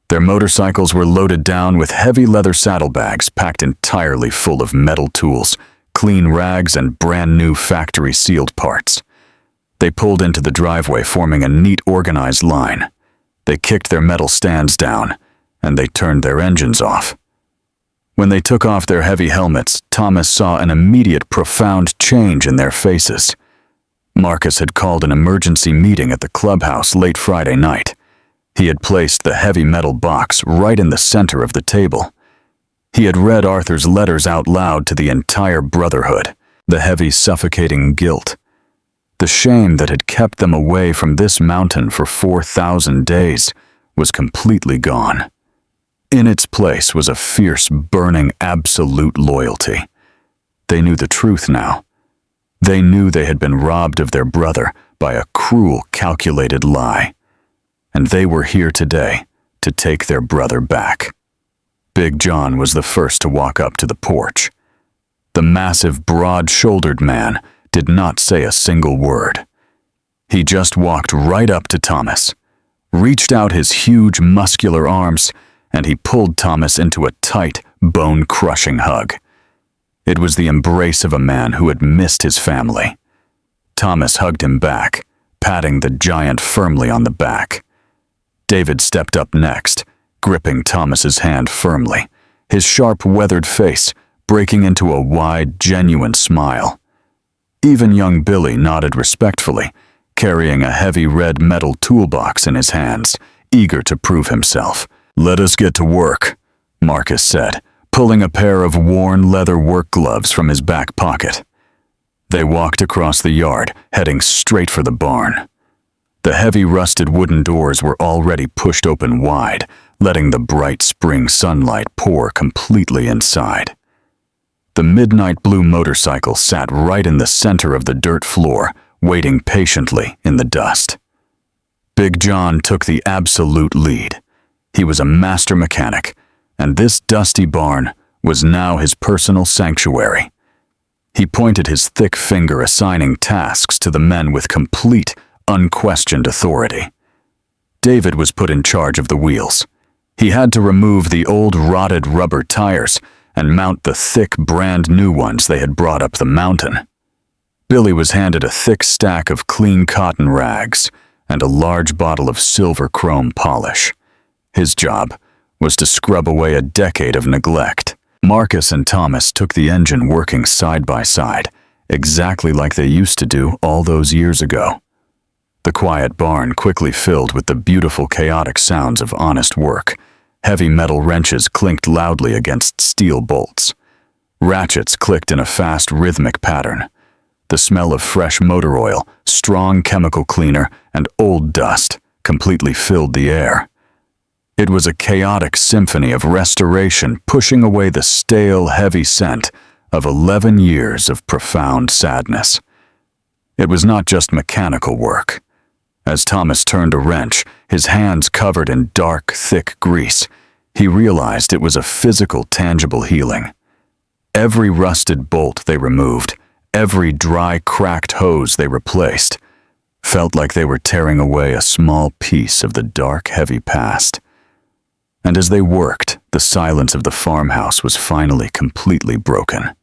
S1: Their motorcycles were loaded down with heavy leather saddlebags packed entirely full of metal tools, clean rags, and brand new factory-sealed parts. They pulled into the driveway, forming a neat, organized line. They kicked their metal stands down, and they turned their engines off. When they took off their heavy helmets, Thomas saw an immediate, profound change in their faces. Marcus had called an emergency meeting at the clubhouse late Friday night. He had placed the heavy metal box right in the center of the table. He had read Arthur's letters out loud to the entire Brotherhood, the heavy, suffocating guilt. The shame that had kept them away from this mountain for 4,000 days was completely gone. In its place was a fierce, burning, absolute loyalty. They knew the truth now. They knew they had been robbed of their brother by a cruel, calculated lie. And they were here today to take their brother back. Big John was the first to walk up to the porch. The massive, broad-shouldered man did not say a single word. He just walked right up to Thomas, reached out his huge, muscular arms, and he pulled Thomas into a tight, bone-crushing hug. It was the embrace of a man who had missed his family. Thomas hugged him back, patting the giant firmly on the back. David stepped up next, gripping Thomas's hand firmly, his sharp, weathered face breaking into a wide, genuine smile. Even young Billy nodded respectfully, carrying a heavy red metal toolbox in his hands, eager to prove himself. "Let us get to work," Marcus said, pulling a pair of worn leather work gloves from his back pocket. They walked across the yard, heading straight for the barn. The heavy rusted wooden doors were already pushed open wide, letting the bright spring sunlight pour completely inside. The midnight blue motorcycle sat right in the center of the dirt floor, waiting patiently in the dust. Big John took the absolute lead. He was a master mechanic, and this dusty barn was now his personal sanctuary. He pointed his thick finger, assigning tasks to the men with complete, unquestioned authority. David was put in charge of the wheels. He had to remove the old rotted rubber tires and mount the thick, brand new ones they had brought up the mountain. Billy was handed a thick stack of clean cotton rags and a large bottle of silver chrome polish. His job was to scrub away a decade of neglect. Marcus and Thomas took the engine working side by side, exactly like they used to do all those years ago. The quiet barn quickly filled with the beautiful, chaotic sounds of honest work. Heavy metal wrenches clinked loudly against steel bolts. Ratchets clicked in a fast, rhythmic pattern. The smell of fresh motor oil, strong chemical cleaner, and old dust completely filled the air. It was a chaotic symphony of restoration, pushing away the stale, heavy scent of 11 years of profound sadness. It was not just mechanical work. As Thomas turned a wrench, his hands covered in dark, thick grease, he realized it was a physical, tangible healing. Every rusted bolt they removed, every dry, cracked hose they replaced, felt like they were tearing away a small piece of the dark, heavy past. And as they worked, the silence of the farmhouse was finally completely broken.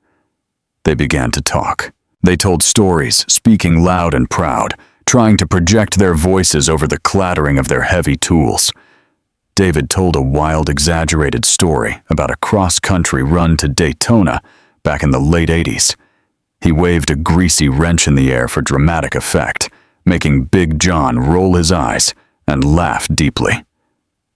S1: They began to talk. They told stories, speaking loud and proud, trying to project their voices over the clattering of their heavy tools. David told a wild, exaggerated story about a cross-country run to Daytona back in the late 80s. He waved a greasy wrench in the air for dramatic effect, making Big John roll his eyes and laugh deeply.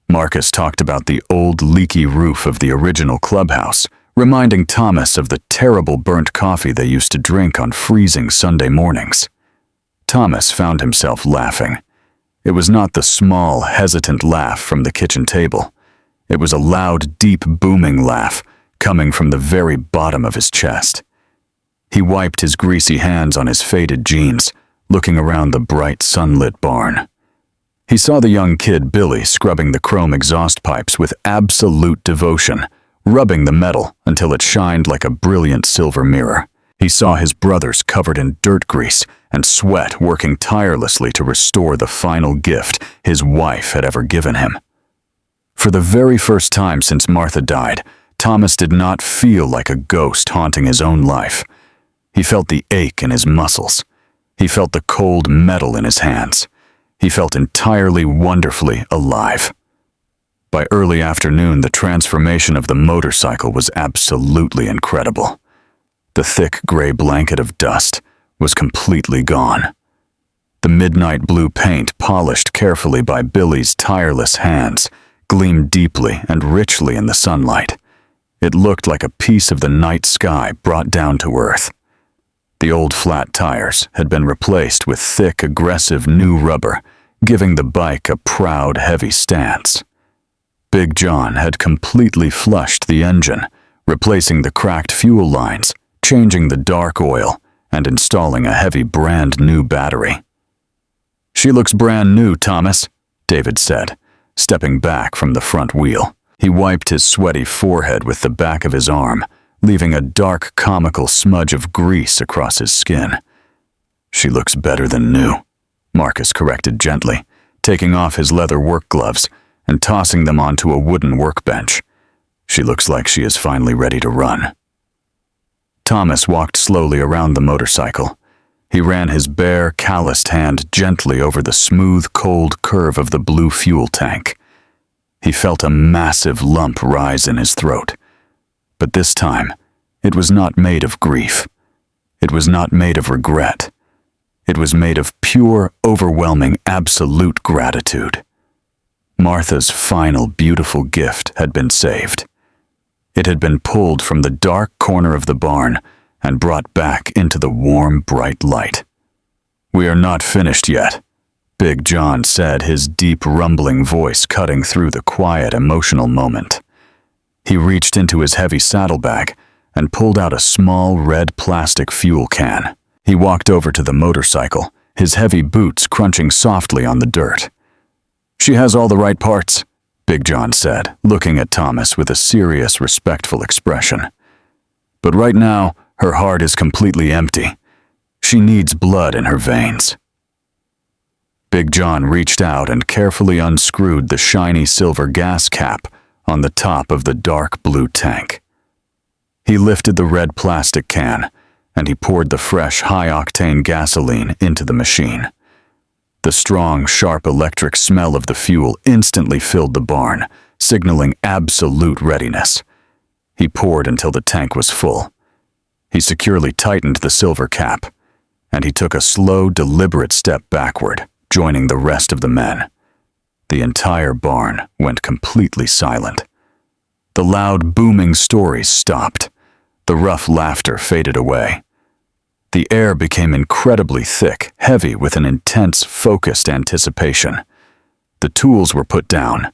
S1: Marcus talked about the old, leaky roof of the original clubhouse, reminding Thomas of the terrible burnt coffee they used to drink on freezing Sunday mornings. Thomas found himself laughing. It was not the small, hesitant laugh from the kitchen table. It was a loud, deep, booming laugh coming from the very bottom of his chest. He wiped his greasy hands on his faded jeans, looking around the bright, sunlit barn. He saw the young kid Billy scrubbing the chrome exhaust pipes with absolute devotion, rubbing the metal until it shined like a brilliant silver mirror. He saw his brothers covered in dirt grease and sweat working tirelessly to restore the final gift his wife had ever given him. For the very first time since Martha died, Thomas did not feel like a ghost haunting his own life. He felt the ache in his muscles. He felt the cold metal in his hands. He felt entirely wonderfully alive. By early afternoon, the transformation of the motorcycle was absolutely incredible. The thick gray blanket of dust was completely gone. The midnight blue paint, polished carefully by Billy's tireless hands, gleamed deeply and richly in the sunlight. It looked like a piece of the night sky brought down to earth. The old flat tires had been replaced with thick, aggressive new rubber, giving the bike a proud, heavy stance. Big John had completely flushed the engine, replacing the cracked fuel lines, changing the dark oil, and installing a heavy brand new battery. "She looks brand new, Thomas," David said, stepping back from the front wheel. He wiped his sweaty forehead with the back of his arm, leaving a dark, comical smudge of grease across his skin. "She looks better than new," Marcus corrected gently, taking off his leather work gloves and tossing them onto a wooden workbench. "She looks like she is finally ready to run." Thomas walked slowly around the motorcycle. He ran his bare, calloused hand gently over the smooth, cold curve of the blue fuel tank. He felt a massive lump rise in his throat, But this time, it was not made of grief. It was not made of regret. It was made of pure, overwhelming, absolute gratitude. Martha's final beautiful gift had been saved. It had been pulled from the dark corner of the barn and brought back into the warm, bright light. "We are not finished yet," Big John said, his deep, rumbling voice cutting through the quiet, emotional moment. He reached into his heavy saddlebag and pulled out a small red plastic fuel can. He walked over to the motorcycle, his heavy boots crunching softly on the dirt. "She has all the right parts," Big John said, looking at Thomas with a serious, respectful expression. "But right now, her heart is completely empty. She needs blood in her veins." Big John reached out and carefully unscrewed the shiny silver gas cap on the top of the dark blue tank. He lifted the red plastic can, and he poured the fresh, high-octane gasoline into the machine. The strong, sharp electric smell of the fuel instantly filled the barn, signaling absolute readiness. He poured until the tank was full. He securely tightened the silver cap, and he took a slow, deliberate step backward, joining the rest of the men. The entire barn went completely silent. The loud, booming stories stopped. The rough laughter faded away. The air became incredibly thick, heavy with an intense, focused anticipation. The tools were put down.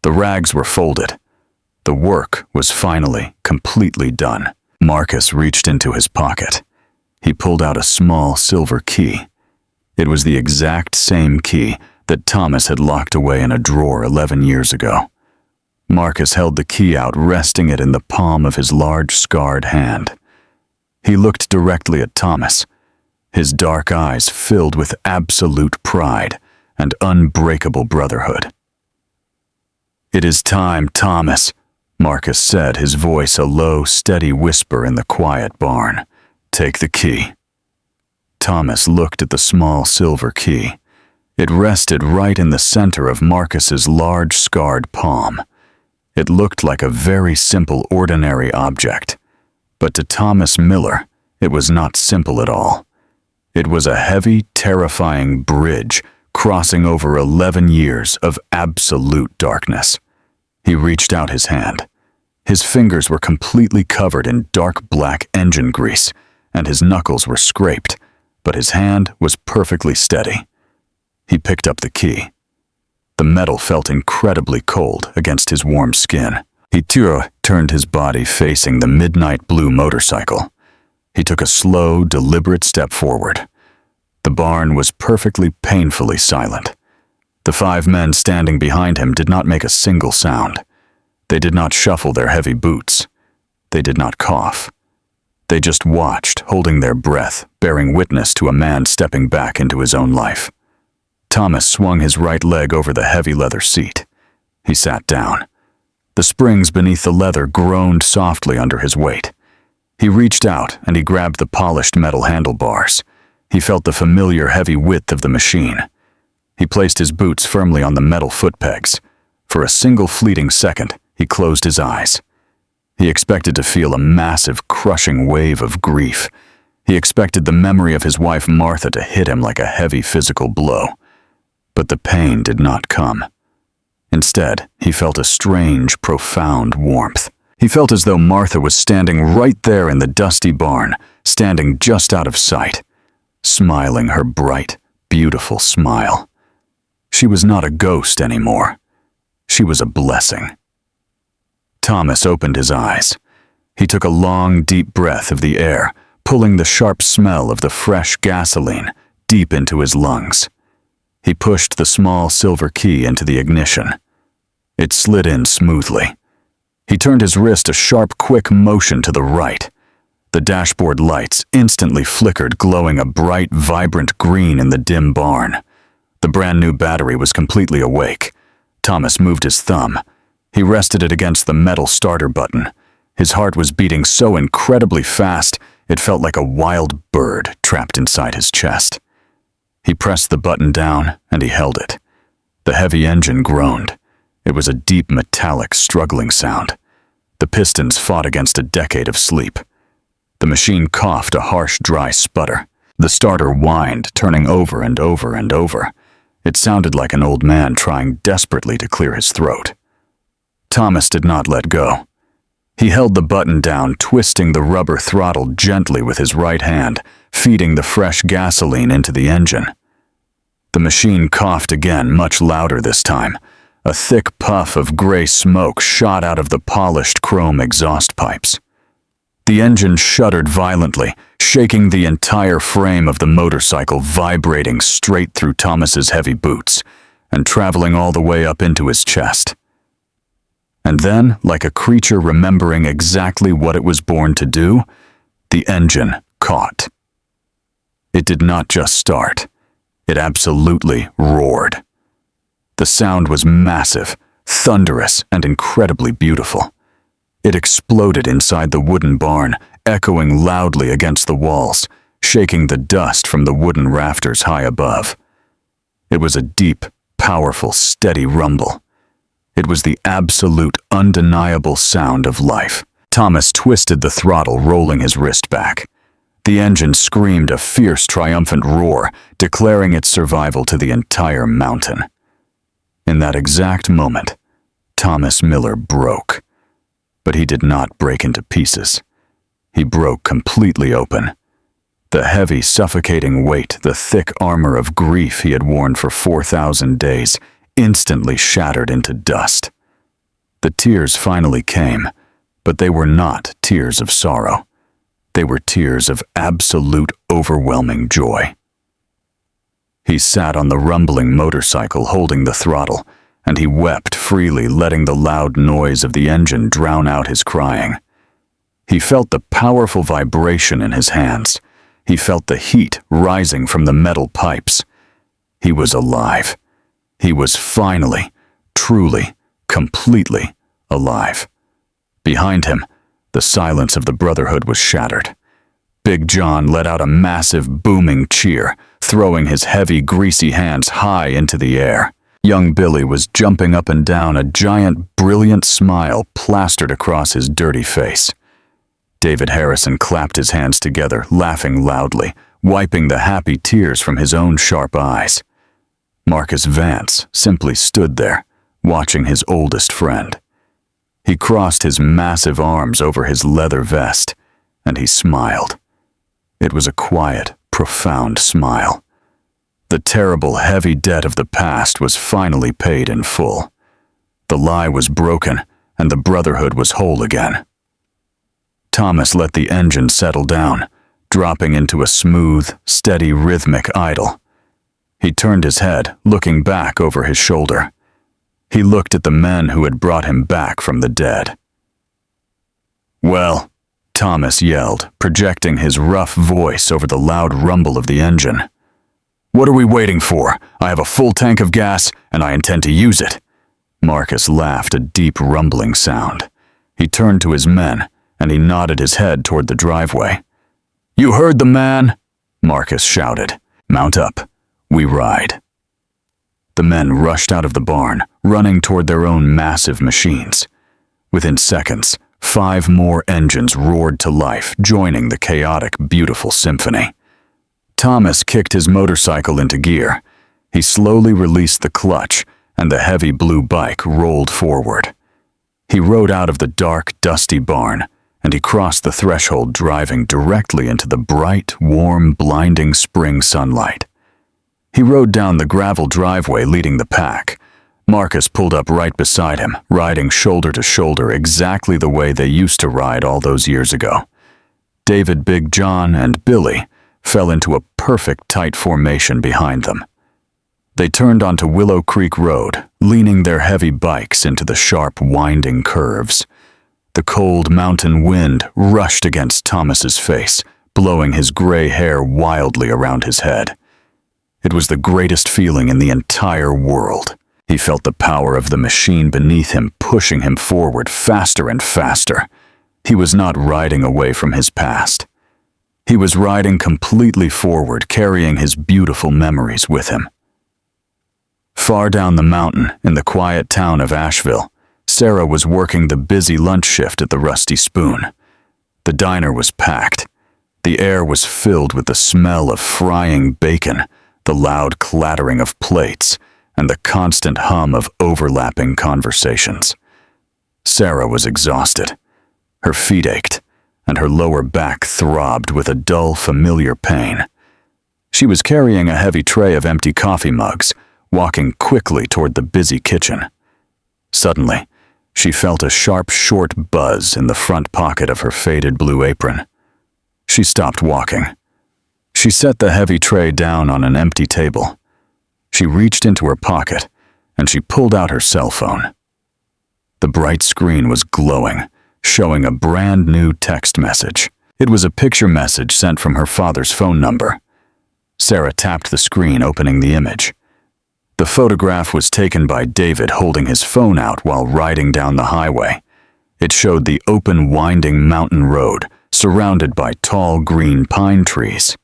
S1: The rags were folded. The work was finally completely done. Marcus reached into his pocket. He pulled out a small silver key. It was the exact same key that Thomas had locked away in a drawer 11 years ago. Marcus held the key out, resting it in the palm of his large, scarred hand. He looked directly at Thomas, his dark eyes filled with absolute pride and unbreakable brotherhood. "It is time, Thomas," Marcus said, his voice a low, steady whisper in the quiet barn. "Take the key." Thomas looked at the small silver key. It rested right in the center of Marcus's large, scarred palm. It looked like a very simple, ordinary object. But to Thomas Miller, it was not simple at all. It was a heavy, terrifying bridge crossing over 11 years of absolute darkness. He reached out his hand. His fingers were completely covered in dark black engine grease, and his knuckles were scraped, but his hand was perfectly steady. He picked up the key. The metal felt incredibly cold against his warm skin. He turned his body facing the midnight blue motorcycle. He took a slow, deliberate step forward. The barn was perfectly, painfully silent. The 5 men standing behind him did not make a single sound. They did not shuffle their heavy boots. They did not cough. They just watched, holding their breath, bearing witness to a man stepping back into his own life. Thomas swung his right leg over the heavy leather seat. He sat down. The springs beneath the leather groaned softly under his weight. He reached out and he grabbed the polished metal handlebars. He felt the familiar heavy width of the machine. He placed his boots firmly on the metal foot pegs. For a single fleeting second, he closed his eyes. He expected to feel a massive, crushing wave of grief. He expected the memory of his wife Martha to hit him like a heavy physical blow. But the pain did not come. Instead, he felt a strange, profound warmth. He felt as though Martha was standing right there in the dusty barn, standing just out of sight, smiling her bright, beautiful smile. She was not a ghost anymore. She was a blessing. Thomas opened his eyes. He took a long, deep breath of the air, pulling the sharp smell of the fresh gasoline deep into his lungs. He pushed the small silver key into the ignition. It slid in smoothly. He turned his wrist a sharp, quick motion to the right. The dashboard lights instantly flickered, glowing a bright, vibrant green in the dim barn. The brand new battery was completely awake. Thomas moved his thumb. He rested it against the metal starter button. His heart was beating so incredibly fast, it felt like a wild bird trapped inside his chest. He pressed the button down, and he held it. The heavy engine groaned. It was a deep, metallic, struggling sound. The pistons fought against a decade of sleep. The machine coughed a harsh, dry sputter. The starter whined, turning over and over and over. It sounded like an old man trying desperately to clear his throat. Thomas did not let go. He held the button down, twisting the rubber throttle gently with his right hand, feeding the fresh gasoline into the engine. The machine coughed again, much louder this time. A thick puff of gray smoke shot out of the polished chrome exhaust pipes. The engine shuddered violently, shaking the entire frame of the motorcycle, vibrating straight through Thomas's heavy boots and traveling all the way up into his chest. And then, like a creature remembering exactly what it was born to do, the engine caught. It did not just start. It absolutely roared. The sound was massive, thunderous, and incredibly beautiful. It exploded inside the wooden barn, echoing loudly against the walls, shaking the dust from the wooden rafters high above. It was a deep, powerful, steady rumble. It was the absolute, undeniable sound of life. Thomas twisted the throttle, rolling his wrist back. The engine screamed a fierce, triumphant roar, declaring its survival to the entire mountain. In that exact moment, Thomas Miller broke. But he did not break into pieces. He broke completely open. The heavy, suffocating weight, the thick armor of grief he had worn for 4,000 days, instantly shattered into dust. The tears finally came, but they were not tears of sorrow. They were tears of absolute, overwhelming joy. He sat on the rumbling motorcycle holding the throttle, and he wept freely, letting the loud noise of the engine drown out his crying. He felt the powerful vibration in his hands. He felt the heat rising from the metal pipes. He was alive. He was finally, truly, completely alive. Behind him, the silence of the Brotherhood was shattered. Big John let out a massive, booming cheer, throwing his heavy, greasy hands high into the air. Young Billy was jumping up and down, a giant, brilliant smile plastered across his dirty face. David Harrison clapped his hands together, laughing loudly, wiping the happy tears from his own sharp eyes. Marcus Vance simply stood there, watching his oldest friend. He crossed his massive arms over his leather vest, and he smiled. It was a quiet, profound smile. The terrible, heavy debt of the past was finally paid in full. The lie was broken, and the Brotherhood was whole again. Thomas let the engine settle down, dropping into a smooth, steady, rhythmic idle. He turned his head, looking back over his shoulder. He looked at the men who had brought him back from the dead. "Well," Thomas yelled, projecting his rough voice over the loud rumble of the engine. "What are we waiting for? I have a full tank of gas, and I intend to use it." Marcus laughed a deep rumbling sound. He turned to his men, and he nodded his head toward the driveway. "You heard the man?" Marcus shouted. "Mount up. We ride." The men rushed out of the barn, running toward their own massive machines. Within seconds, 5 more engines roared to life, joining the chaotic, beautiful symphony. Thomas kicked his motorcycle into gear. He slowly released the clutch, and the heavy blue bike rolled forward. He rode out of the dark, dusty barn, and he crossed the threshold, driving directly into the bright, warm, blinding spring sunlight. He rode down the gravel driveway leading the pack. Marcus pulled up right beside him, riding shoulder to shoulder exactly the way they used to ride all those years ago. David, Big John, and Billy fell into a perfect tight formation behind them. They turned onto Willow Creek Road, leaning their heavy bikes into the sharp, winding curves. The cold mountain wind rushed against Thomas's face, blowing his gray hair wildly around his head. It was the greatest feeling in the entire world. He felt the power of the machine beneath him pushing him forward faster and faster. He was not riding away from his past. He was riding completely forward, carrying his beautiful memories with him. Far down the mountain, in the quiet town of Asheville, Sarah was working the busy lunch shift at the Rusty Spoon. The diner was packed. The air was filled with the smell of frying bacon, the loud clattering of plates, and the constant hum of overlapping conversations. Sarah was exhausted. Her feet ached, and her lower back throbbed with a dull, familiar pain. She was carrying a heavy tray of empty coffee mugs, walking quickly toward the busy kitchen. Suddenly, she felt a sharp, short buzz in the front pocket of her faded blue apron. She stopped walking. She set the heavy tray down on an empty table. She reached into her pocket, and she pulled out her cell phone. The bright screen was glowing, showing a brand new text message. It was a picture message sent from her father's phone number. Sarah tapped the screen, opening the image. The photograph was taken by David holding his phone out while riding down the highway. It showed the open, winding mountain road, surrounded by tall green pine trees.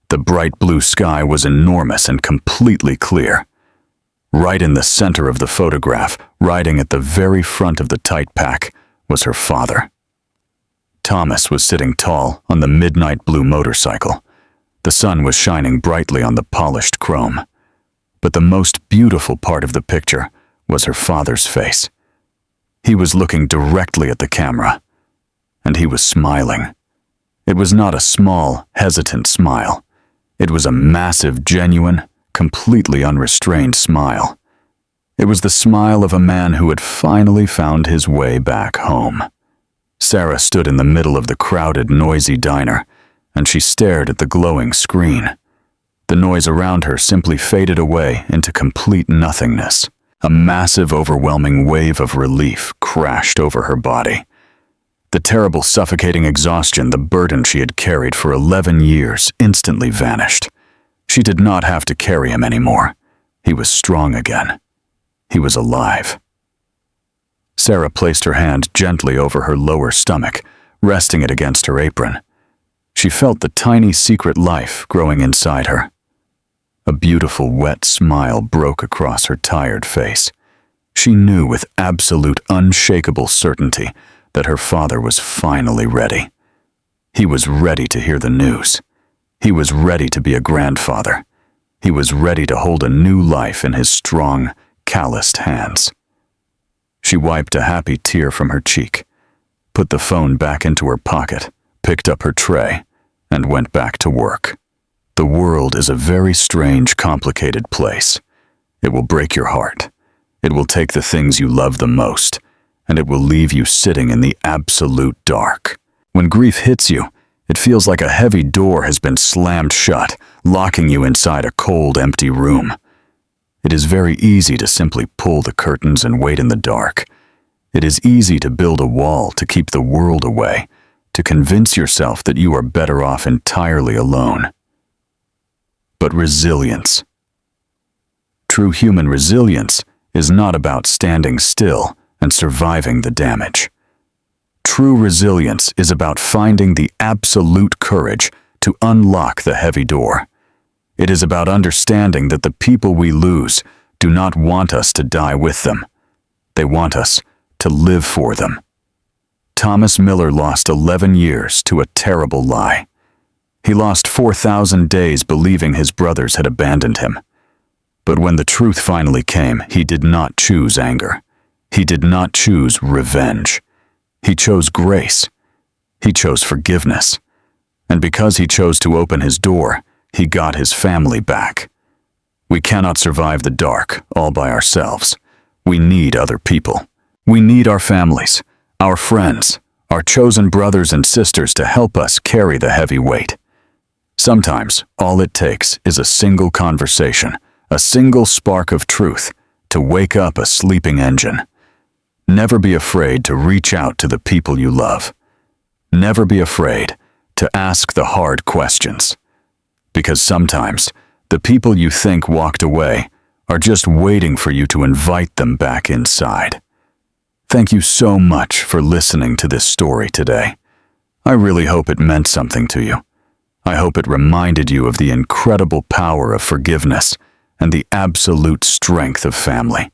S1: The bright blue sky was enormous and completely clear. Right in the center of the photograph, riding at the very front of the tight pack, was her father. Thomas was sitting tall on the midnight blue motorcycle. The sun was shining brightly on the polished chrome. But the most beautiful part of the picture was her father's face. He was looking directly at the camera, and he was smiling. It was not a small, hesitant smile. It was a massive, genuine, completely unrestrained smile. It was the smile of a man who had finally found his way back home. Sarah stood in the middle of the crowded, noisy diner, and she stared at the glowing screen. The noise around her simply faded away into complete nothingness. A massive, overwhelming wave of relief crashed over her body. The terrible, suffocating exhaustion, the burden she had carried for 11 years, instantly vanished. She did not have to carry him anymore. He was strong again. He was alive. Sarah placed her hand gently over her lower stomach, resting it against her apron. She felt the tiny secret life growing inside her. A beautiful, wet smile broke across her tired face. She knew with absolute, unshakable certainty that her father was finally ready. He was ready to hear the news. He was ready to be a grandfather. He was ready to hold a new life in his strong, calloused hands. She wiped a happy tear from her cheek, put the phone back into her pocket, picked up her tray, and went back to work. The world is a very strange, complicated place. It will break your heart. It will take the things you love the most, and it will leave you sitting in the absolute dark. When grief hits you, it feels like a heavy door has been slammed shut, locking you inside a cold, empty room. It is very easy to simply pull the curtains and wait in the dark. It is easy to build a wall to keep the world away, to convince yourself that you are better off entirely alone. But resilience. True human resilience is not about standing still and surviving the damage. True resilience is about finding the absolute courage to unlock the heavy door. It is about understanding that the people we lose do not want us to die with them. They want us to live for them. Thomas Miller lost 11 years to a terrible lie. He lost 4,000 days believing his brothers had abandoned him. But when the truth finally came, he did not choose anger. He did not choose revenge. He chose grace. He chose forgiveness. And because he chose to open his door, he got his family back. We cannot survive the dark all by ourselves. We need other people. We need our families, our friends, our chosen brothers and sisters to help us carry the heavy weight. Sometimes, all it takes is a single conversation, a single spark of truth to wake up a sleeping engine. Never be afraid to reach out to the people you love. Never be afraid to ask the hard questions. Because sometimes, the people you think walked away are just waiting for you to invite them back inside. Thank you so much for listening to this story today. I really hope it meant something to you. I hope it reminded you of the incredible power of forgiveness and the absolute strength of family.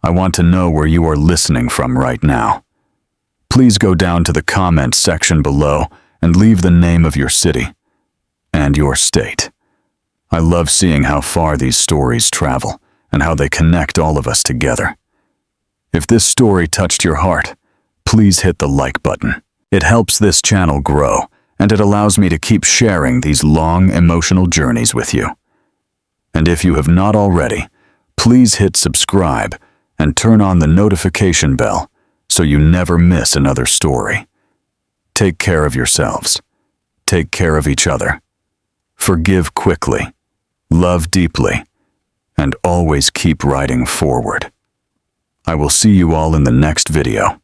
S1: I want to know where you are listening from right now. Please go down to the comments section below and leave the name of your city and your state. I love seeing how far these stories travel and how they connect all of us together. If this story touched your heart, please hit the like button. It helps this channel grow, and it allows me to keep sharing these long, emotional journeys with you. And if you have not already, please hit subscribe and turn on the notification bell so you never miss another story. Take care of yourselves. Take care of each other. Forgive quickly. Love deeply. And always keep writing forward. I will see you all in the next video.